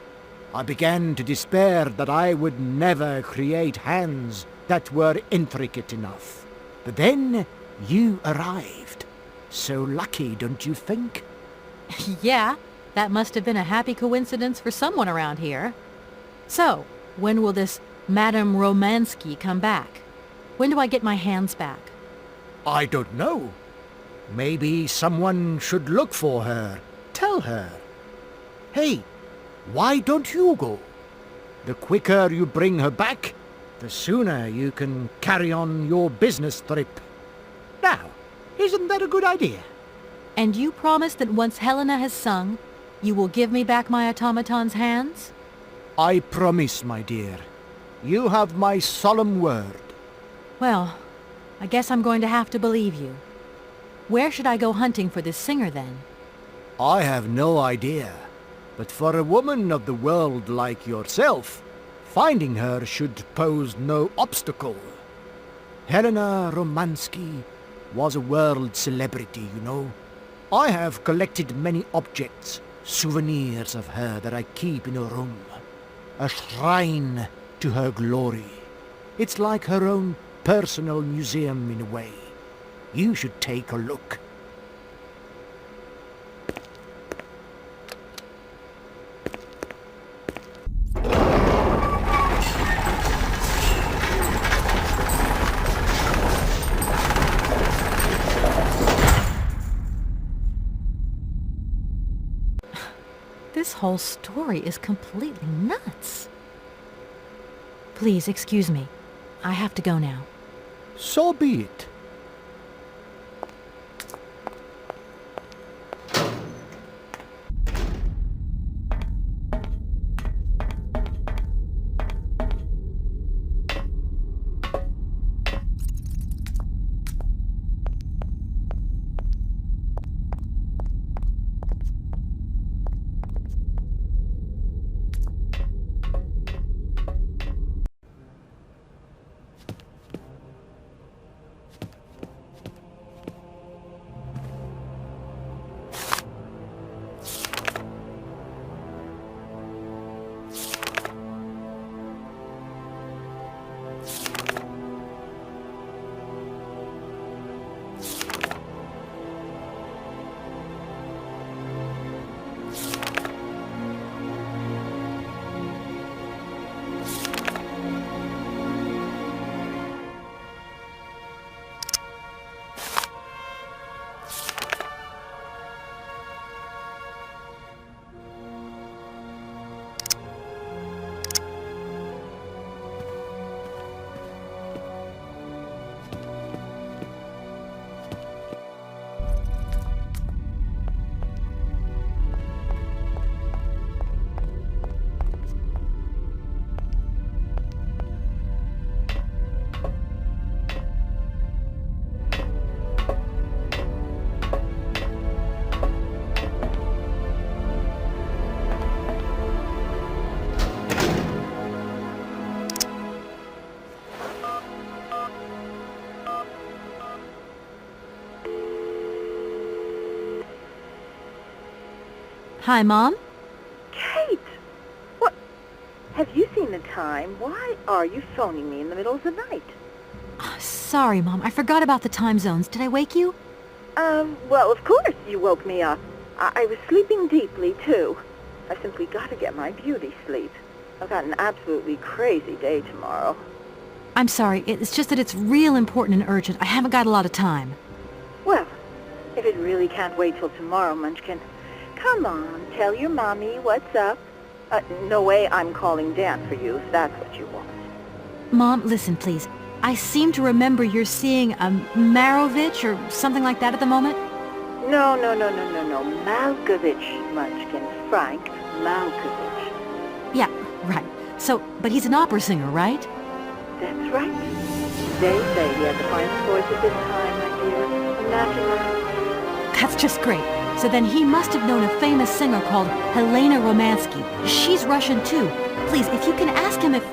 U: I began to despair that I would never create hands that were intricate enough. But then you arrived. So lucky, don't you think?
A: Yeah, that must have been a happy coincidence for someone around here. So, when will this Madame Romansky come back? When do I get my hands back?
U: I don't know. Maybe someone should look for her. Tell her. Hey, why don't you go? The quicker you bring her back, the sooner you can carry on your business trip. Now, isn't that a good idea?
A: And you promise that once Helena has sung, you will give me back my automaton's hands?
U: I promise, my dear. You have my solemn word.
A: Well, I guess I'm going to have to believe you. Where should I go hunting for this singer, then?
U: I have no idea. But for a woman of the world like yourself, finding her should pose no obstacle. Helena Romansky was a world celebrity, you know. I have collected many objects, souvenirs of her that I keep in a room. A shrine to her glory. It's like her own personal museum in a way. You should take a look.
A: This whole story is completely nuts. Please excuse me. I have to go now.
U: So be it.
A: Hi, Mom?
I: Kate! What? Have you seen the time? Why are you phoning me in the middle of the night?
A: Sorry, Mom. I forgot about the time zones. Did I wake you?
I: Well, of course you woke me up. I was sleeping deeply, too. I simply got to get my beauty sleep. I've got an absolutely crazy day tomorrow.
A: I'm sorry. It's just that it's real important and urgent. I haven't got a lot of time.
I: Well, if it really can't wait till tomorrow, Munchkin, come on, tell your mommy what's up. No way I'm calling Dan for you, if that's what you want.
A: Mom, listen, please. I seem to remember you're seeing a Marovich or something like that at the moment.
I: No. Malkovich, Munchkin. Frank Malkovich.
A: Yeah, right. So, but he's an opera singer, right?
I: That's right. They say he had the finest voice at this time, my dear. Imagine that.
A: That's just great. So then he must have known a famous singer called Helena Romansky. She's Russian too. Please, if you can ask him if...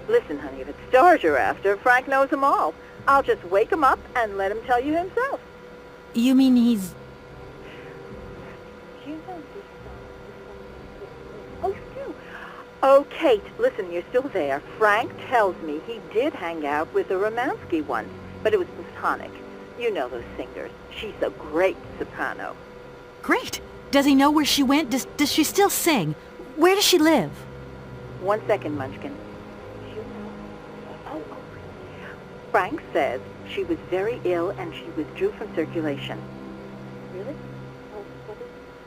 I: Listen, honey, if it's stars you're after, Frank knows them all. I'll just wake him up and let him tell you himself.
A: You mean he's...
I: Oh, Stu. Oh, Kate, listen, you're still there. Frank tells me he did hang out with a Romansky once, but it was platonic. You know those singers. She's a great soprano.
A: Great. Does he know where she went? Does she still sing? Where does she live?
I: 1 second, Munchkin. Frank says she was very ill and she withdrew from circulation. Really?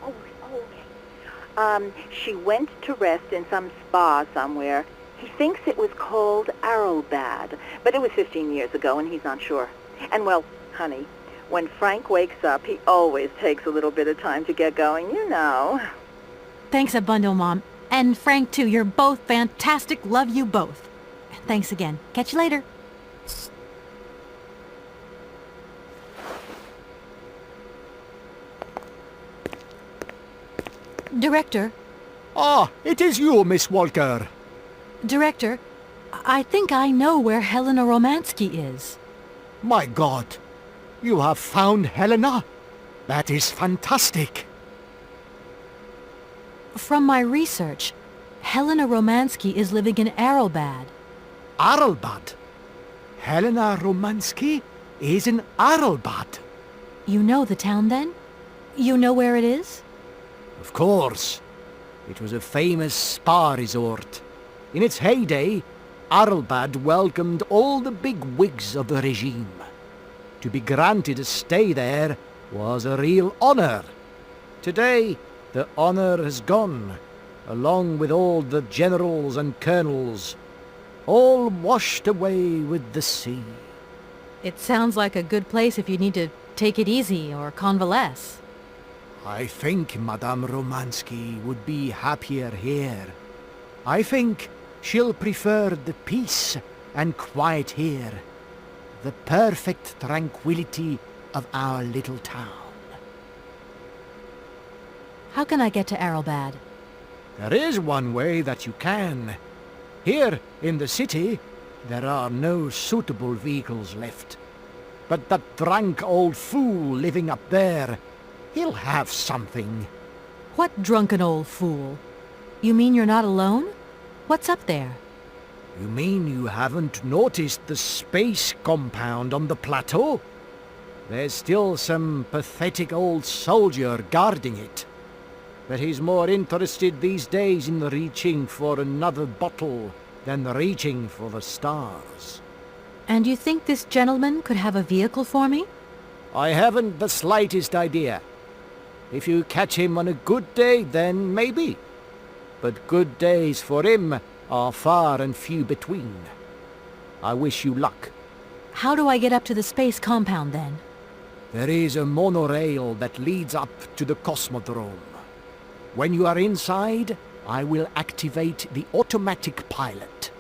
I: Okay. She went to rest in some spa somewhere. He thinks it was called Arrowbad, but it was 15 years ago and he's not sure. And well, honey, when Frank wakes up, he always takes a little bit of time to get going, you know.
A: Thanks a bundle, Mom. And Frank, too. You're both fantastic. Love you both. Thanks again. Catch you later. Director.
U: Ah, it is you, Miss Walker.
A: Director, I think I know where Helena Romansky is.
U: My God, you have found Helena? That is fantastic.
A: From my research, Helena Romansky is living in Arrowbad.
U: Arrowbad? Helena Romansky is in Arrowbad.
A: You know the town, then? You know where it is?
U: Of course. It was a famous spa resort. In its heyday, Arrowbad welcomed all the big wigs of the regime. To be granted a stay there was a real honor. Today, the honor has gone, along with all the generals and colonels, all washed away with the sea.
A: It sounds like a good place if you need to take it easy or convalesce.
U: I think Madame Romansky would be happier here. I think she'll prefer the peace and quiet here, the perfect tranquility of our little town.
A: How can I get to Arrowbad?
U: There is one way that you can. Here in the city, there are no suitable vehicles left. But that drunk old fool living up there, he'll have something.
A: What drunken old fool? You mean you're not alone? What's up there?
U: You mean you haven't noticed the space compound on the plateau? There's still some pathetic old soldier guarding it. But he's more interested these days in reaching for another bottle than reaching for the stars.
A: And you think this gentleman could have a vehicle for me?
U: I haven't the slightest idea. If you catch him on a good day, then maybe. But good days for him are far and few between. I wish you luck.
A: How do I get up to the space compound, then?
U: There is a monorail that leads up to the Cosmodrome. When you are inside, I will activate the automatic pilot.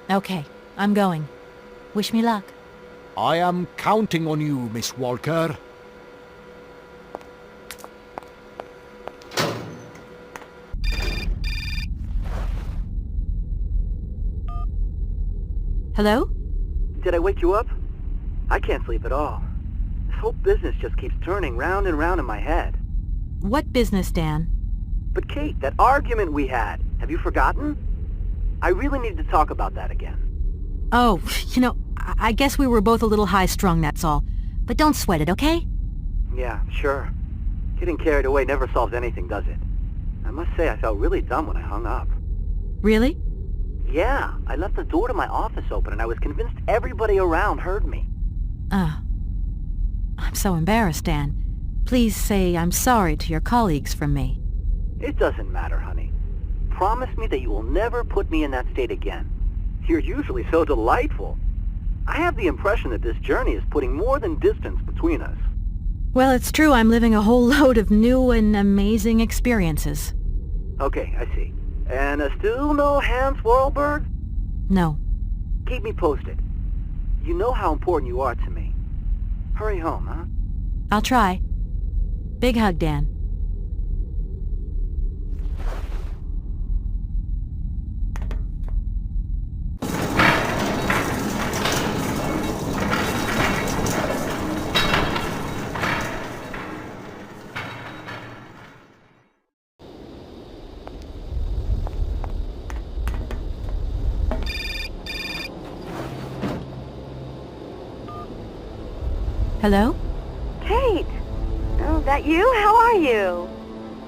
A: Okay, I'm going. Wish me luck.
U: I am counting on you, Miss Walker.
A: Hello?
E: Did I wake you up? I can't sleep at all. This whole business just keeps turning round and round in my head.
A: What business, Dan?
E: But Kate, that argument we had, have you forgotten? I really need to talk about that again.
A: Oh, I guess we were both a little high-strung, that's all. But don't sweat it, okay?
E: Yeah, sure. Getting carried away never solves anything, does it? I must say I felt really dumb when I hung up.
A: Really?
E: Yeah, I left the door to my office open and I was convinced everybody around heard me.
A: I'm so embarrassed, Dan. Please say I'm sorry to your colleagues from me.
E: It doesn't matter, honey. Promise me that you will never put me in that state again. You're usually so delightful. I have the impression that this journey is putting more than distance between us.
A: Well, it's true I'm living a whole load of new and amazing experiences.
E: Okay, I see. And still no Hans Worlberg?
A: No.
E: Keep me posted. You know how important you are to me. Hurry home, huh?
A: I'll try. Big hug, Dan. Hello?
D: Kate! Oh, that you? How are you?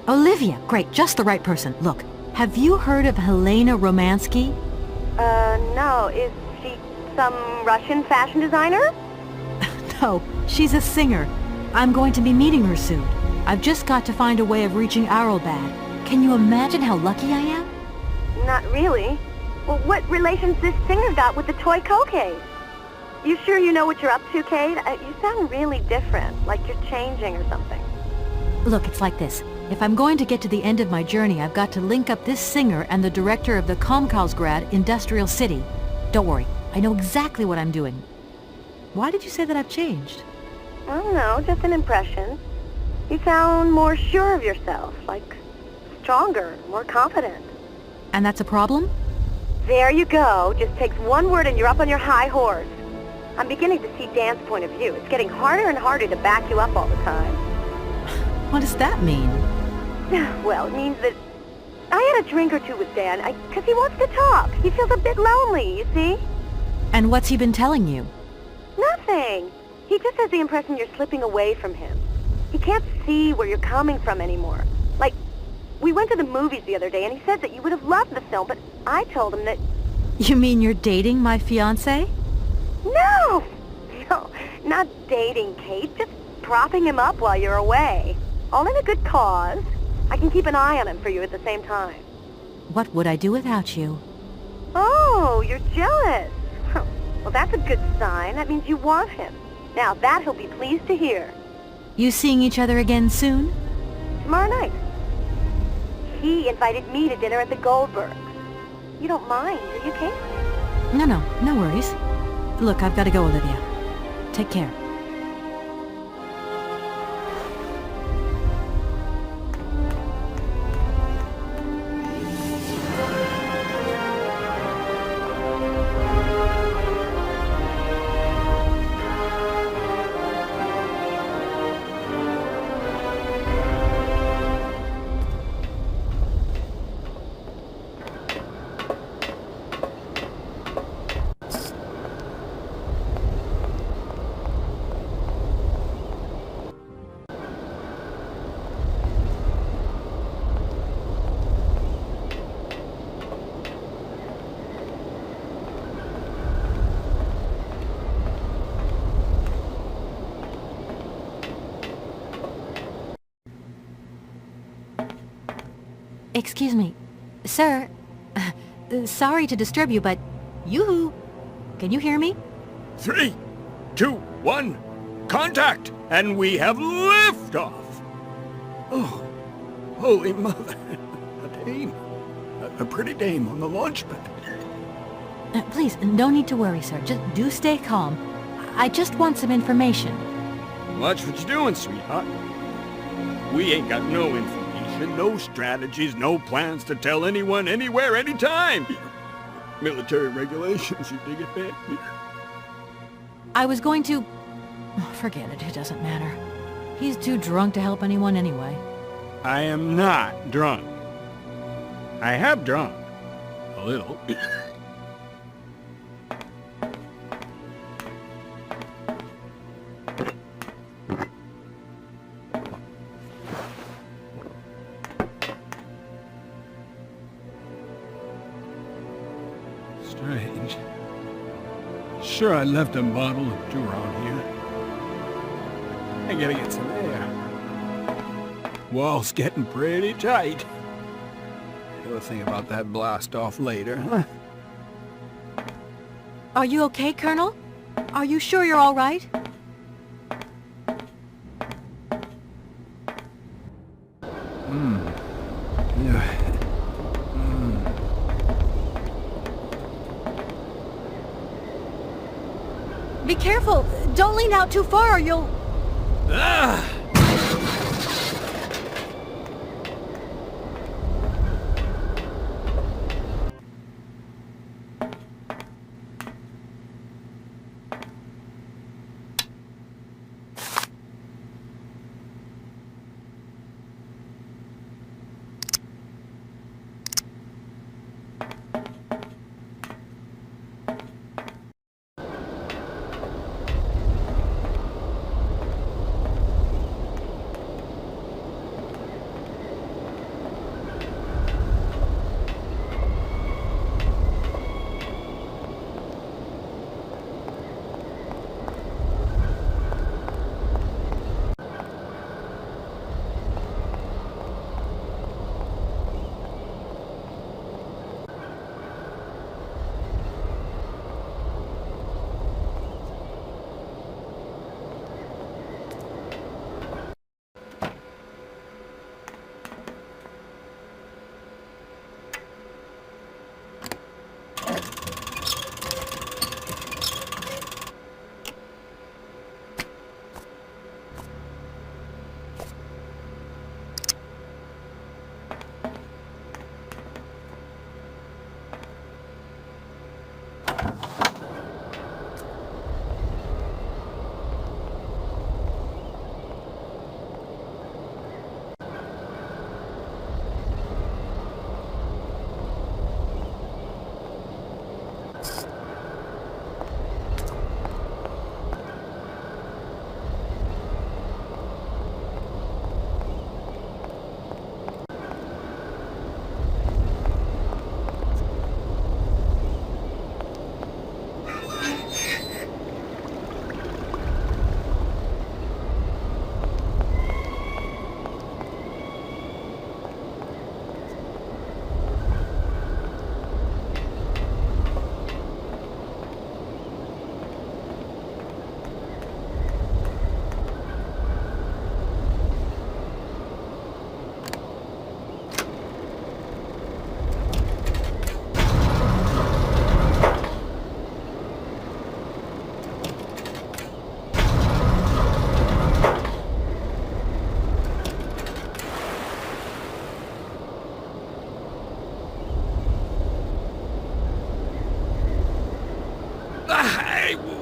A: Olivia! Great, just the right person. Look, have you heard of Helena Romansky?
D: No. Is she some Russian fashion designer?
A: No, she's a singer. I'm going to be meeting her soon. I've just got to find a way of reaching Arlbad. Can you imagine how lucky I am?
D: Not really. Well, what relation's this singer got with the toy case? You sure you know what you're up to, Kate? You sound really different, like you're changing or something.
A: Look, it's like this. If I'm going to get to the end of my journey, I've got to link up this singer and the director of the Komkalsgrad Industrial City. Don't worry, I know exactly what I'm doing. Why did you say that I've changed?
D: I don't know, just an impression. You sound more sure of yourself, like stronger, more confident.
A: And that's a problem?
D: There you go. Just takes one word and you're up on your high horse. I'm beginning to see Dan's point of view. It's getting harder and harder to back you up all the time.
A: What does that mean?
D: Well, it means that I had a drink or two with Dan, because he wants to talk. He feels a bit lonely, you see?
A: And what's he been telling you?
D: Nothing. He just has the impression you're slipping away from him. He can't see where you're coming from anymore. Like, we went to the movies the other day, and he said that you would have loved the film, but I told him that...
A: You mean you're dating my fiancé?
D: No! No, not dating, Kate. Just propping him up while you're away. All in a good cause. I can keep an eye on him for you at the same time.
A: What would I do without you?
D: Oh, you're jealous. Well, that's a good sign. That means you want him. Now, that he'll be pleased to hear.
A: You seeing each other again soon?
D: Tomorrow night. He invited me to dinner at the Goldbergs. You don't mind, do you, Kate?
A: No worries. Look, I've got to go, Olivia. Take care. Excuse me. Sir, sorry to disturb you, but... Yoo-hoo! Can you hear me?
F: 3, 2, 1, contact! And we have liftoff! Oh, holy mother. A dame. A pretty dame on the launch pad.
A: Please, no need to worry, sir. Just do stay calm. I just want some information.
F: Watch what you're doing, sweetheart. We ain't got no information, no strategies, no plans to tell anyone, anywhere, anytime. Military regulations, you dig it, man?
A: I was going to... Oh, forget it, it doesn't matter. He's too drunk to help anyone anyway.
F: I am not drunk. I have drunk. A little. Strange. Sure I left a bottle or two around here. I gotta get some air. Wall's getting pretty tight. We'll think about that blast off later, huh?
A: Are you okay, Colonel? Are you sure you're all right?
F: Yeah.
A: Be careful! Don't lean out too far or you'll...
F: Ah!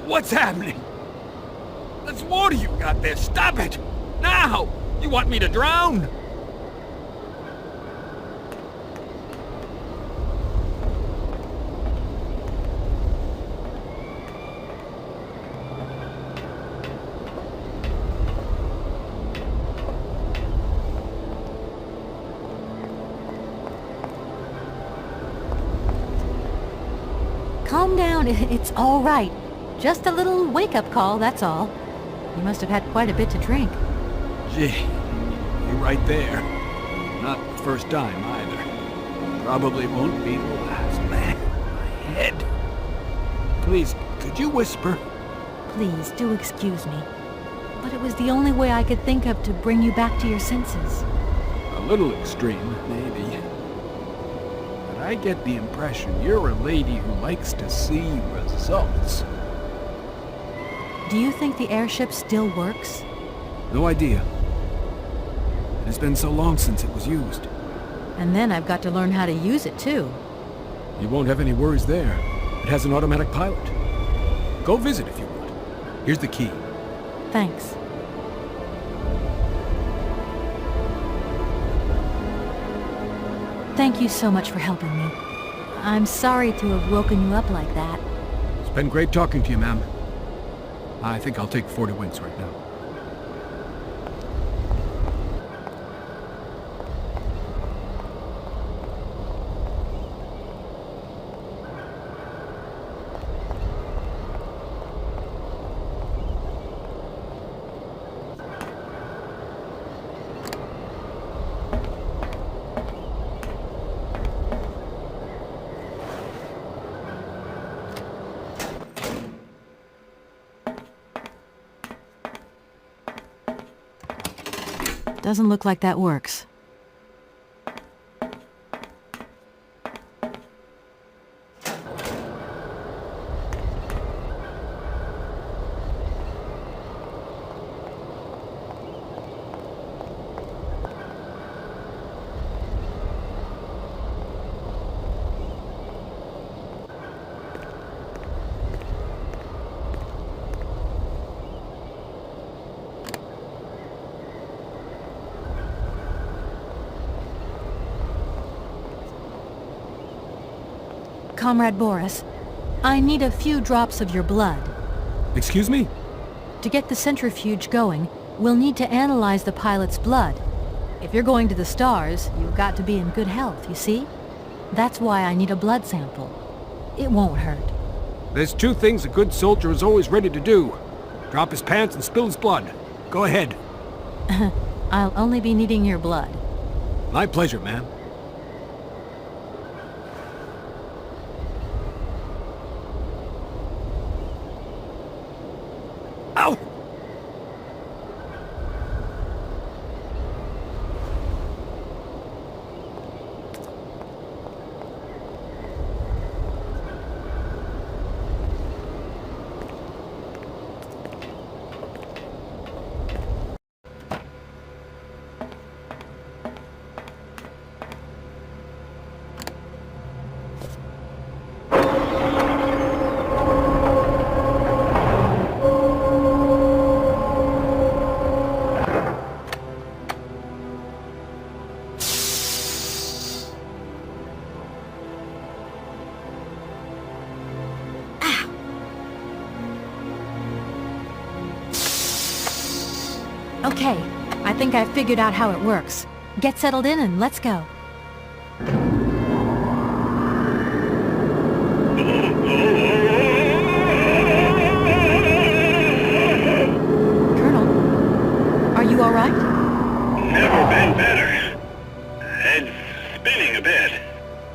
F: What's happening? That's water you got there. Stop it! Now! You want me to drown?
A: Calm down. It's all right. Just a little wake-up call, that's all. You must have had quite a bit to drink.
F: Gee, you're right there. Not the first time, either. Probably won't be the last, man. My head. Please, could you whisper?
A: Please, do excuse me. But it was the only way I could think of to bring you back to your senses.
F: A little extreme, maybe. But I get the impression you're a lady who likes to see results.
A: Do you think the airship still works?
F: No idea. It has been so long since it was used.
A: And then I've got to learn how to use it, too.
F: You won't have any worries there. It has an automatic pilot. Go visit if you want. Here's the key.
A: Thanks. Thank you so much for helping me. I'm sorry to have woken you up like that.
P: It's been great talking to you, ma'am. I think I'll take 40 winks right now.
A: Doesn't look like that works. Comrade Boris, I need a few drops of your blood.
P: Excuse me?
A: To get the centrifuge going, we'll need to analyze the pilot's blood. If you're going to the stars, you've got to be in good health, you see? That's why I need a blood sample. It won't hurt.
P: There's two things a good soldier is always ready to do. Drop his pants and spill his blood. Go ahead.
A: I'll only be needing your blood.
P: My pleasure, ma'am. Ow!
A: Okay, I think I've figured out how it works. Get settled in and let's go. Colonel, are you all right?
K: Never been better. Head's spinning a bit,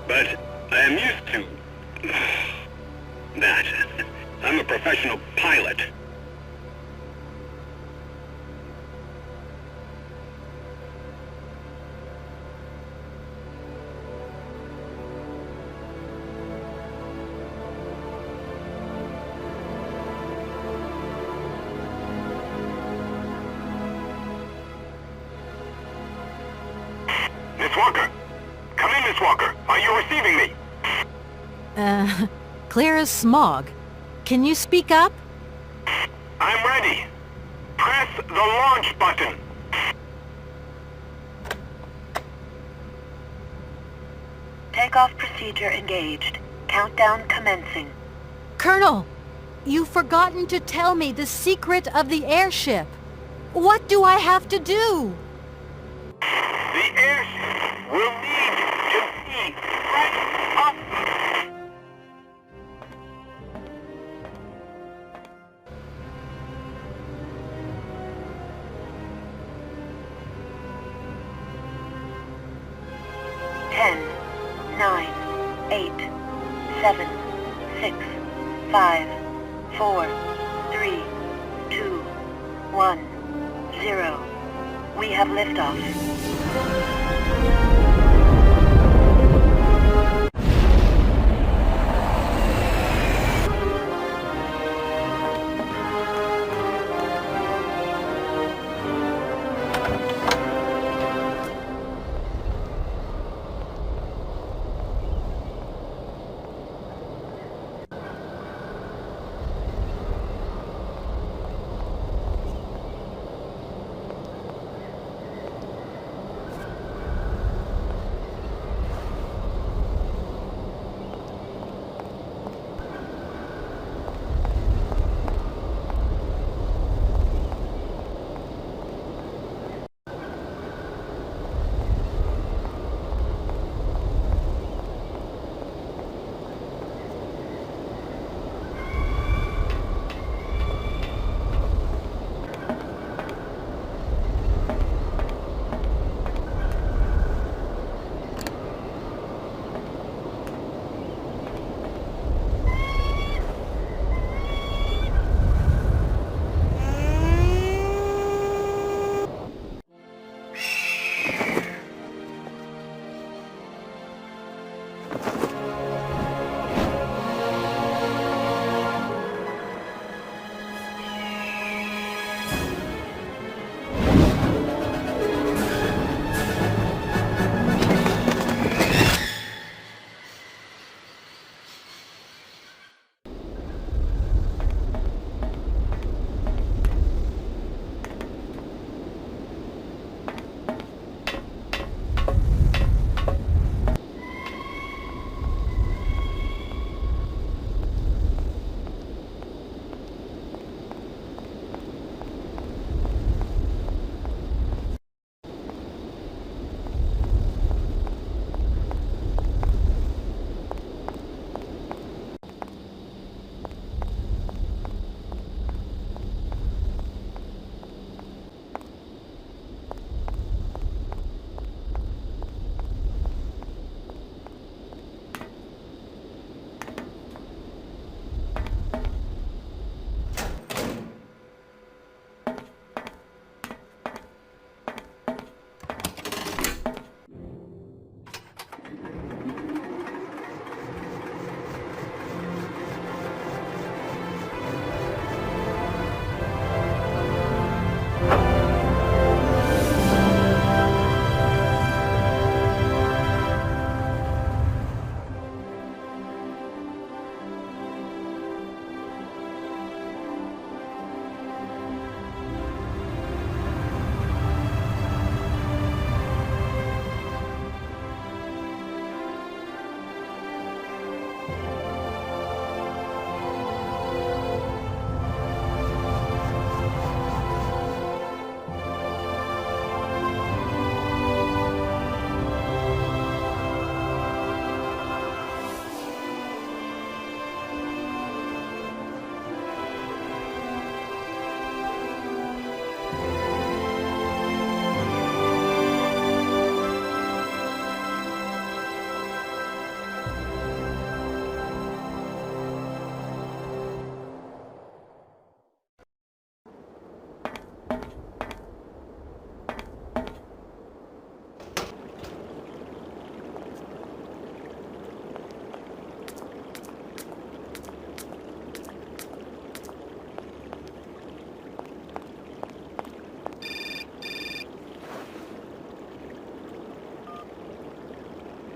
K: but I am used to that. I'm a professional pilot. Miss Walker! Come in, Miss Walker! Are you receiving me?
A: Clear as smog. Can you speak up?
K: I'm ready. Press the launch button.
R: Takeoff procedure engaged. Countdown commencing.
A: Colonel, you've forgotten to tell me the secret of the airship. What do I have to do?
K: The airship will need to be right up.
R: Ten, 9, 8, 7, 6, 5, 4, 3, 2, 1, 0. We have liftoff.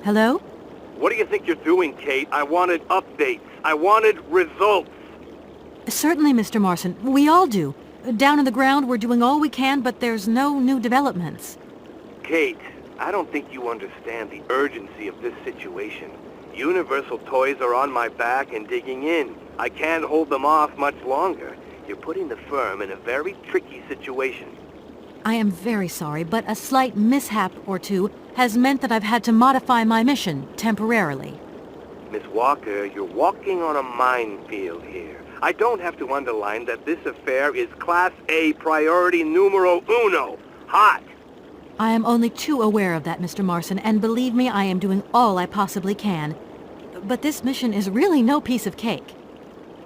A: Hello?
K: What do you think you're doing, Kate? I wanted updates. I wanted results.
A: Certainly, Mr. Marson. We all do. Down on the ground, we're doing all we can, but there's no new developments.
K: Kate, I don't think you understand the urgency of this situation. Universal Toys are on my back and digging in. I can't hold them off much longer. You're putting the firm in a very tricky situation.
A: I am very sorry, but a slight mishap or two has meant that I've had to modify my mission temporarily.
K: Miss Walker, you're walking on a minefield here. I don't have to underline that this affair is Class A priority numero uno. Hot!
A: I am only too aware of that, Mr. Marson, and believe me, I am doing all I possibly can. But this mission is really no piece of cake.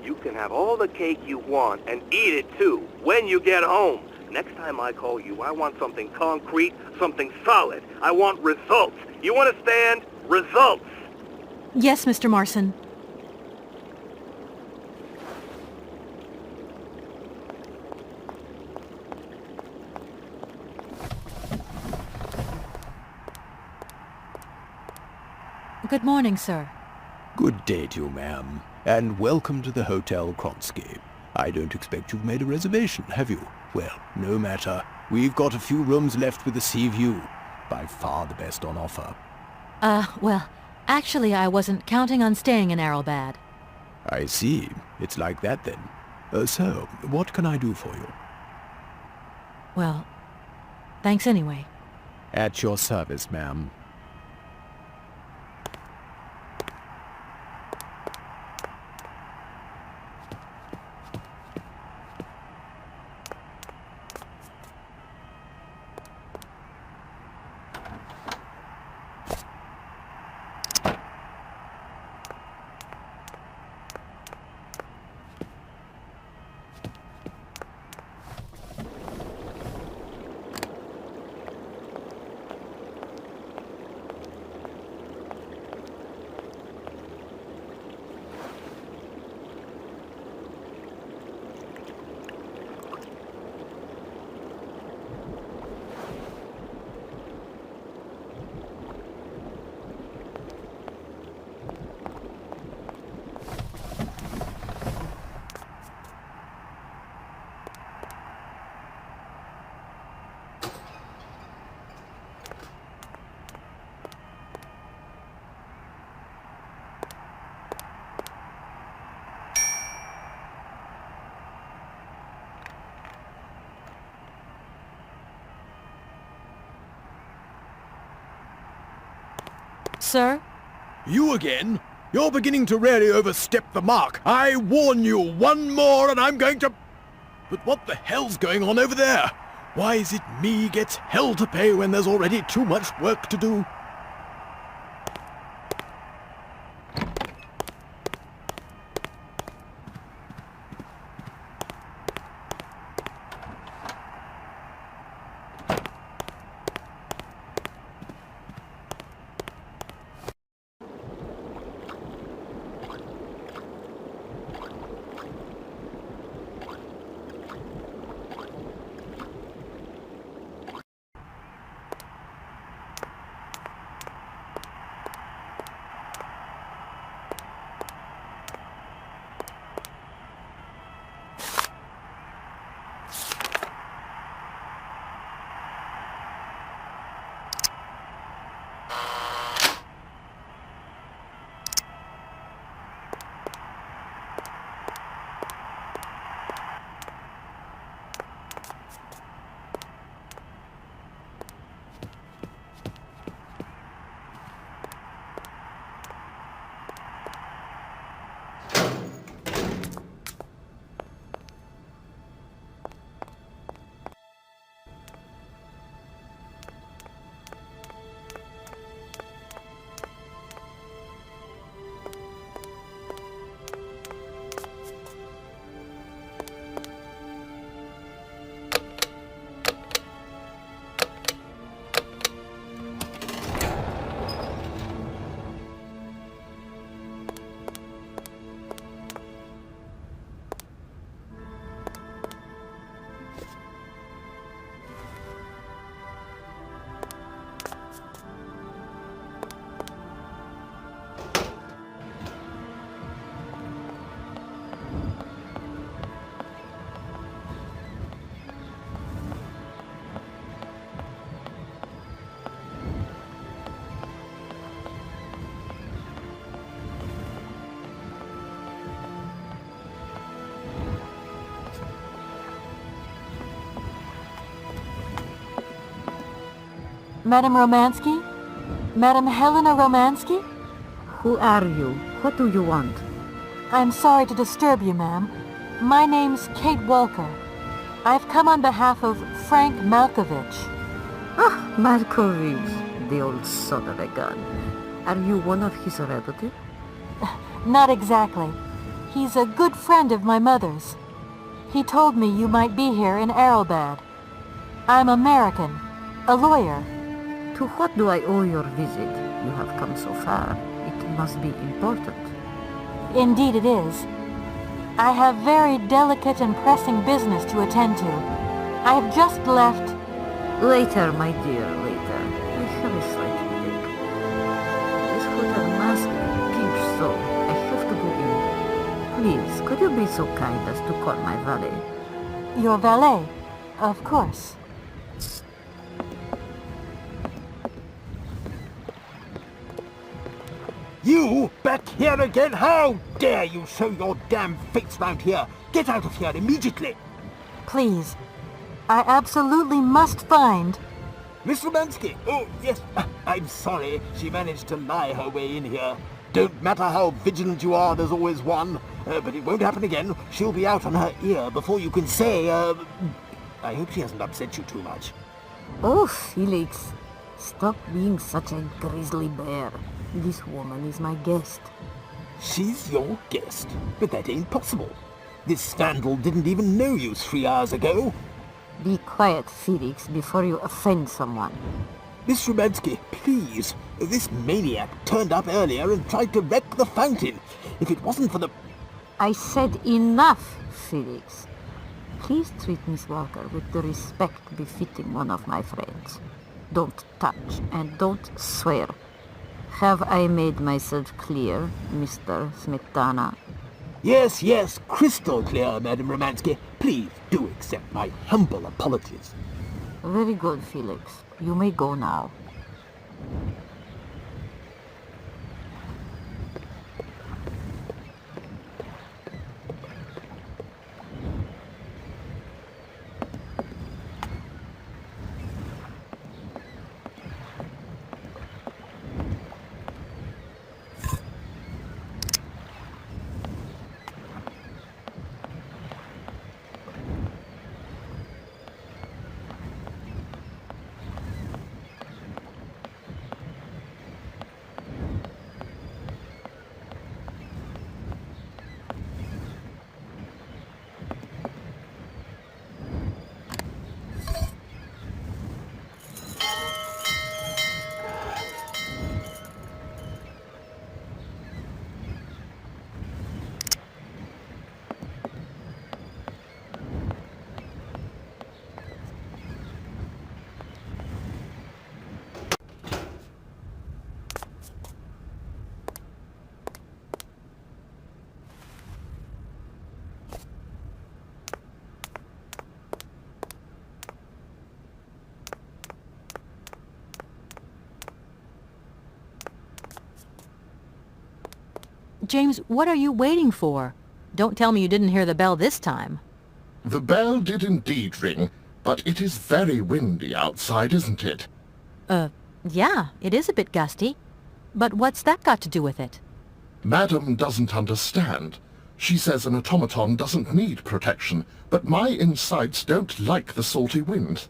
K: You can have all the cake you want and eat it too, when you get home. Next time I call you, I want something concrete, something solid. I want results. You understand? Results!
A: Yes, Mr. Marson. Good morning, sir.
C: Good day to you, ma'am, and welcome to the Hotel Kronsky. I don't expect you've made a reservation, have you? Well, no matter. We've got a few rooms left with a sea view. By far the best on offer.
A: Well, actually I wasn't counting on staying in Arrowbad.
C: I see. It's like that then. So, what can I do for you?
A: Well, thanks anyway.
C: At your service, ma'am.
A: Sir?
T: You again? You're beginning to really overstep the mark. I warn you, one more and I'm going to... But what the hell's going on over there? Why is it me gets hell to pay when there's already too much work to do?
A: Madame Romansky? Madame Helena Romansky?
H: Who are you? What do you want?
A: I'm sorry to disturb you, ma'am. My name's Kate Walker. I've come on behalf of Frank Malkovich.
H: Ah, Malkovich, the old son of a gun. Are you one of his relatives?
A: Not exactly. He's a good friend of my mother's. He told me you might be here in Arrowbad. I'm American, a lawyer.
H: To what do I owe your visit? You have come so far. It must be important.
A: Indeed it is. I have very delicate and pressing business to attend to. I have just left...
H: Later, my dear, later. I have a slight headache. This hotel must be pink, so I have to go in. Please, could you be so kind as to call my valet?
A: Your valet? Of course.
V: You back here again? How dare you show your damn face round here? Get out of here immediately!
A: Please. I absolutely must find...
V: Miss Romansky! Oh, yes, I'm sorry. She managed to lie her way in here. Don't matter how vigilant you are, there's always one. But it won't happen again. She'll be out on her ear before you can say, I hope she hasn't upset you too much.
H: Oh, Felix. Stop being such a grizzly bear. This woman is my guest.
V: She's your guest? But that ain't possible. This vandal didn't even know you 3 hours ago.
H: Be quiet, Felix, before you offend someone.
V: Miss Romansky, please. This maniac turned up earlier and tried to wreck the fountain. If it wasn't for the...
H: I said enough, Felix. Please treat Miss Walker with the respect befitting one of my friends. Don't touch and don't swear. Have I made myself clear, Mr. Smetana?
V: Yes, yes, crystal clear, Madame Romansky. Please do accept my humble apologies.
H: Very good, Felix. You may go now.
A: James, what are you waiting for? Don't tell me you didn't hear the bell this time.
M: The bell did indeed ring, but it is very windy outside, isn't it?
A: Yeah, it is a bit gusty. But what's that got to do with it?
M: Madam doesn't understand. She says an automaton doesn't need protection, but my insides don't like the salty wind.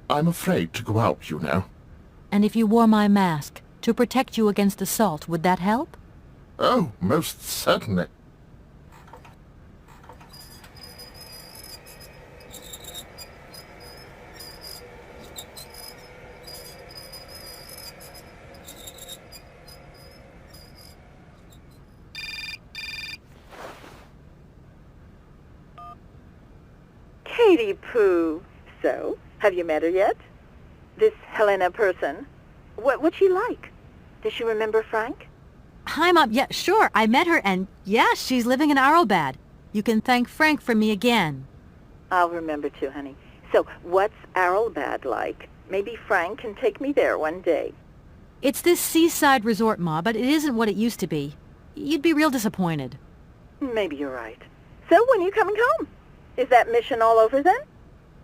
M: I'm afraid to go out, you know.
A: And if you wore my mask to protect you against assault, would that help?
M: Oh, most certainly.
I: Katie Pooh. So, have you met her yet? This Helena person? What's she like? Does she remember Frank?
A: Hi, Mom. Yeah, sure. I met her, and yeah, she's living in Arrowbad. You can thank Frank for me again.
I: I'll remember to, honey. So, what's Arrowbad like? Maybe Frank can take me there one day.
A: It's this seaside resort, Ma, but it isn't what it used to be. You'd be real disappointed.
I: Maybe you're right. So, when are you coming home? Is that mission all over then?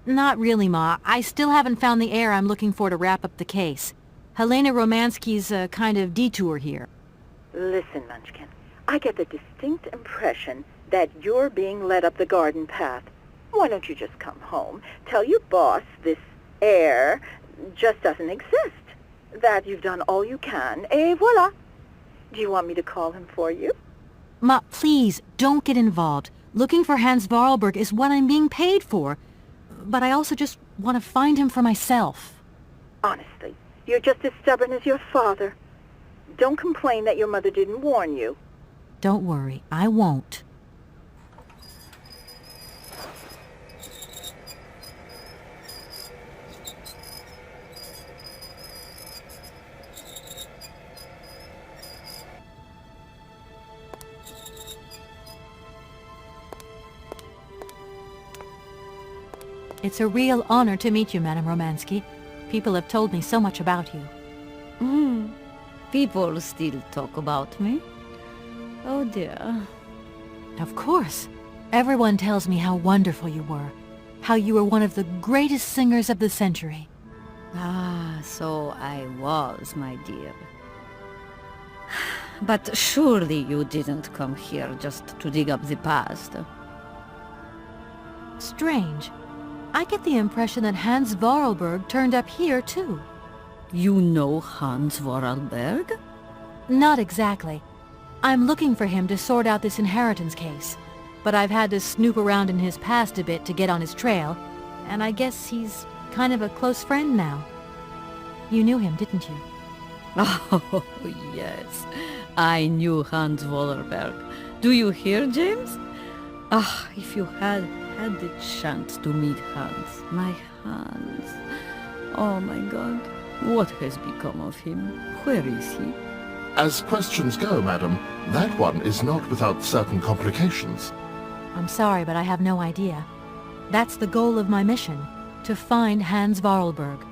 A: Not really, Ma. I still haven't found the heir I'm looking for to wrap up the case. Helena Romansky's a kind of detour here.
I: Listen, Munchkin, I get the distinct impression that you're being led up the garden path. Why don't you just come home, tell your boss this heir just doesn't exist, that you've done all you can, et voila. Do you want me to call him for you?
A: Ma, please, don't get involved. Looking for Hans Vorarlberg is what I'm being paid for. But I also just want to find him for myself.
I: Honestly, you're just as stubborn as your father. Don't complain that your mother didn't warn you.
A: Don't worry, I won't. It's a real honor to meet you, Madame Romansky. People have told me so much about you.
H: People still talk about me? Oh dear.
A: Of course. Everyone tells me how wonderful you were. How you were one of the greatest singers of the century.
H: Ah, so I was, my dear. But surely you didn't come here just to dig up the past.
A: Strange. I get the impression that Hans Vorarlberg turned up here, too.
H: You know Hans Vorarlberg?
A: Not exactly. I'm looking for him to sort out this inheritance case. But I've had to snoop around in his past a bit to get on his trail, and I guess he's kind of a close friend now. You knew him, didn't you?
H: Oh, yes. I knew Hans Vorarlberg. Do you hear, James? Ah, if you had the chance to meet Hans. My Hans. Oh my God. What has become of him? Where is he?
G: As questions go, madam, that one is not without certain complications.
A: I'm sorry, but I have no idea. That's the goal of my mission, to find Hans Vorarlberg.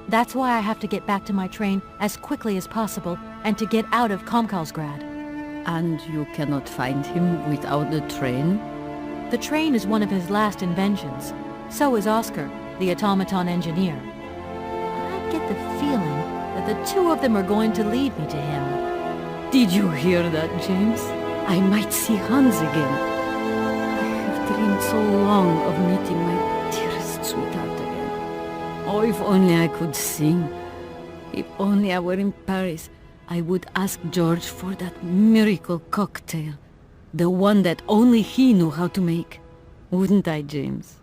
A: That's why I have to get back to my train as quickly as possible and to get out of Komkalsgrad.
H: And you cannot find him without the train?
A: The train is one of his last inventions. So is Oscar, the automaton engineer. I get the feeling that the two of them are going to lead me to him.
H: Did you hear that, James? I might see Hans again. I have dreamed so long of meeting my dearest sweetheart again. Oh, if only I could sing. If only I were in Paris, I would ask George for that miracle cocktail. The one that only he knew how to make. Wouldn't I, James?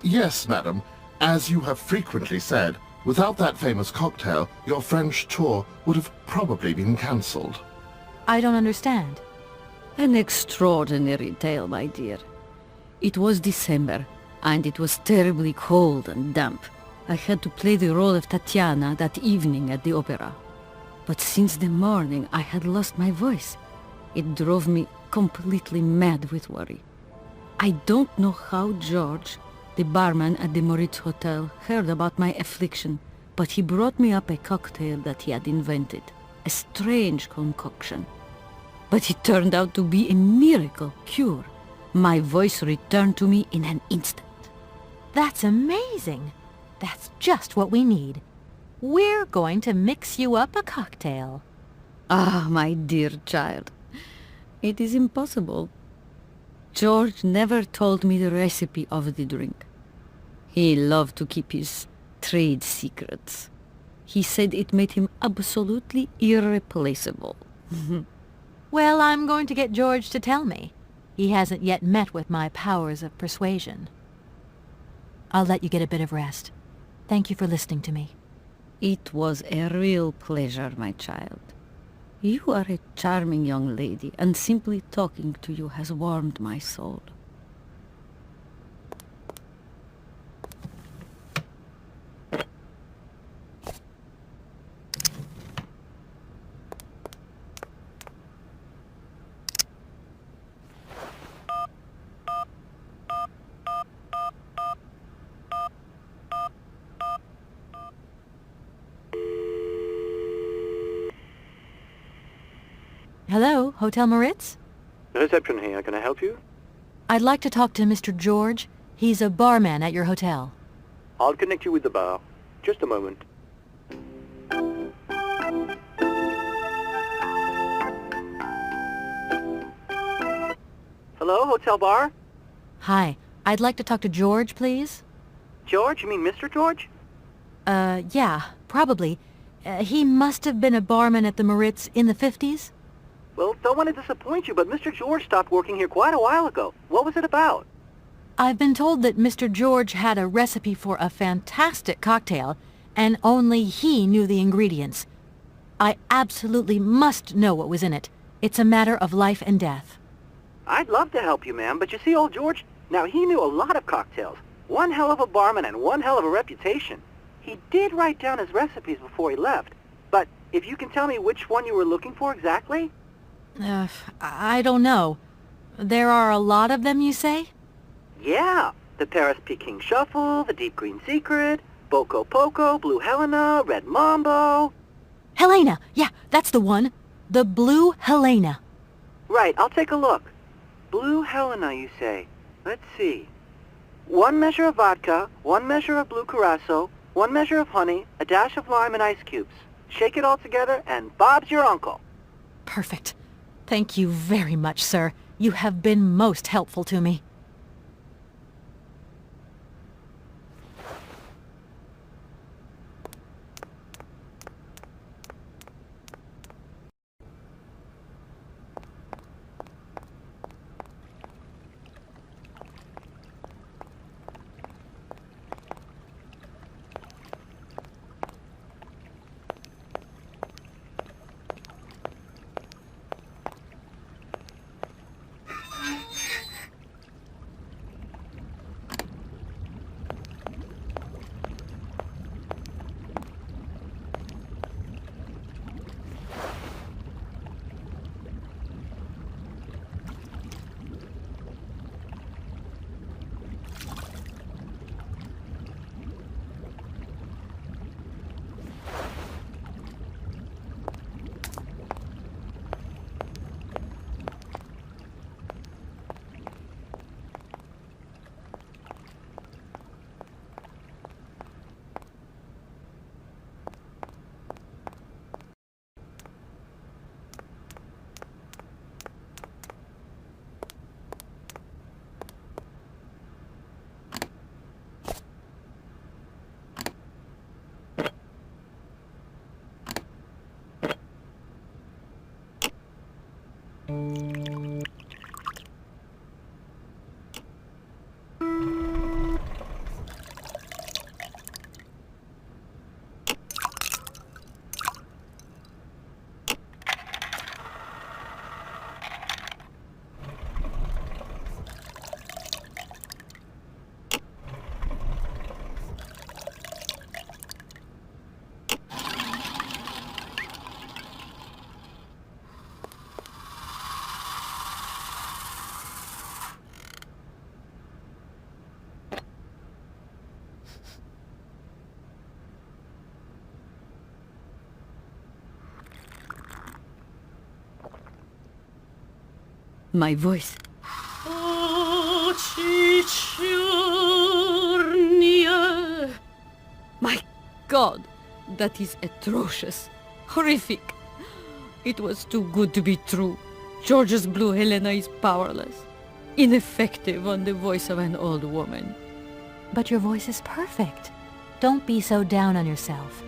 G: Yes, madam. As you have frequently said, without that famous cocktail, your French tour would have probably been cancelled.
A: I don't understand.
H: An extraordinary tale, my dear. It was December, and it was terribly cold and damp. I had to play the role of Tatiana that evening at the opera. But since the morning I had lost my voice. It drove me completely mad with worry. I don't know how George, the barman at the Moritz Hotel, heard about my affliction, but he brought me up a cocktail that he had invented, a strange concoction. But it turned out to be a miracle cure. My voice returned to me in an instant.
A: That's amazing. That's just what we need. We're going to mix you up a cocktail.
H: Ah, my dear child. It is impossible. George never told me the recipe of the drink. He loved to keep his trade secrets. He said it made him absolutely irreplaceable.
A: Well, I'm going to get George to tell me. He hasn't yet met with my powers of persuasion. I'll let you get a bit of rest. Thank you for listening to me.
H: It was a real pleasure, my child. You are a charming young lady, and simply talking to you has warmed my soul.
A: Hello, Hotel Moritz?
E: Reception here. Can I help you?
A: I'd like to talk to Mr. George. He's a barman at your hotel.
E: I'll connect you with the bar. Just a moment. Hello, hotel bar?
A: Hi. I'd like to talk to George, please.
E: George? You mean Mr. George?
A: Yeah, probably. He must have been a barman at the Maritz in the 50s?
E: Well, don't want to disappoint you, but Mr. George stopped working here quite a while ago. What was it about?
A: I've been told that Mr. George had a recipe for a fantastic cocktail, and only he knew the ingredients. I absolutely must know what was in it. It's a matter of life and death.
E: I'd love to help you, ma'am, but you see, old George, now he knew a lot of cocktails. One hell of a barman and one hell of a reputation. He did write down his recipes before he left. But if you can tell me which one you were looking for exactly?
A: I don't know. There are a lot of them, you say?
E: Yeah. The Paris Peking Shuffle, the Deep Green Secret, Boco Poco, Blue Helena, Red Mambo.
A: Helena! Yeah, that's the one. The Blue Helena.
E: Right, I'll take a look. Blue Helena, you say? Let's see. 1 measure of vodka, 1 measure of blue curacao, 1 measure of honey, a dash of lime and ice cubes. Shake it all together, and Bob's your uncle.
A: Perfect. Thank you very much, sir. You have been most helpful to me. My voice. My God, that is atrocious. Horrific. It was too good to be true. George's Blue Helena is powerless. Ineffective on the voice of an old woman. But your voice is perfect. Don't be so down on yourself.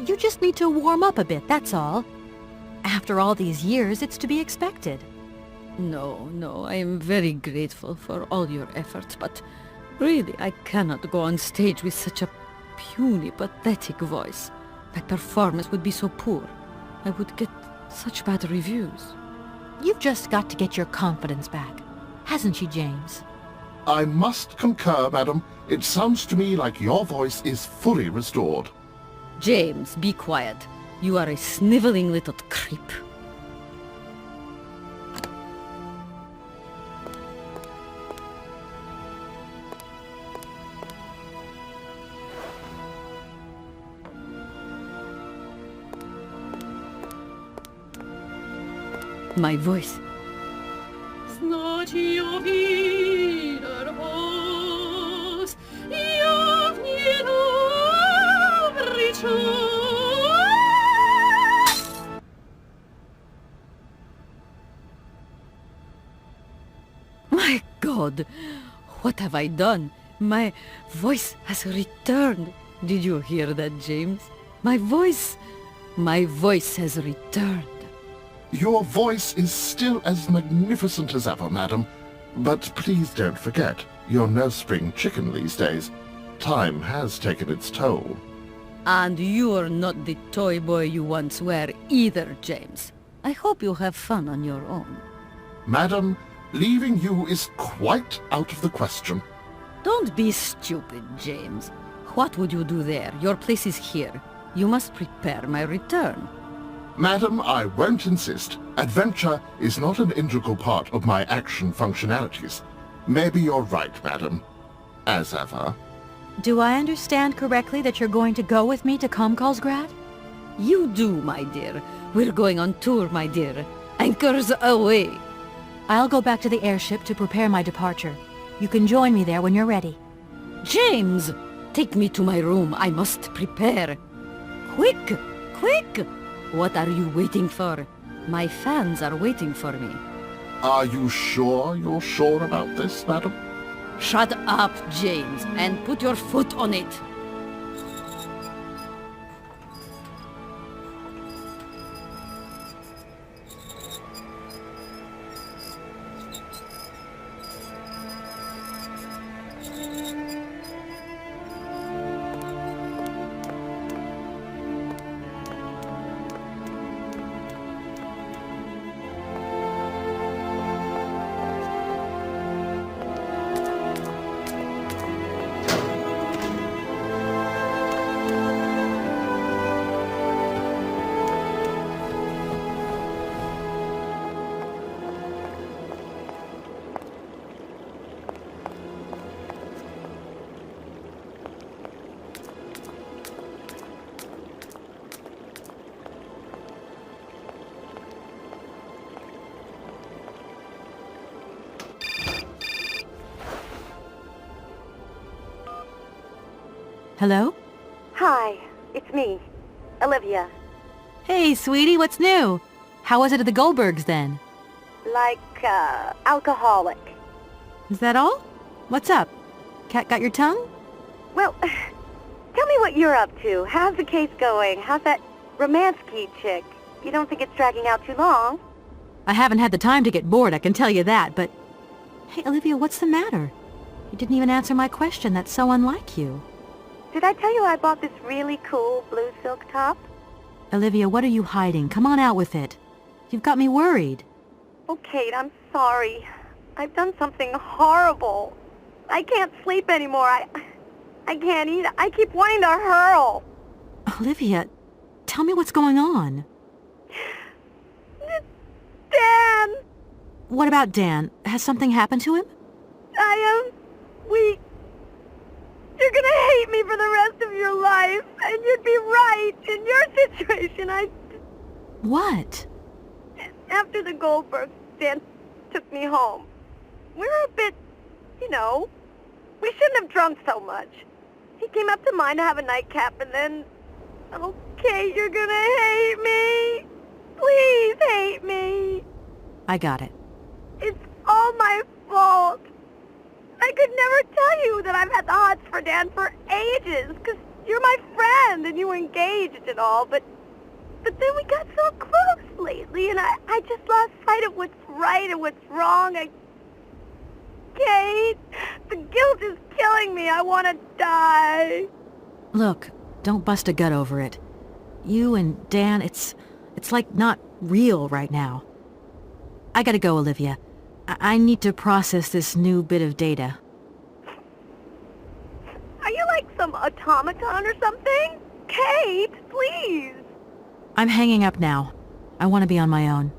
A: You just need to warm up a bit, that's all. After all these years, it's to be expected.
H: No, I am very grateful for all your efforts, but really I cannot go on stage with such a puny, pathetic voice. My performance would be so poor. I would get such bad reviews.
A: You've just got to get your confidence back. Hasn't she, James?
G: I must concur, madam. It sounds to me like your voice is fully restored.
H: James, be quiet. You are a sniveling little creep. My voice.
L: Znacie o wider os, i o w
Q: God! What have I done? My voice has returned. Did you hear that, James? My voice has returned.
G: Your voice is still as magnificent as ever, madam. But please don't forget, you're no spring chicken these days. Time has taken its toll.
Q: And you're not the toy boy you once were either, James. I hope you have fun on your own.
G: Madam, leaving you is quite out of the question.
Q: Don't be stupid, James. What would you do there? Your place is here. You must prepare my return.
G: Madam, I won't insist. Adventure is not an integral part of my action functionalities. Maybe you're right, madam. As ever.
A: Do I understand correctly that you're going to go with me to Komkalsgrad?
Q: You do, my dear. We're going on tour, my dear. Anchors away.
A: I'll go back to the airship to prepare my departure. You can join me there when you're ready.
Q: James! Take me to my room. I must prepare. Quick! Quick! What are you waiting for? My fans are waiting for me.
G: Are you sure you're sure about this, madam?
Q: Shut up, James, and put your foot on it.
A: Hello?
D: Hi, it's me, Olivia.
A: Hey, sweetie, what's new? How was it at the Goldbergs, then?
D: Like, alcoholic.
A: Is that all? What's up? Cat got your tongue?
D: Well, tell me what you're up to. How's the case going? How's that Romansky chick? You don't think it's dragging out too long?
A: I haven't had the time to get bored, I can tell you that, but... Hey, Olivia, what's the matter? You didn't even answer my question. That's so unlike you.
D: Did I tell you I bought this really cool blue silk top?
A: Olivia, what are you hiding? Come on out with it. You've got me worried.
D: Oh, Kate, I'm sorry. I've done something horrible. I can't sleep anymore. I can't eat. I keep wanting to hurl.
A: Olivia, tell me what's going on.
D: Dan!
A: What about Dan? Has something happened to him?
D: You're gonna hate me for the rest of your life, and you'd be right. In your situation,
A: What?
D: After the Goldbergs, Dan took me home. We were a bit, we shouldn't have drunk so much. He came up to mine to have a nightcap, and then... Okay, you're gonna hate me. Please hate me.
A: I got it.
D: It's all my fault. I could never tell you that I've had the hots for Dan for ages, because you're my friend and you were engaged and all, but then we got so close lately, and I just lost sight of what's right and what's wrong. Kate, the guilt is killing me. I want to die.
A: Look, don't bust a gut over it. You and Dan, it's like not real right now. I gotta go, Olivia. I need to process this new bit of data.
D: Are you like some automaton or something? Kate, please.
A: I'm hanging up now. I want to be on my own.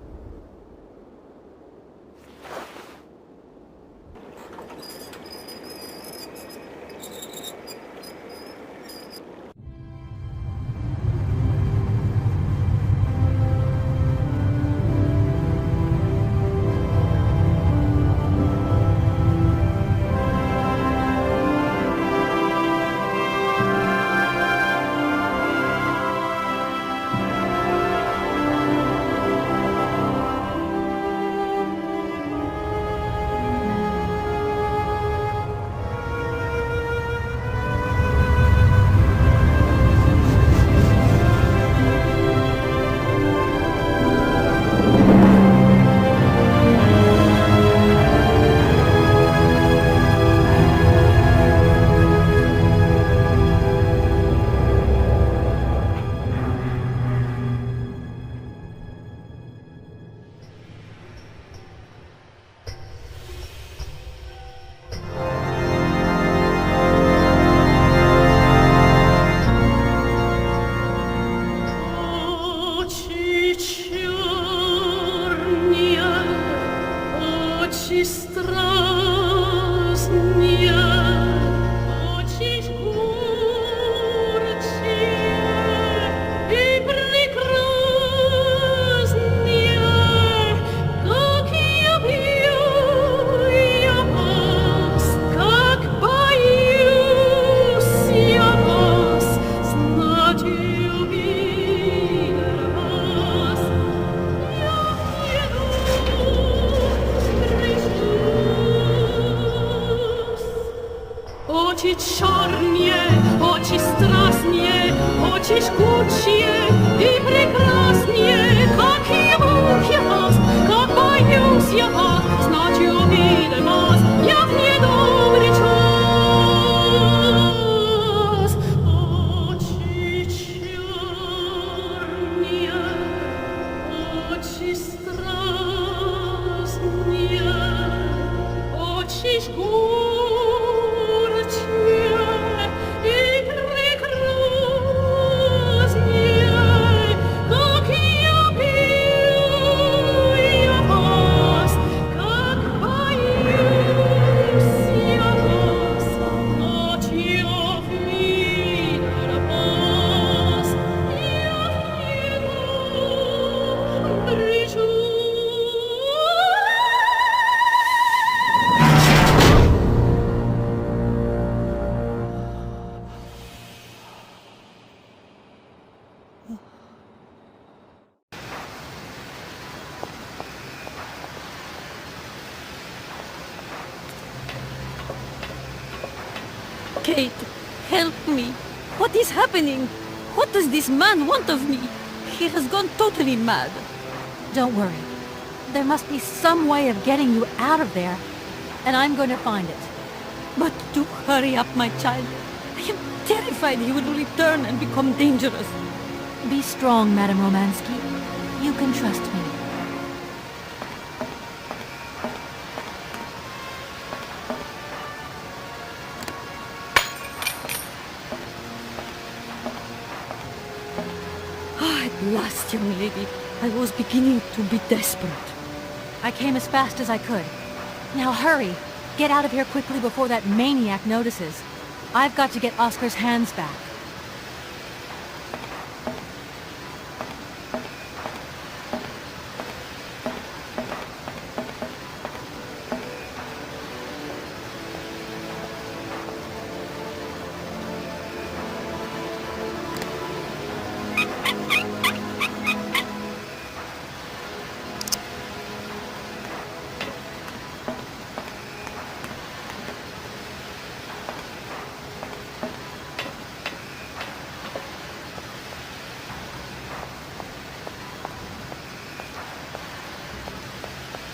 L: чернее, очень страстнее, очень жгучее и прекраснее, как ему я вас, как боюсь я вас, значит обидел вас, я в недобрый час. Очи чернее, очи страстнее, очи жгучее и прекраснее, как я пью я вас, как боюсь я вас, ночью видел вас, я в недобрый час.
Q: Kate, help me. What is happening? What does this man want of me? He has gone totally mad.
A: Don't worry. There must be some way of getting you out of there, and I'm going to find it.
Q: But do hurry up, my child. I am terrified he will return and become dangerous.
A: Be strong, Madame Romansky. You can trust me.
Q: At last, young lady. I was beginning to be desperate.
A: I came as fast as I could. Now hurry. Get out of here quickly before that maniac notices. I've got to get Oscar's hands back.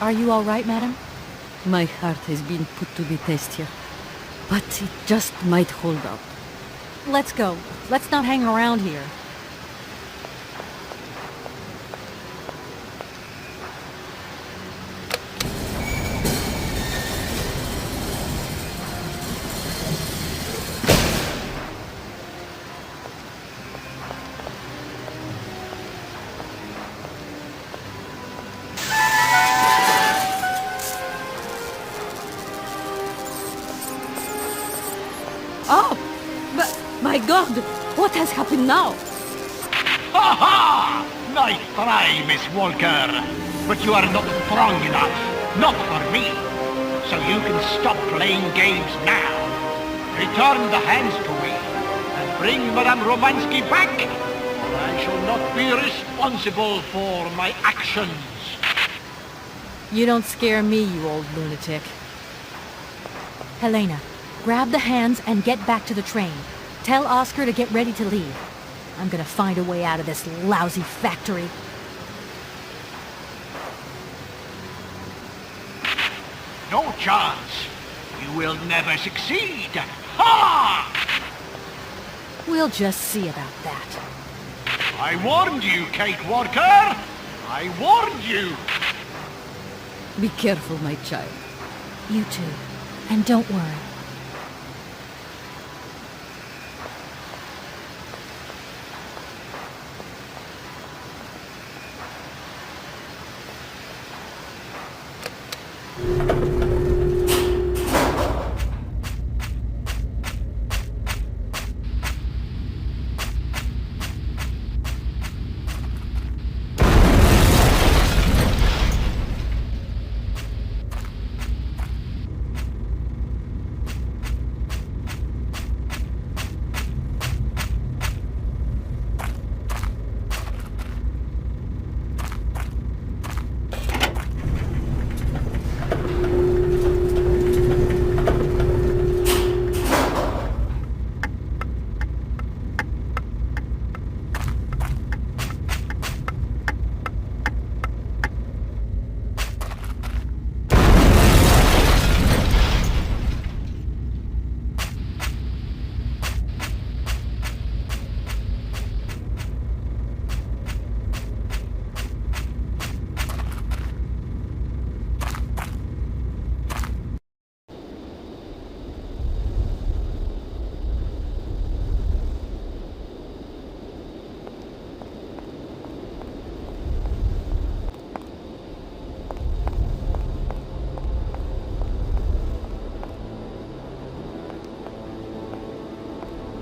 A: Are you all right, madam?
Q: My heart has been put to the test here, but it just might hold up.
A: Let's go. Let's not hang around here.
Q: Oh! But, my God! What has happened now?
O: Ha ha! Nice try, Miss Walker. But you are not strong enough. Not for me. So you can stop playing games now. Return the hands to me. And bring Madame Romansky back. Or I shall not be responsible for my actions.
A: You don't scare me, you old lunatic. Helena, grab the hands and get back to the train. Tell Oscar to get ready to leave. I'm gonna find a way out of this lousy factory.
O: No chance. You will never succeed. Ha!
A: We'll just see about that.
O: I warned you, Kate Walker. I warned you.
Q: Be careful, my child.
A: You too. And don't worry.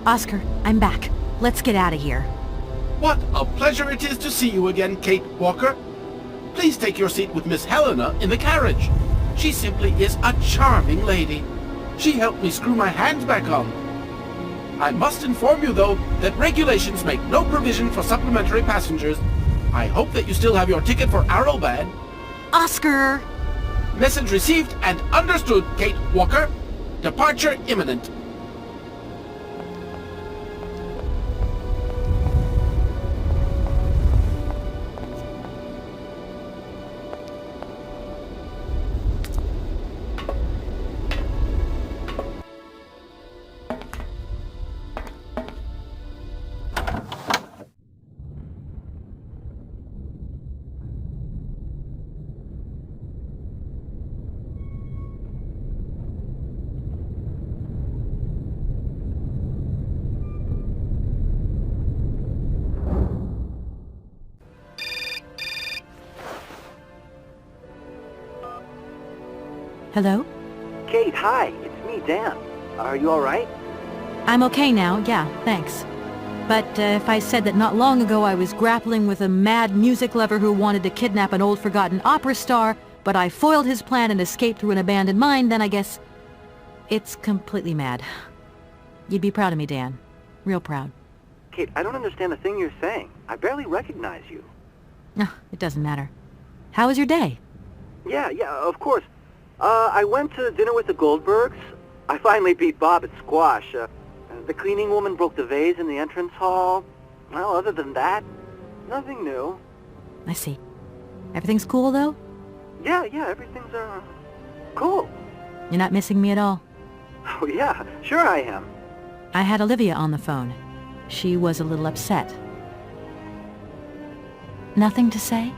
A: Oscar, I'm back. Let's get out of here.
B: What a pleasure it is to see you again, Kate Walker. Please take your seat with Miss Helena in the carriage. She simply is a charming lady. She helped me screw my hands back on. I must inform you, though, that regulations make no provision for supplementary passengers. I hope that you still have your ticket for Arrowbad.
A: Oscar!
B: Message received and understood, Kate Walker. Departure imminent.
A: Hello?
E: Kate, hi. It's me, Dan. Are you alright?
A: I'm okay now, yeah, thanks. But if I said that not long ago I was grappling with a mad music lover who wanted to kidnap an old forgotten opera star, but I foiled his plan and escaped through an abandoned mine, then I guess it's completely mad. You'd be proud of me, Dan. Real proud.
E: Kate, I don't understand a thing you're saying. I barely recognize you.
A: No, it doesn't matter. How was your day?
E: Yeah, of course. I went to dinner with the Goldbergs. I finally beat Bob at squash. The cleaning woman broke the vase in the entrance hall. Well, other than that, nothing new.
A: I see. Everything's cool, though?
E: Yeah, everything's, cool.
A: You're not missing me at all?
E: Oh, yeah, sure I am.
A: I had Olivia on the phone. She was a little upset. Nothing to say?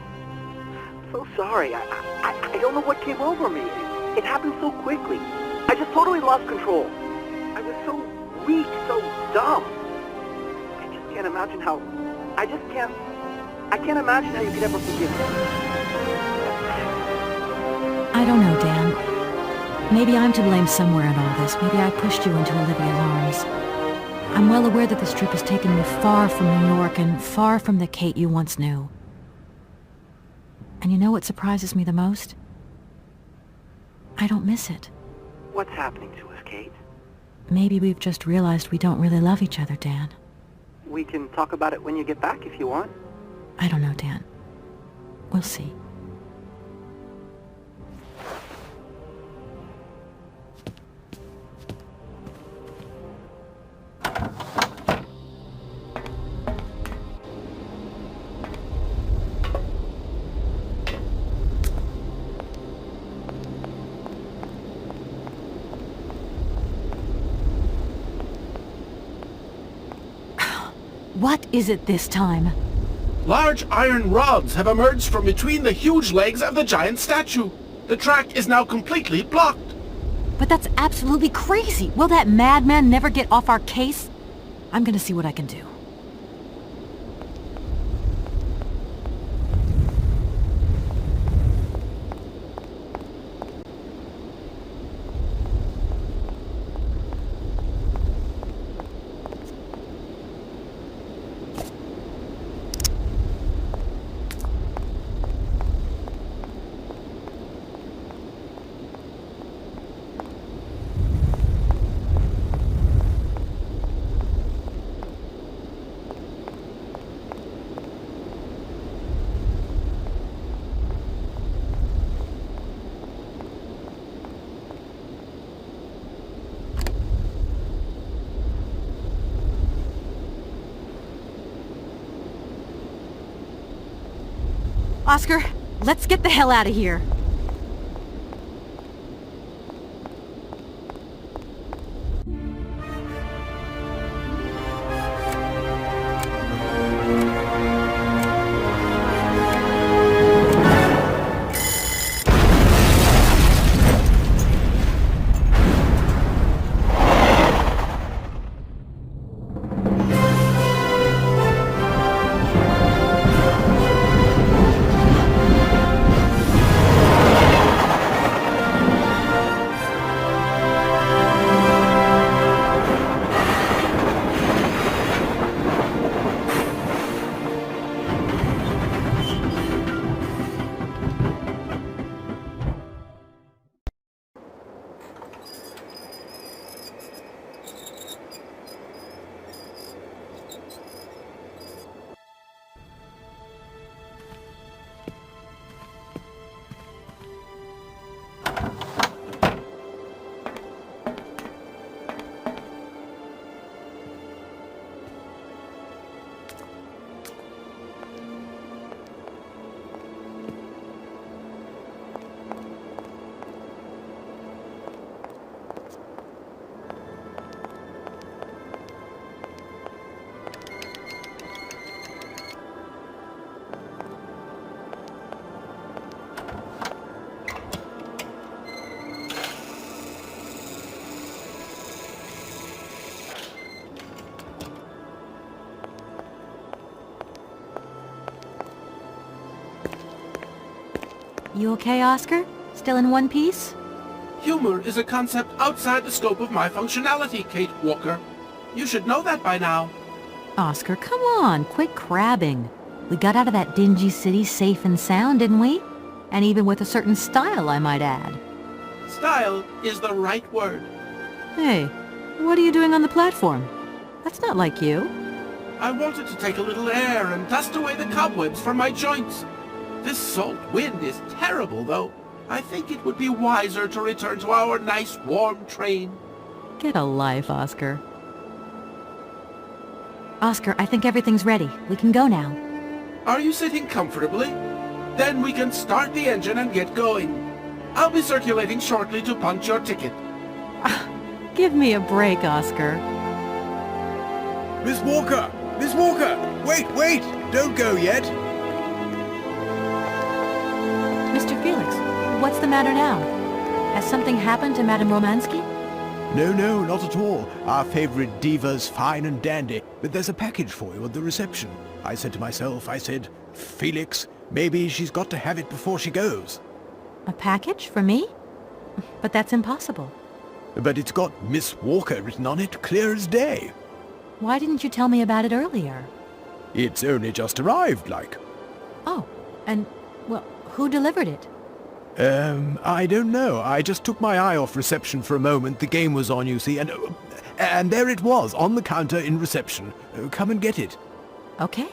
E: So sorry. I don't know what came over me. It happened so quickly. I just totally lost control. I was so weak, so dumb. I just can't imagine how... I can't imagine how you could ever forgive me.
A: I don't know, Dan. Maybe I'm to blame somewhere in all this. Maybe I pushed you into Olivia's arms. I'm well aware that this trip has taken me far from New York and far from the Kate you once knew. And you know what surprises me the most? I don't miss it.
E: What's happening to us, Kate?
A: Maybe we've just realized we don't really love each other, Dan.
E: We can talk about it when you get back if you want.
A: I don't know, Dan. We'll see. What is it this time?
B: Large iron rods have emerged from between the huge legs of the giant statue. The track is now completely blocked.
A: But that's absolutely crazy. Will that madman never get off our case? I'm gonna see what I can do. Oscar, let's get the hell out of here. You okay, Oscar? Still in one piece?
B: Humor is a concept outside the scope of my functionality, Kate Walker. You should know that by now.
A: Oscar, come on, quit crabbing. We got out of that dingy city safe and sound, didn't we? And even with a certain style, I might add.
B: Style is the right word.
A: Hey, what are you doing on the platform? That's not like you.
B: I wanted to take a little air and dust away the cobwebs from my joints. This salt wind is terrible, though. I think it would be wiser to return to our nice warm train.
A: Get a life, Oscar. Oscar, I think everything's ready. We can go now.
B: Are you sitting comfortably? Then we can start the engine and get going. I'll be circulating shortly to punch your ticket.
A: Give me a break, Oscar.
C: Miss Walker! Miss Walker! Wait! Don't go yet!
A: Mr. Felix, what's the matter now? Has something happened to Madame Romansky?
C: No, not at all. Our favorite diva's fine and dandy. But there's a package for you at the reception. I said to myself, Felix, maybe she's got to have it before she goes.
A: A package for me? But that's impossible.
C: But it's got Miss Walker written on it, clear as day.
A: Why didn't you tell me about it earlier?
C: It's only just arrived, like.
A: Oh, and, well, who delivered it?
C: I don't know. I just took my eye off reception for a moment. The game was on, you see, and there it was, on the counter in reception. Come and get it.
A: Okay.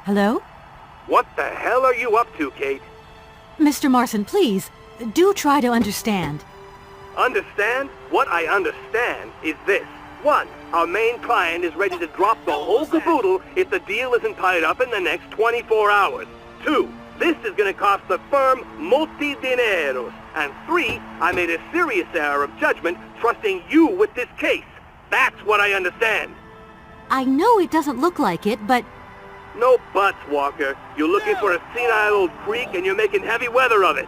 A: Hello?
K: What the hell are you up to, Kate?
A: Mr. Marson, please, do try to understand.
K: Understand? What I understand is this. 1. Our main client is ready to drop the whole caboodle if the deal isn't tied up in the next 24 hours. 2. This is going to cost the firm multi-dineros. And 3. I made a serious error of judgment trusting you with this case. That's what I understand.
A: I know it doesn't look like it, but...
K: No buts, Walker. You're looking for a senile old creek and you're making heavy weather of it.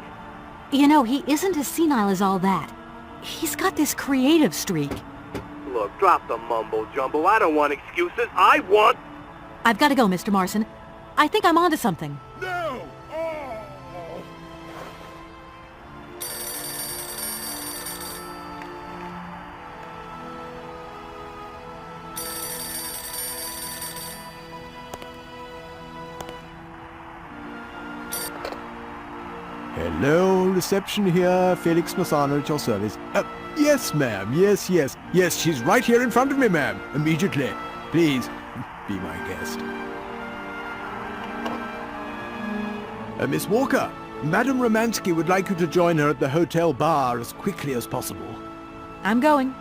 A: You know, he isn't as senile as all that. He's got this creative streak.
K: Look, drop the mumbo-jumbo. I don't want excuses. I want...
A: I've got to go, Mr. Marson. I think I'm onto something.
M: No!
C: Hello, reception here. Felix Massano at your service. Yes, ma'am. Yes. She's right here in front of me, ma'am. Immediately. Please, be my guest. Miss Walker, Madame Romansky would like you to join her at the hotel bar as quickly as possible.
A: I'm going.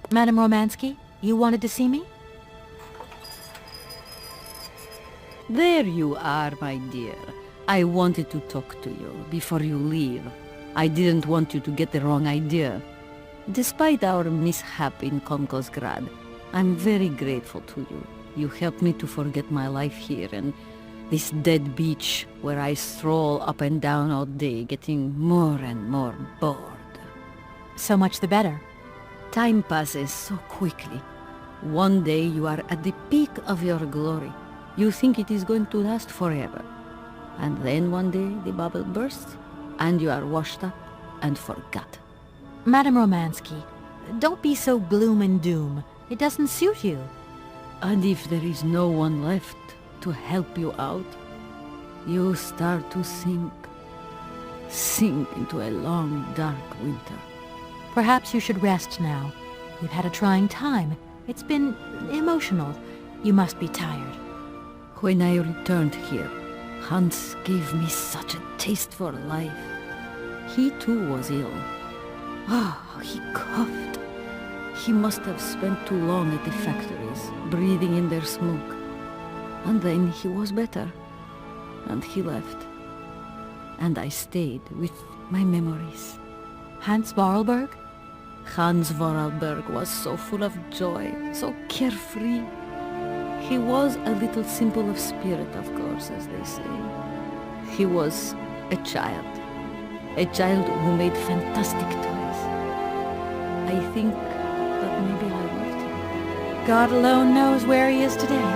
A: Madame Romansky, you wanted to see me?
Q: There you are, my dear. I wanted to talk to you before you leave. I didn't want you to get the wrong idea. Despite our mishap in Komkosgrad, I'm very grateful to you. You helped me to forget my life here and this dead beach where I stroll up and down all day, getting more and more bored.
A: So much the better.
Q: Time passes so quickly. One day you are at the peak of your glory. You think it is going to last forever. And then one day the bubble bursts, and you are washed up and forgot.
A: Madame Romansky, don't be so gloom and doom. It doesn't suit you.
Q: And if there is no one left to help you out, you start to sink into a long, dark winter.
A: Perhaps you should rest now. You've had a trying time. It's been emotional. You must be tired.
Q: When I returned here, Hans gave me such a taste for life. He too was ill. Oh, he coughed. He must have spent too long at the factories, breathing in their smoke. And then he was better. And he left. And I stayed with my memories.
A: Hans Vorarlberg?
Q: Hans Vorarlberg was so full of joy, so carefree. He was a little simple of spirit, of course, as they say. He was a child who made fantastic toys. I think that maybe I loved him.
A: God alone knows where he is today.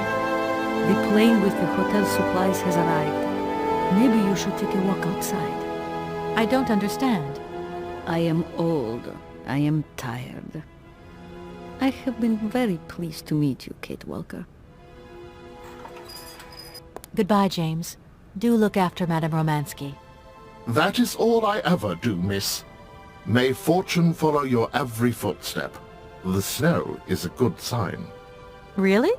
Q: The plane with the hotel supplies has arrived. Maybe you should take a walk outside.
A: I don't understand.
Q: I am old. I am tired. I have been very pleased to meet you, Kate Walker.
A: Goodbye, James. Do look after Madame Romansky.
G: That is all I ever do, miss. May fortune follow your every footstep. The snow is a good sign.
A: Really?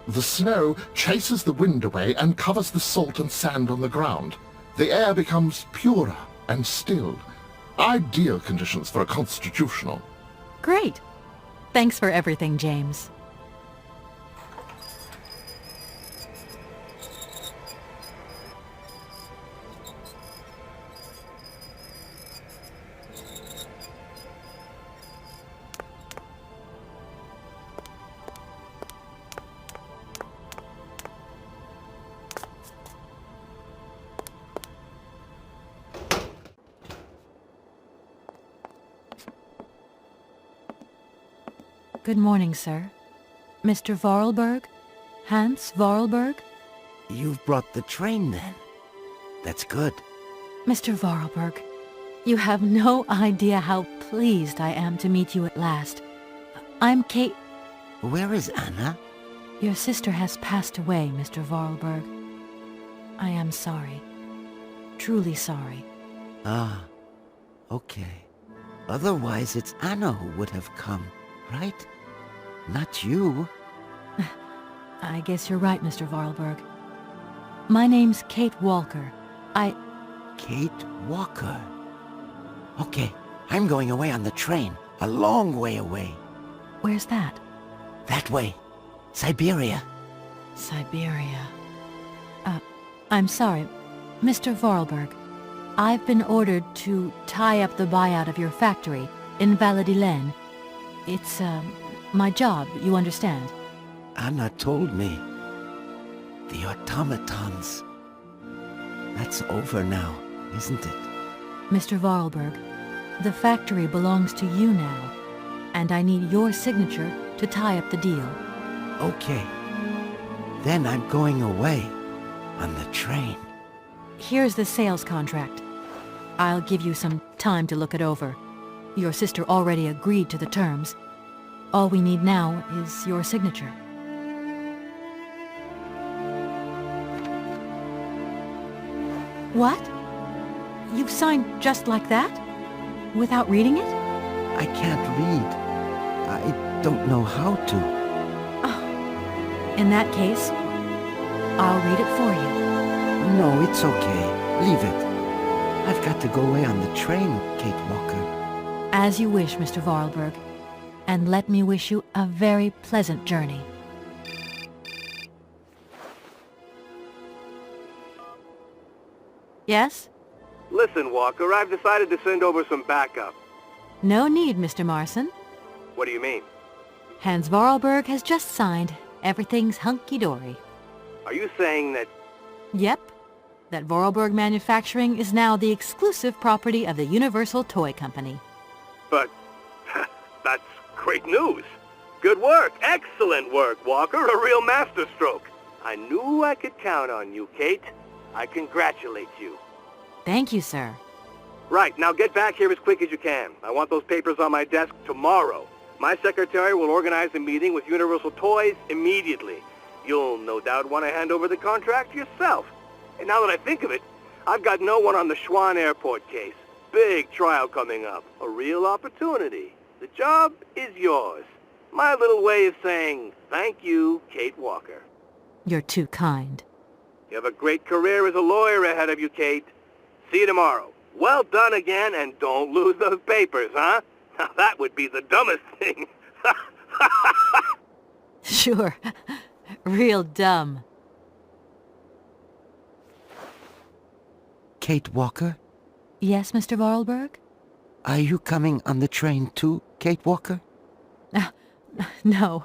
G: The snow chases the wind away and covers the salt and sand on the ground. The air becomes purer and still. Ideal conditions for a constitutional.
A: Great. Thanks for everything, James. Good morning, sir. Mr. Vorarlberg? Hans Vorarlberg?
J: You've brought the train, then. That's good.
A: Mr. Vorarlberg, you have no idea how pleased I am to meet you at last. I'm Kate...
J: Where is Anna?
A: Your sister has passed away, Mr. Vorarlberg. I am sorry. Truly sorry.
J: Ah, okay. Otherwise, it's Anna who would have come, right? Not you.
A: I guess you're right, Mr. Vorarlberg. My name's Kate Walker.
J: Kate Walker. Okay, I'm going away on the train. A long way away.
A: Where's that?
J: That way. Siberia.
A: Siberia. I'm sorry. Mr. Vorarlberg, I've been ordered to tie up the buyout of your factory in Valladolid. It's, my job, you understand.
J: Anna told me. The automatons. That's over now, isn't it?
A: Mr. Vorarlberg, the factory belongs to you now, and I need your signature to tie up the deal.
J: Okay. Then I'm going away on the train.
A: Here's the sales contract. I'll give you some time to look it over. Your sister already agreed to the terms. All we need now is your signature. What? You've signed just like that? Without reading it?
J: I can't read. I don't know how to.
A: Oh, in that case, I'll read it for you.
J: No, it's okay. Leave it. I've got to go away on the train, Kate Walker.
A: As you wish, Mr. Vorarlberg. And let me wish you a very pleasant journey. Yes?
K: Listen, Walker, I've decided to send over some backup.
A: No need, Mr. Marson.
K: What do you mean?
A: Hans Vorarlberg has just signed. Everything's hunky-dory.
K: Are you saying that...
A: Yep. That Vorarlberg Manufacturing is now the exclusive property of the Universal Toy Company.
K: But... that's great news. Good work. Excellent work, Walker. A real masterstroke. I knew I could count on you, Kate. I congratulate you.
A: Thank you, sir.
K: Right, now get back here as quick as you can. I want those papers on my desk tomorrow. My secretary will organize a meeting with Universal Toys immediately. You'll no doubt want to hand over the contract yourself. And now that I think of it, I've got no one on the Schwann Airport case. Big trial coming up. A real opportunity. The job is yours. My little way of saying thank you, Kate Walker.
A: You're too kind.
K: You have a great career as a lawyer ahead of you, Kate. See you tomorrow. Well done again, and don't lose those papers, huh? Now that would be the dumbest thing.
A: Sure. Real dumb.
J: Kate Walker?
A: Yes, Mr. Vorarlberg?
J: Are you coming on the train too, Kate Walker?
A: No.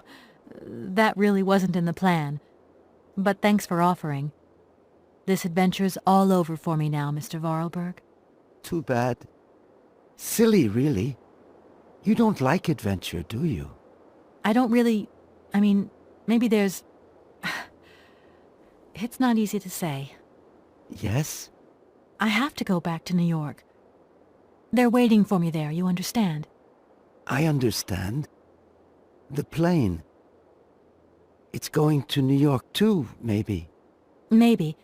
A: That really wasn't in the plan. But thanks for offering. This adventure's all over for me now, Mr. Vorarlberg.
J: Too bad. Silly, really. You don't like adventure, do you?
A: I don't really... I mean, maybe there's... It's not easy to say.
J: Yes?
A: I have to go back to New York. They're waiting for me there, you understand?
J: I understand. The plane. It's going to New York too, maybe.
A: Maybe.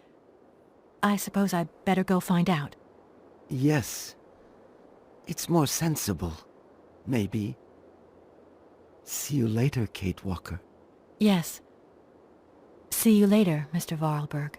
A: I suppose I'd better go find out.
J: Yes. It's more sensible. Maybe. See you later, Kate Walker.
A: Yes. See you later, Mr. Vorarlberg.